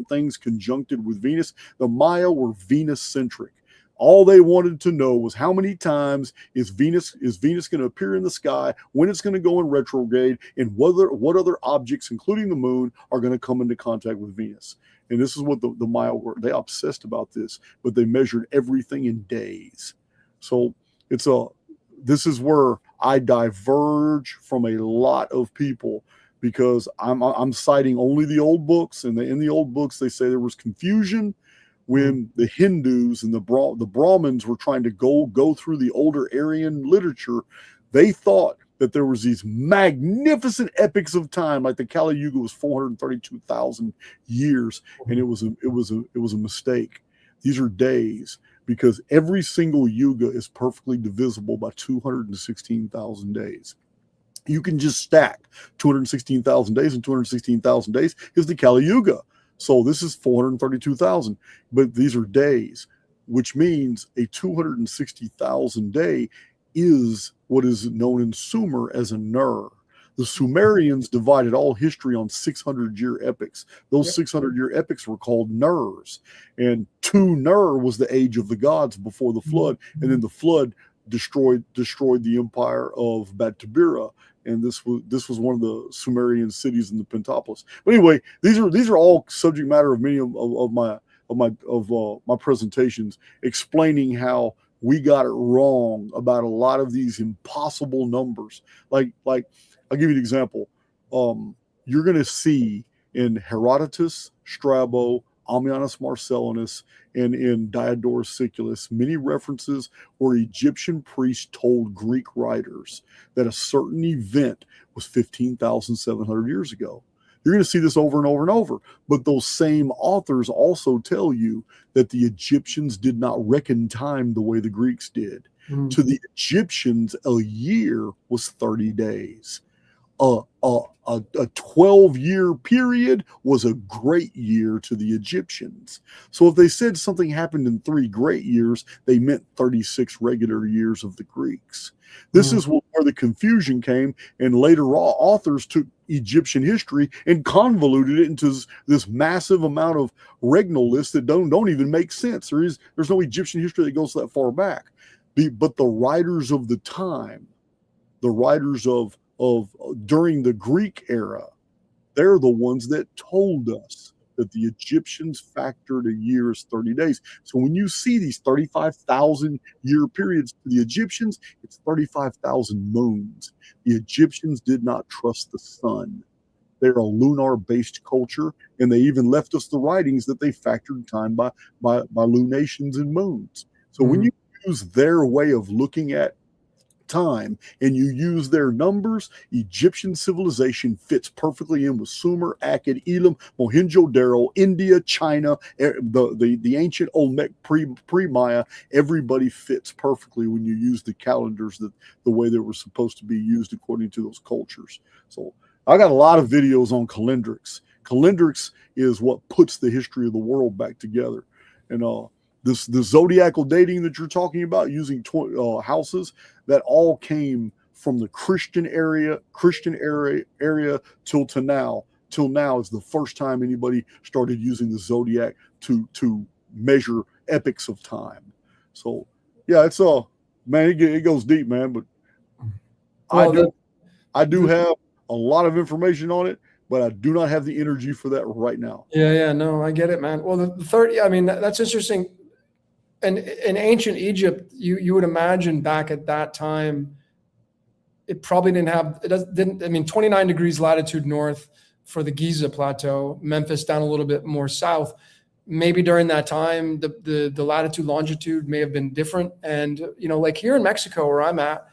S2: things conjuncted with Venus. The Maya were Venus centric. All they wanted to know was how many times is Venus going to appear in the sky, when it's going to go in retrograde, and what other objects, including the moon, are going to come into contact with Venus. And this is what the Maya were. They obsessed about this, but they measured everything in days. So this is where I diverge from a lot of people, because I'm citing only the old books, and in the old books they say there was confusion when the Hindus and the Brahmins were trying to go through the older Aryan literature. They thought that there was these magnificent epics of time, like the Kali Yuga was 432,000 years, and it was a mistake. These are days, because every single yuga is perfectly divisible by 216,000 days. You can just stack 216,000 days, and 216,000 days is the Kali Yuga. So this is 432,000, but these are days, which means a 260,000 day is what is known in Sumer as a Ner. The Sumerians divided all history on 600-year epics. Those 600-year epics were called Ners, and 2 Ner was the age of the gods before the flood, and then the flood destroyed the empire of Bad-Tabira. And this was one of the Sumerian cities in the Pentapolis. But anyway, these are all subject matter of many of my presentations, explaining how we got it wrong about a lot of these impossible numbers. Like I'll give you an example. You're going to see in Herodotus, Strabo, Ammianus Marcellinus, and in Diodorus Siculus many references where Egyptian priests told Greek writers that a certain event was 15,700 years ago. You're going to see this over and over and over. But those same authors also tell you that the Egyptians did not reckon time the way the Greeks did. To the Egyptians, a year was 30 days. A a 12-year period was a great year to the Egyptians. So if they said something happened in 3 great years, they meant 36 regular years of the Greeks. This is where the confusion came, and later authors took Egyptian history and convoluted it into this massive amount of regnal lists that don't even make sense. There's no Egyptian history that goes that far back. But the writers of the time, the writers of during the Greek era, they're the ones that told us that the Egyptians factored a year as 30 days. So when you see these 35,000 year periods to the Egyptians, it's 35,000 moons. The Egyptians did not trust the sun. They're a lunar-based culture, and they even left us the writings that they factored time by lunations and moons. So when you use their way of looking at time and you use their numbers, Egyptian civilization fits perfectly in with Sumer, Akkad, Elam, Mohenjo-Daro, India, China, the ancient Olmec, pre-Maya. Everybody fits perfectly when you use the calendars the way they were supposed to be used according to those cultures. So I got a lot of videos on calendrics. Calendrics is what puts the history of the world back together. And the zodiacal dating that you're talking about using houses, that all came from the Christian area till to now. Till now is the first time anybody started using the zodiac to measure epochs of time. So yeah, it's man, it goes deep, man. But I do have a lot of information on it, but I do not have the energy for that right now.
S3: Yeah, no, I get it, man. Well, the third, I mean, that's interesting. And in ancient Egypt, you would imagine back at that time, it probably didn't. I mean, 29 degrees latitude north for the Giza plateau, Memphis down a little bit more south. Maybe during that time, the latitude longitude may have been different. And like here in Mexico where I'm at,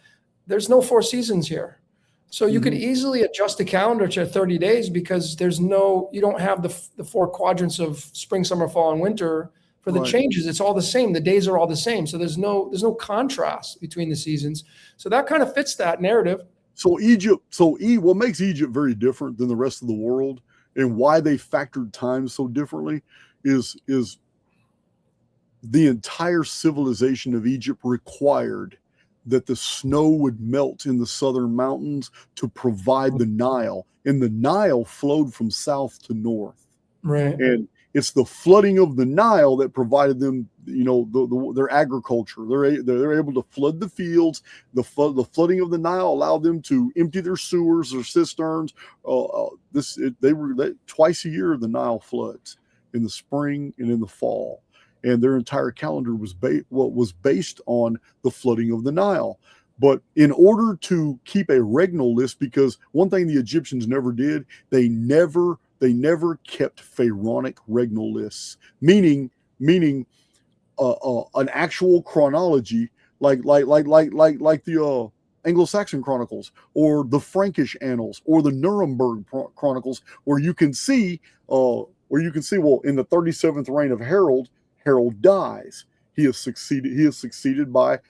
S3: there's no 4 seasons here. So you could easily adjust the calendar to 30 days because you don't have the 4 quadrants of spring, summer, fall, and winter. For the changes, it's all the same. The days are all the same. So there's no contrast between the seasons. So that kind of fits that narrative.
S2: So what makes Egypt very different than the rest of the world and why they factored time so differently is the entire civilization of Egypt required that the snow would melt in the southern mountains to provide the Nile. And the Nile flowed from south to north.
S3: Right.
S2: And it's the flooding of the Nile that provided them, their agriculture. They're able to flood the fields. The flooding of the Nile allowed them to empty their sewers or cisterns. Twice a year the Nile floods, in the spring and in the fall, and their entire calendar was based on the flooding of the Nile. But in order to keep a regnal list, because one thing the Egyptians never did, they never kept pharaonic regnal lists, meaning an actual chronology like the Anglo-Saxon Chronicles or the Frankish Annals or the Nuremberg Chronicles, where you can see well, in the 37th reign of Harold dies. He is succeeded by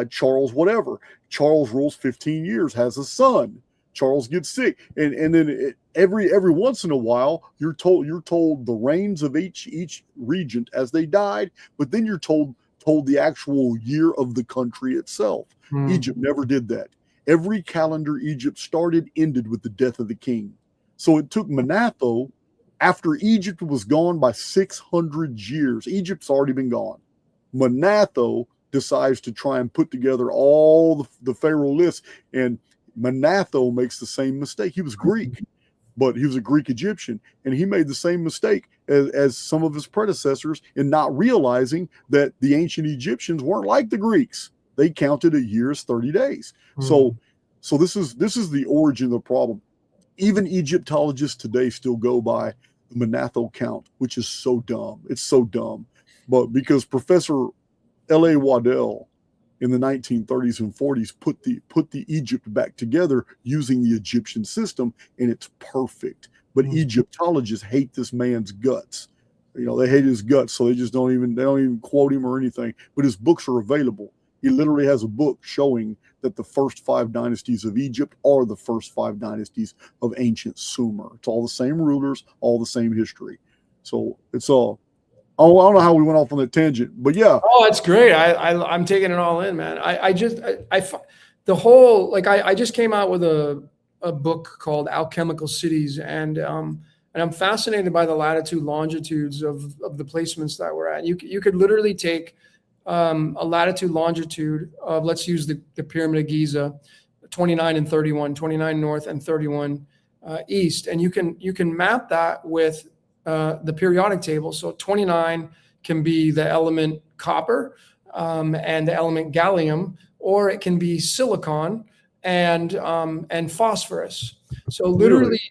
S2: Charles whatever. Charles rules 15 years, has a son. Charles gets sick, and then every once in a while you're told the reigns of each regent as they died, but then you're told the actual year of the country itself. Egypt never did that. Every calendar Egypt started ended with the death of the king. So it took Manetho, after Egypt was gone by 600 years. Egypt's already been gone. Manetho decides to try and put together all the pharaoh lists, and Manetho makes the same mistake. He was Greek, but he was a Greek Egyptian, and he made the same mistake as some of his predecessors in not realizing that the ancient Egyptians weren't like the Greeks. They counted a year as 30 days. So this is the origin of the problem. Even Egyptologists today still go by the Manetho count, which is so dumb. It's so dumb. But because Professor L.A. Waddell in the 1930s and 40s put the Egypt back together using the Egyptian system, and it's perfect. But Egyptologists hate this man's guts. They hate his guts, so they don't even quote him or anything. But his books are available. He literally has a book showing that the first 5 dynasties of Egypt are the first 5 dynasties of ancient Sumer. It's all the same rulers, all the same history. So it's all. Oh, I don't know how we went off on that tangent, but yeah.
S3: Oh, it's great. I'm taking it all in, man. I the whole, like, I just came out with a book called Alchemical Cities, and I'm fascinated by the latitude longitudes of the placements that we're at. You could literally take a latitude longitude of, let's use the Pyramid of Giza, 29 and 31, 29 north and 31 east, and you can map that with the periodic table. So 29 can be the element copper and the element gallium, or it can be silicon and phosphorus. So literally,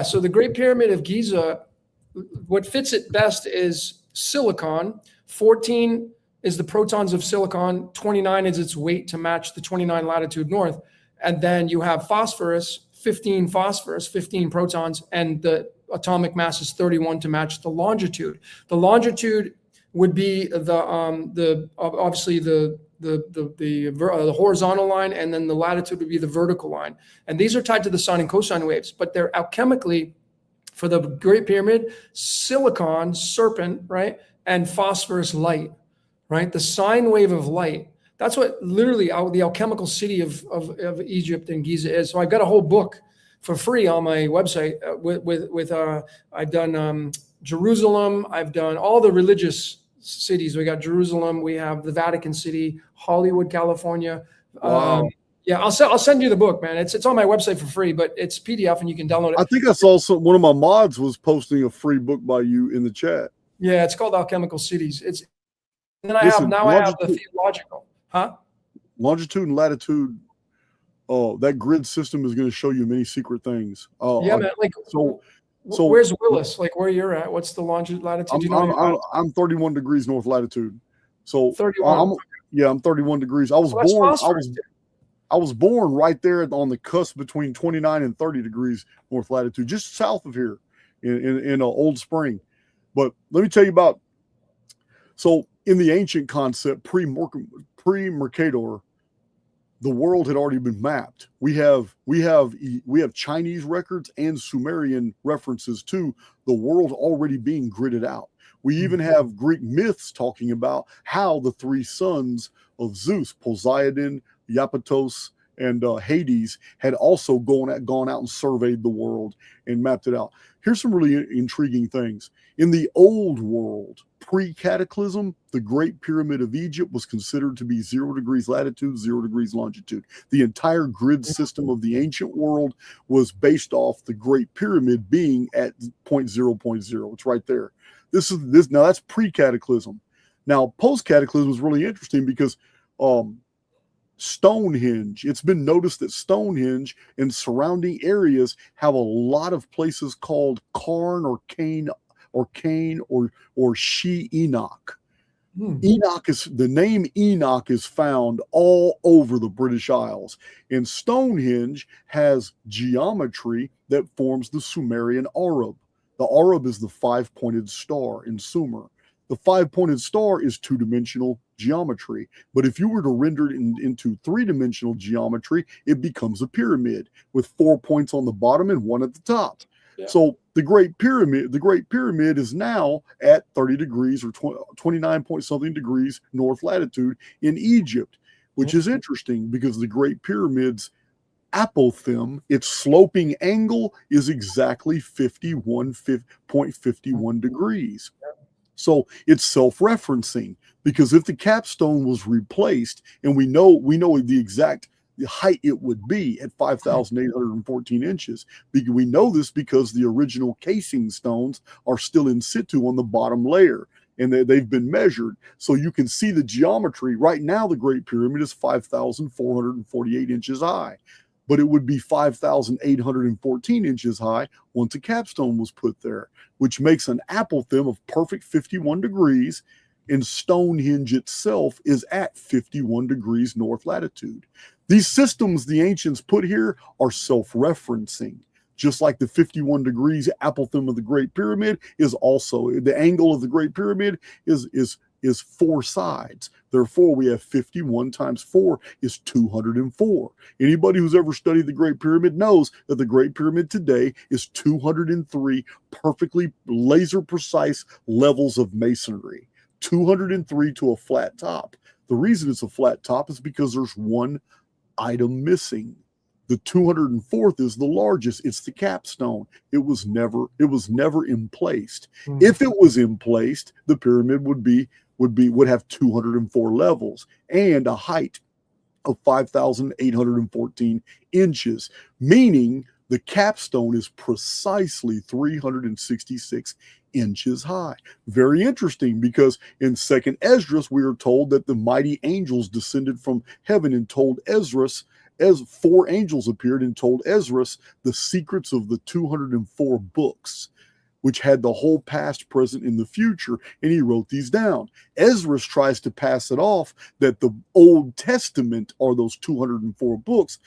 S3: so the Great Pyramid of Giza, what fits it best is silicon. 14 is the protons of silicon. 29 is its weight to match the 29 latitude north. And then you have phosphorus, 15 protons, and the atomic mass is 31 to match the longitude. The longitude would be obviously the horizontal line, and then the latitude would be the vertical line. And these are tied to the sine and cosine waves, but they're alchemically, for the Great Pyramid, silicon, serpent, right, and phosphorus, light, right? The sine wave of light. That's what literally the alchemical city of Egypt and Giza is. So I've got a whole book for free on my website with I've done Jerusalem, I've done all the religious cities. We got Jerusalem, we have the Vatican City, Hollywood, California.
S2: Wow.
S3: Yeah, I'll send you the book, man. It's on my website for free, but it's PDF and you can download it.
S2: I think I saw one of my mods was posting a free book by you in the chat.
S3: Yeah, it's called Alchemical Cities. I have the theological. Huh?
S2: Longitude and latitude. Oh, that grid system is going to show you many secret things.
S3: Man. Like, so where's Willis? Like, where you're at? What's the longitude, latitude?
S2: I'm 31 degrees north latitude. So
S3: 31.
S2: I'm 31 degrees. I was born right there on the cusp between 29 and 30 degrees north latitude, just south of here, in Old Spring. But let me tell you about. So in the ancient concept, pre-Mercator, the world had already been mapped. We have Chinese records and Sumerian references to the world already being gridded out. We even have Greek myths talking about how the 3 sons of Zeus, Poseidon, Iapetos, and Hades, had also gone out and surveyed the world and mapped it out. Here's some really intriguing things. In the old world, pre-cataclysm, the Great Pyramid of Egypt was considered to be 0 degrees latitude, 0 degrees longitude. The entire grid system of the ancient world was based off the Great Pyramid being at 0.0. It's right there. Now that's pre-cataclysm. Now post-cataclysm is really interesting because Stonehenge, it's been noticed that Stonehenge and surrounding areas have a lot of places called Cairn or Cain or She Enoch. The name Enoch is found all over the British Isles, and Stonehenge has geometry that forms the Sumerian Arab. The Arab is the 5-pointed star in Sumer. The 5-pointed star is 2-dimensional geometry, but if you were to render it into 3-dimensional geometry, it becomes a pyramid with 4 points on the bottom and 1 at the top. Yeah. So the Great Pyramid is now at 30 degrees or 29 point something degrees north latitude in Egypt, which is interesting because the Great Pyramid's apothegm, its sloping angle, is exactly 51.51 degrees. So it's self-referencing, because if the capstone was replaced, and we know the exact height it would be at 5,814 inches. We know this because the original casing stones are still in situ on the bottom layer, and they've been measured. So you can see the geometry. Right now, the Great Pyramid is 5,448 inches high, but it would be 5,814 inches high once a capstone was put there, which makes an apothegm of perfect 51 degrees, and Stonehenge itself is at 51 degrees north latitude. These systems the ancients put here are self-referencing, just like the 51 degrees apothegm of the Great Pyramid is also, the angle of the Great Pyramid is is 4 sides. Therefore, we have 51 times 4 is 204. Anybody who's ever studied the Great Pyramid knows that the Great Pyramid today is 203 perfectly laser precise levels of masonry. 203 to a flat top. The reason it's a flat top is because there's one item missing. The 204th is the largest. It's the capstone. It was never emplaced. If it was emplaced, the pyramid would have 204 levels and a height of 5,814 inches, meaning the capstone is precisely 366 inches high. Very interesting, because in 2nd Esdras, we are told that the mighty angels descended from heaven and told Esdras, as 4 angels appeared and told Esdras the secrets of the 204 books, which had the whole past, present, and the future, and he wrote these down. Esdras tries to pass it off that the Old Testament are those 204 books,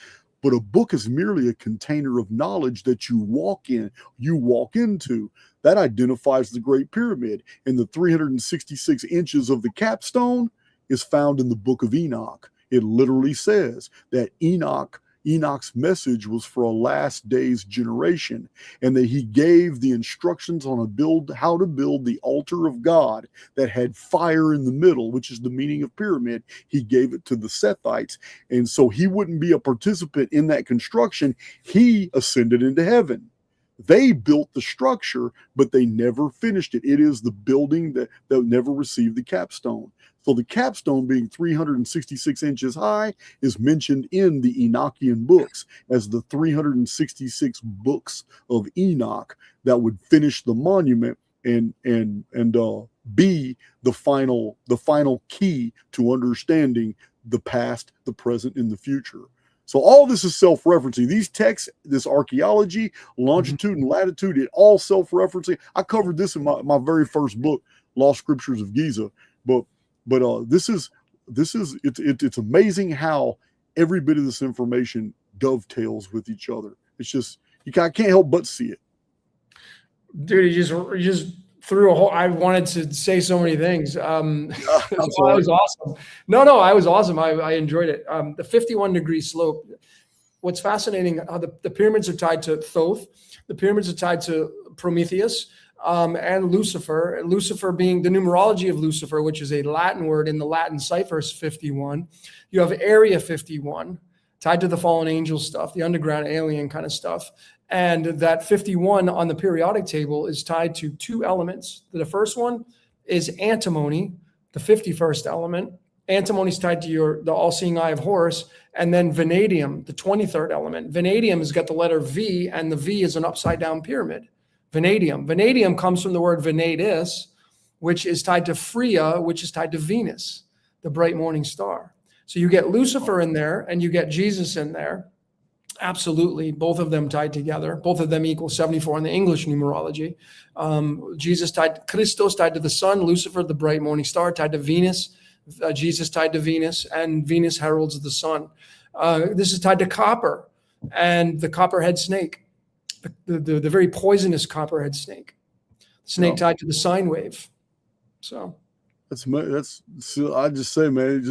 S2: but a book is merely a container of knowledge that you walk into. That identifies the Great Pyramid, and the 366 inches of the capstone is found in the book of Enoch. It literally says that Enoch's message was for a last days generation, and that he gave the instructions on how to build the altar of God that had fire in the middle, which is the meaning of pyramid. He gave it to the Sethites, and so he wouldn't be a participant in that construction. He ascended into heaven. They built the structure, but they never finished it. It is the building that never received the capstone. So the capstone, being 366 inches high, is mentioned in the Enochian books as the 366 books of Enoch that would finish the monument and be the final key to understanding the past, the present, and the future. So all this is self-referencing. These texts, this archaeology, longitude and latitude, it all self-referencing. I covered this in my very first book, Lost Scriptures of Giza. But it's amazing how every bit of this information dovetails with each other. It's just, I can't help but see it.
S3: Dude, you just threw a whole, I wanted to say so many things. That was awesome. No, I was awesome. I enjoyed it. The 51-degree slope. What's fascinating, how the pyramids are tied to Thoth. The pyramids are tied to Prometheus and Lucifer. Lucifer being the numerology of Lucifer, which is a Latin word. In the Latin cipher is 51. You have Area 51, tied to the fallen angel stuff, the underground alien kind of stuff. And that 51 on the periodic table is tied to 2 elements. The first one is antimony, the 51st element. Antimony is tied to the all-seeing eye of Horus. And then vanadium, the 23rd element. Vanadium has got the letter V, and the V is an upside-down pyramid. Vanadium. Vanadium comes from the word Venadis, which is tied to Freya, which is tied to Venus, the bright morning star. So you get Lucifer in there, and you get Jesus in there. Absolutely. Both of them tied together. Both of them equal 74 in the English numerology. Christos tied to the sun, Lucifer, the bright morning star, tied to Venus, Jesus tied to Venus, and Venus heralds the sun. This is tied to copper and the copperhead snake, the very poisonous copperhead snake. Snake tied to the sine wave. So I just say, man,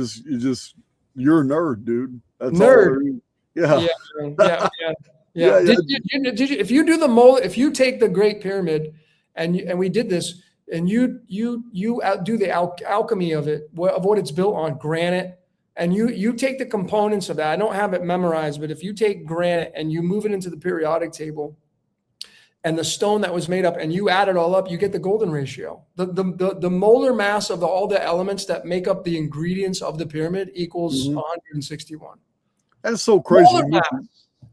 S3: you're a nerd, dude. That's nerd.
S2: Yeah.
S3: Did you, if you do if you take the Great Pyramid and we did this, and you do the alchemy of it, of what it's built on, granite, and you take the components of that. I don't have it memorized, but if you take granite and you move it into the periodic table and the stone that was made up, and you add it all up, you get the golden ratio. The molar mass of all the elements that make up the ingredients of the pyramid equals 161.
S2: That's so crazy.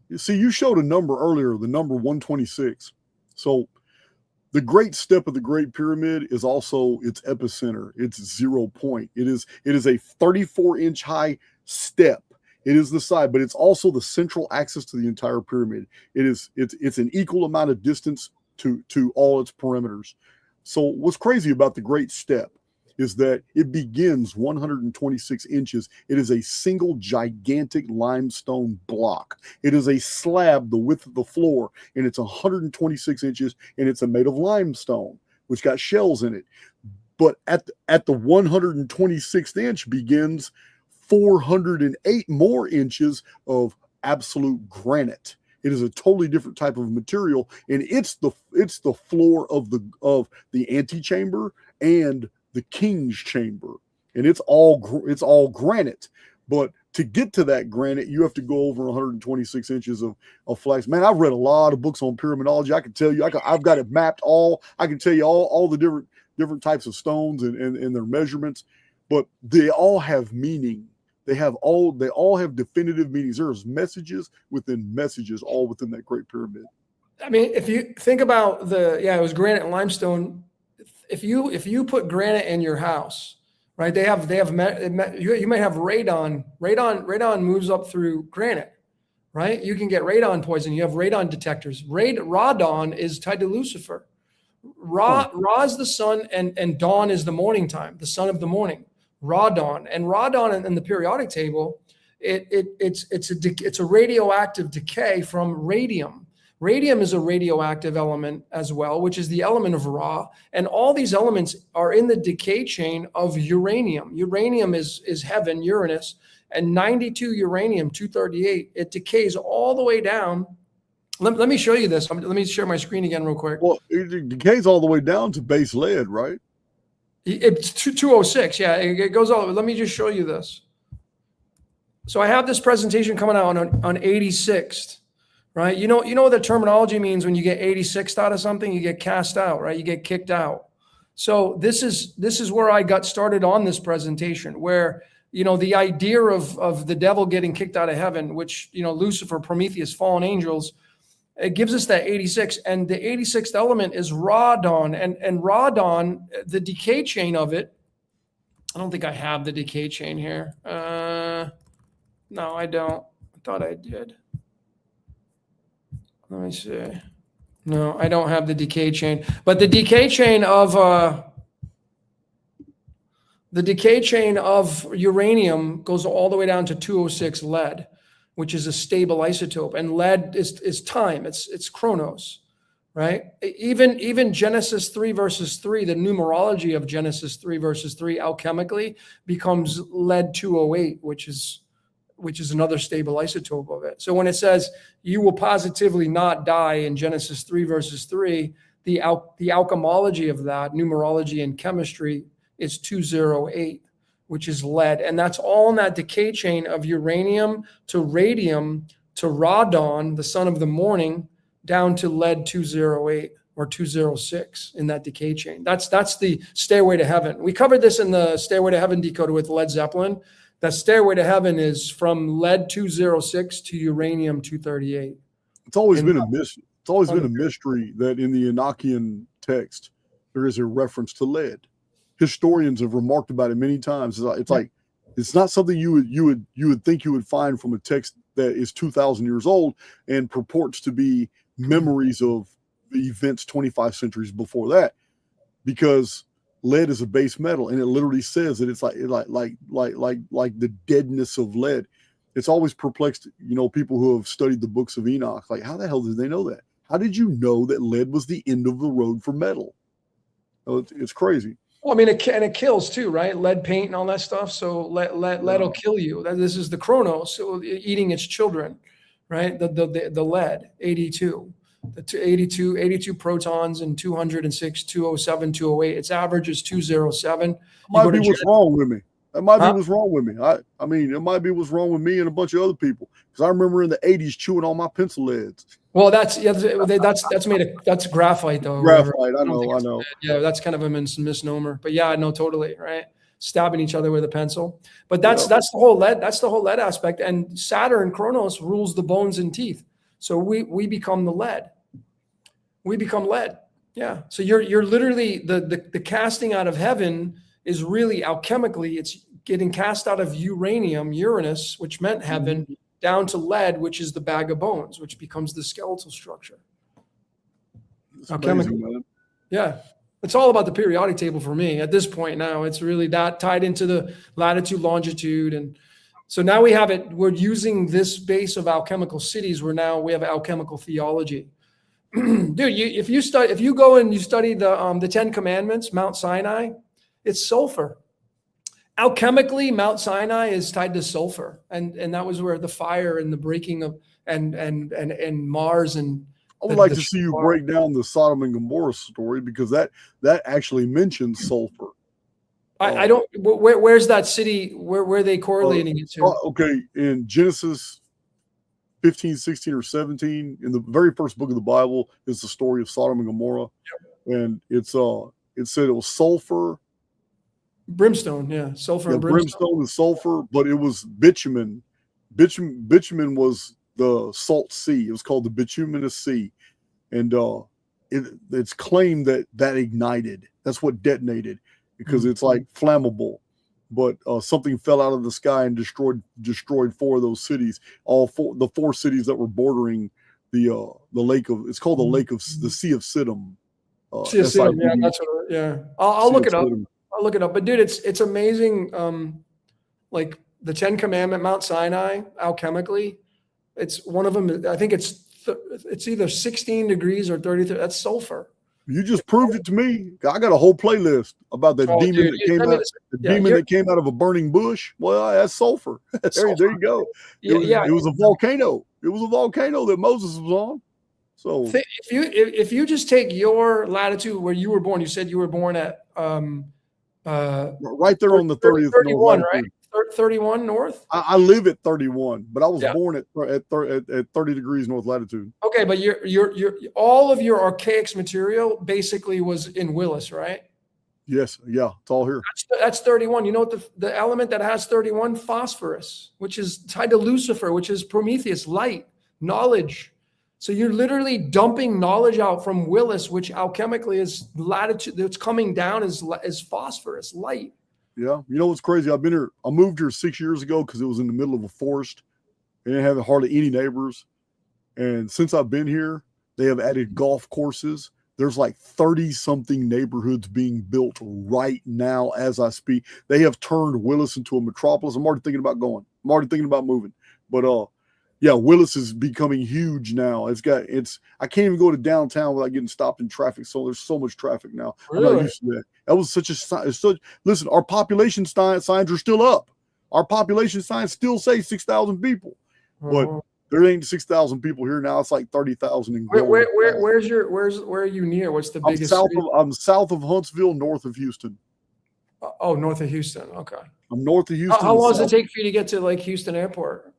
S2: You see, you showed a number earlier, the number 126. So the great step of the Great Pyramid is also its epicenter. It's 0 point. It is a 34-inch high step. It is the side, but it's also the central axis to the entire pyramid. It's an equal amount of distance to all its perimeters. So what's crazy about the great step is that it begins 126 inches. It is a single gigantic limestone block. It is a slab the width of the floor, and it's 126 inches, and it's made of limestone, which got shells in it. But at the 126th inch begins 408 more inches of absolute granite. It is a totally different type of material, and it's the floor of the antechamber and the king's chamber, and it's all granite. But to get to that granite, you have to go over 126 inches of flags. Man, I've read a lot of books on pyramidology. I can tell you, I've got it mapped all. I can tell you all the different types of stones and their measurements, but they all have meaning. They all have definitive meanings. There's messages within messages, all within that Great Pyramid.
S3: I mean, if you think about it was granite and limestone. If you put granite in your house, right? You might have radon. Radon moves up through granite, right? You can get radon poison. You have radon detectors. Radon is tied to Lucifer. Ra is the sun, and dawn is the morning time, the son of the morning. Radon in the periodic table, it's a radioactive decay from radium. Radium is a radioactive element as well, which is the element of Ra. And all these elements are in the decay chain of uranium. Uranium is heaven, Uranus, and 92 uranium, 238. It decays all the way down. Let me show you this. Let me share my screen again real quick.
S2: Well, it decays all the way down to base lead, right?
S3: It's 206. Yeah, it goes all. Let me just show you this. So I have this presentation coming out on 86th. Right? You know what the terminology means when you get 86th out of something, you get cast out, right? You get kicked out. So this is where I got started on this presentation, where, the idea of the devil getting kicked out of heaven, which, Lucifer, Prometheus, fallen angels, it gives us that 86. And the 86th element is Radon. And Radon, the decay chain of it, I don't think I have the decay chain here. No, I don't. I thought I did. Let me see. No, I don't have the decay chain, but the decay chain of uranium goes all the way down to 206 lead, which is a stable isotope, and lead is time. It's Kronos, right? Even Genesis 3 verses 3, the numerology of Genesis 3 verses 3 alchemically becomes lead 208, which is another stable isotope of it. So when it says you will positively not die in Genesis 3 verses 3, the alchemology of that, numerology and chemistry, is 208, which is lead. And that's all in that decay chain of uranium to radium to radon, the son of the morning, down to lead 208 or 206 in that decay chain. That's the Stairway to Heaven. We covered this in the Stairway to Heaven Decoded with Led Zeppelin. That Stairway to Heaven is from lead 206 to uranium 238.
S2: It's always been a mystery. It's always been a mystery that in the Enochian text there is a reference to lead. Historians have remarked about it many times. It's like it's not something you would think you would find from a text that is 2,000 years old and purports to be memories of events 25 centuries before that, because lead is a base metal, and it literally says that it's like the deadness of lead. It's always perplexed, people who have studied the books of Enoch. Like, how the hell did they know that? How did you know that lead was the end of the road for metal? It's crazy.
S3: Well, I mean, it kills too, right? Lead paint and all that stuff. So lead will kill you. This is the Kronos eating its children, right? The lead 82. The 82 protons and 206, 207, 208. Its average is 207.
S2: Might be what's wrong with me. That might be what's wrong with me. I mean, it might be what's wrong with me and a bunch of other people. Because I remember in the 80s chewing on my pencil leads.
S3: Well, that's graphite though.
S2: Graphite, I know.
S3: Yeah, that's kind of a misnomer. But yeah, no, totally, right? Stabbing each other with a pencil. But that's the whole lead. That's the whole lead aspect. And Saturn, Kronos, rules the bones and teeth. So we become the lead. We become lead. Yeah. So you're literally the casting out of heaven is really alchemically, it's getting cast out of uranium, Uranus, which meant heaven, down to lead, which is the bag of bones, which becomes the skeletal structure. Alchemically. Amazing, yeah. It's all about the periodic table for me at this point now. It's really that tied into the latitude, longitude. And so now we have it. We're using this base of alchemical cities where now we have alchemical theology. Dude, if you go and you study the 10 Commandments, Mount Sinai, It's sulfur. Alchemically, Mount Sinai is tied to sulfur, and that was where the fire and the breaking of and Mars and
S2: I would like to see you break down the Sodom and Gomorrah story, because that actually mentions sulfur.
S3: I don't. Where's that city? Where are they correlating it to?
S2: Okay, in Genesis 15, 16, or 17, in the very first book of the Bible, is the story of Sodom and Gomorrah, and it said it was sulfur,
S3: brimstone, yeah, sulfur and
S2: brimstone and sulfur, but it was bitumen. Bitumen was the salt sea. It was called the bituminous sea, and it's claimed that ignited. That's what detonated, because it's like flammable. But something fell out of the sky and destroyed 4 of those cities. The 4 cities that were bordering the lake of. It's called the lake of the Sea of Siddim.
S3: Sea of Siddim, yeah, that's what. Yeah, I'll look it up. I'll look it up. But dude, it's amazing. Like the 10 Commandment, Mount Sinai, alchemically, it's one of them. I think it's either 16 degrees or 33. That's sulfur.
S2: You just proved it to me. I got a whole playlist about the demon that came out of a burning bush. Well, that's sulfur. There you go. It was a volcano. It was a volcano that Moses was on. So
S3: if you just take your latitude where you were born, you said you were born at
S2: right there on the 30th
S3: 31, right? 31 north.
S2: I live at 31, but I was born at 30 degrees north latitude.
S3: Okay, but your all of your archaic material basically was in Willis, right?
S2: Yes, yeah, it's all here.
S3: That's 31. You know what the element that has 31? Phosphorus, which is tied to Lucifer, which is Prometheus, light, knowledge. So you're literally dumping knowledge out from Willis, which alchemically is latitude. That's coming down is phosphorus, light.
S2: Yeah, you know what's crazy? I've been here. I moved here 6 years ago because it was in the middle of a forest, and didn't have hardly any neighbors. And since I've been here, they have added golf courses. There's like 30-something neighborhoods being built right now as I speak. They have turned Willis into a metropolis. I'm already thinking about going. I'm already thinking about moving. But yeah, Willis is becoming huge now. I can't even go to downtown without getting stopped in traffic. So there's so much traffic now.
S3: Really?
S2: I'm not used to that. That was listen, our population signs are still up. Our population signs still say 6,000 people, but there ain't 6,000 people here now. It's like 30,000.
S3: Where are you near? What's the biggest?
S2: I'm south of Huntsville, north of Houston.
S3: Oh, north of Houston. Okay.
S2: I'm north of Houston.
S3: How long does it take for you to get to like Houston Airport?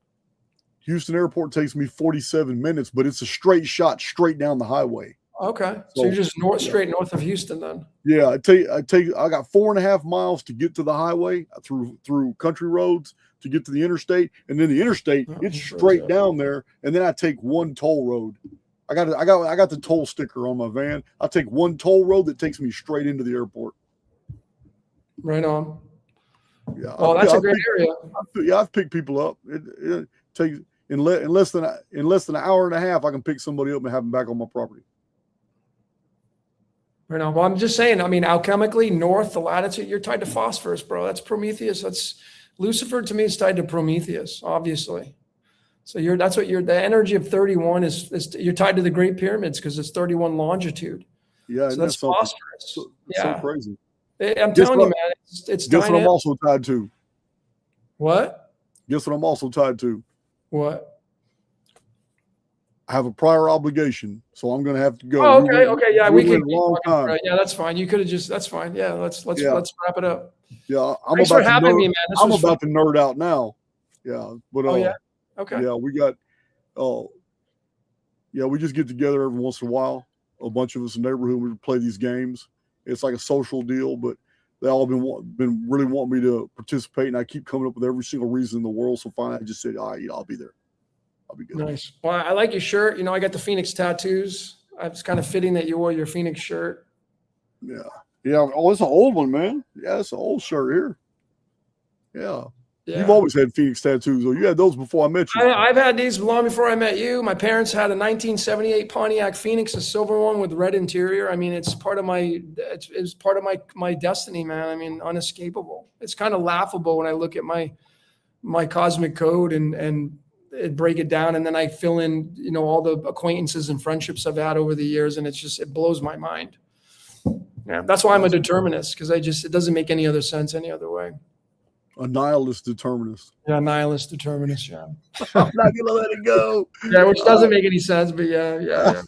S2: Houston Airport takes me 47 minutes, but it's a straight shot straight down the highway.
S3: Okay. So you're just straight north of Houston then.
S2: Yeah, I got 4.5 miles to get to the highway through country roads to get to the interstate. And then the interstate, it's straight down there. And then I take one toll road. I got the toll sticker on my van. I take one toll road that takes me straight into the airport.
S3: Right on.
S2: Yeah.
S3: Oh, that's a great area.
S2: I've picked people up. It takes in less than an hour and a half, I can pick somebody up and have them back on my property.
S3: Right on. Well, I'm just saying, I mean, alchemically, north, the latitude, you're tied to phosphorus, bro. That's Prometheus. That's Lucifer to me is tied to Prometheus, obviously. So the energy of 31 is you're tied to the Great Pyramids because it's 31 longitude.
S2: Yeah.
S3: So that's phosphorus.
S2: So
S3: yeah.
S2: crazy.
S3: I'm telling you, man, it's
S2: guess what I'm also tied to?
S3: What?
S2: Guess what I'm also tied to?
S3: What?
S2: I have a prior obligation, so I'm going to have to go.
S3: Oh, okay, yeah, we can.
S2: Right.
S3: Yeah, that's fine. You could have just. That's fine. Yeah, let's wrap it up.
S2: Yeah,
S3: Thanks for having me, man.
S2: I'm about to nerd out now. Yeah, but
S3: yeah, okay.
S2: Yeah, we got. We just get together every once in a while. A bunch of us in the neighborhood, we play these games. It's like a social deal, but they all been really wanting me to participate, and I keep coming up with every single reason in the world. So finally, I just said, all right, I'll be there. I'll be good.
S3: Nice. Well, I like your shirt. You know, I got the Phoenix tattoos. It's kind of fitting that you wore your Phoenix shirt.
S2: Yeah. Yeah. Oh, it's an old one, man. Yeah, it's an old shirt here. Yeah. You've always had Phoenix tattoos, though. You had those before I met you.
S3: I've had these long before I met you. My parents had a 1978 Pontiac Phoenix, a silver one with red interior. I mean, it's part of my destiny, man. I mean, unescapable. It's kind of laughable when I look at my cosmic code and break it down, and then I fill in, all the acquaintances and friendships I've had over the years, and it blows my mind. Yeah, that's why I'm a determinist, because it doesn't make any other sense any other way.
S2: A nihilist determinist.
S3: Yeah, nihilist determinist. Yeah.
S2: I'm not gonna let it go.
S3: Yeah, which doesn't make any sense, but yeah.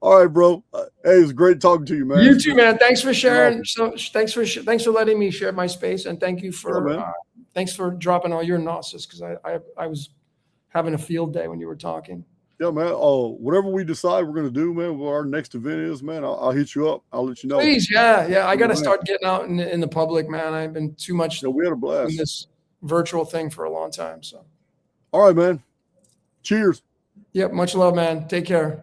S2: All right, bro. Hey, it's great talking to you, man.
S3: You too, man. Thanks for sharing. So thanks for letting me share my space, and thank you for thanks for dropping all your gnosis, because I was having a field day when you were talking.
S2: Yeah, man. Oh, whatever we decide we're gonna do, man, what our next event is, man, I'll hit you up. I'll let you know.
S3: Please, yeah. I got to start getting out in the public, man. I've been too much
S2: we had a blast
S3: in this virtual thing for a long time. So,
S2: all right, man. Cheers.
S3: Yep. Much love, man. Take care.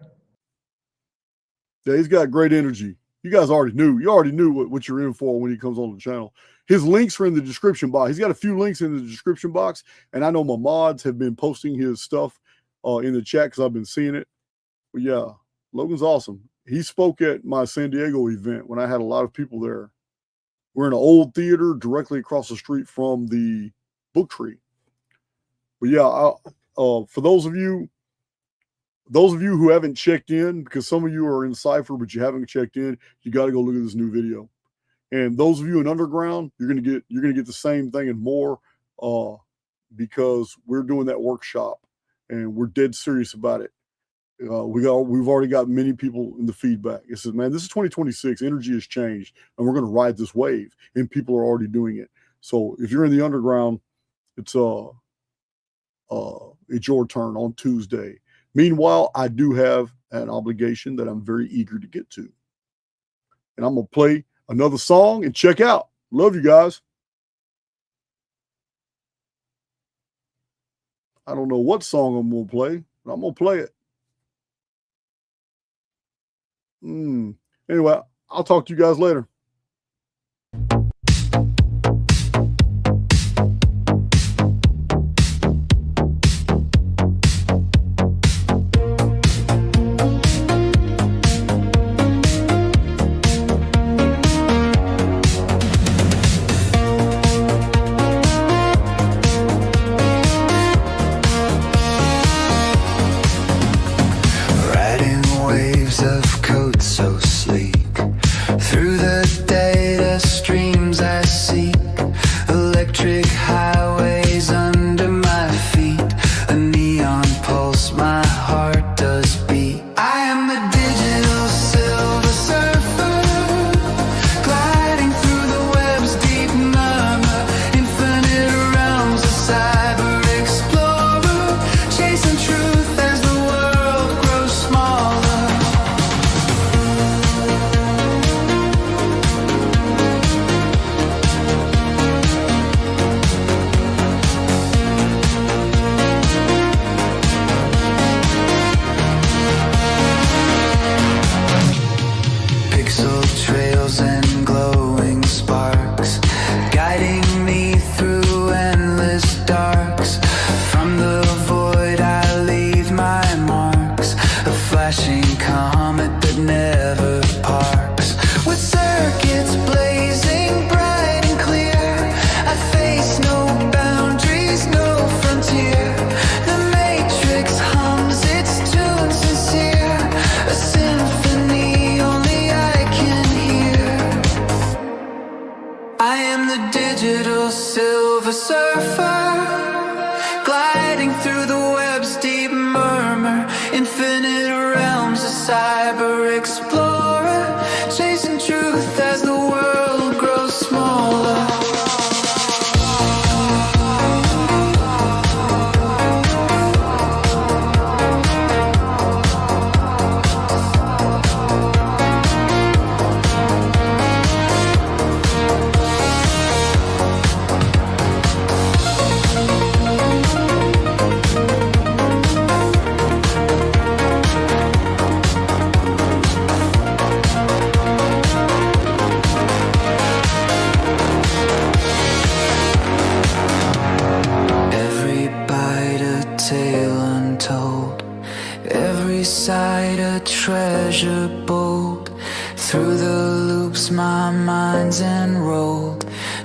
S2: Yeah, he's got great energy. You guys already knew. You already knew what you're in for when he comes on the channel. His links are in the description box. He's got a few links in the description box, and I know my mods have been posting his stuff in the chat because I've been seeing it. But yeah, Logan's awesome. He spoke at my San Diego event when I had a lot of people there. We're in an old theater directly across the street from the book tree. But yeah, for those of you who haven't checked in, because some of you are in Cipher but you haven't checked in, you got to go look at this new video. And those of you in Underground, you're gonna get the same thing and more, because we're doing that workshop and we're dead serious about it. We've already got many people in the feedback. It says, man, this is 2026. Energy has changed, and we're going to ride this wave, and people are already doing it. So if you're in the Underground, it's your turn on Tuesday. Meanwhile, I do have an obligation that I'm very eager to get to, and I'm gonna play another song and check out. Love you guys. I don't know what song I'm gonna play, but I'm gonna play it. Anyway, I'll talk to you guys later.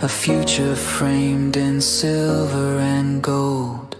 S5: A future framed in silver and gold.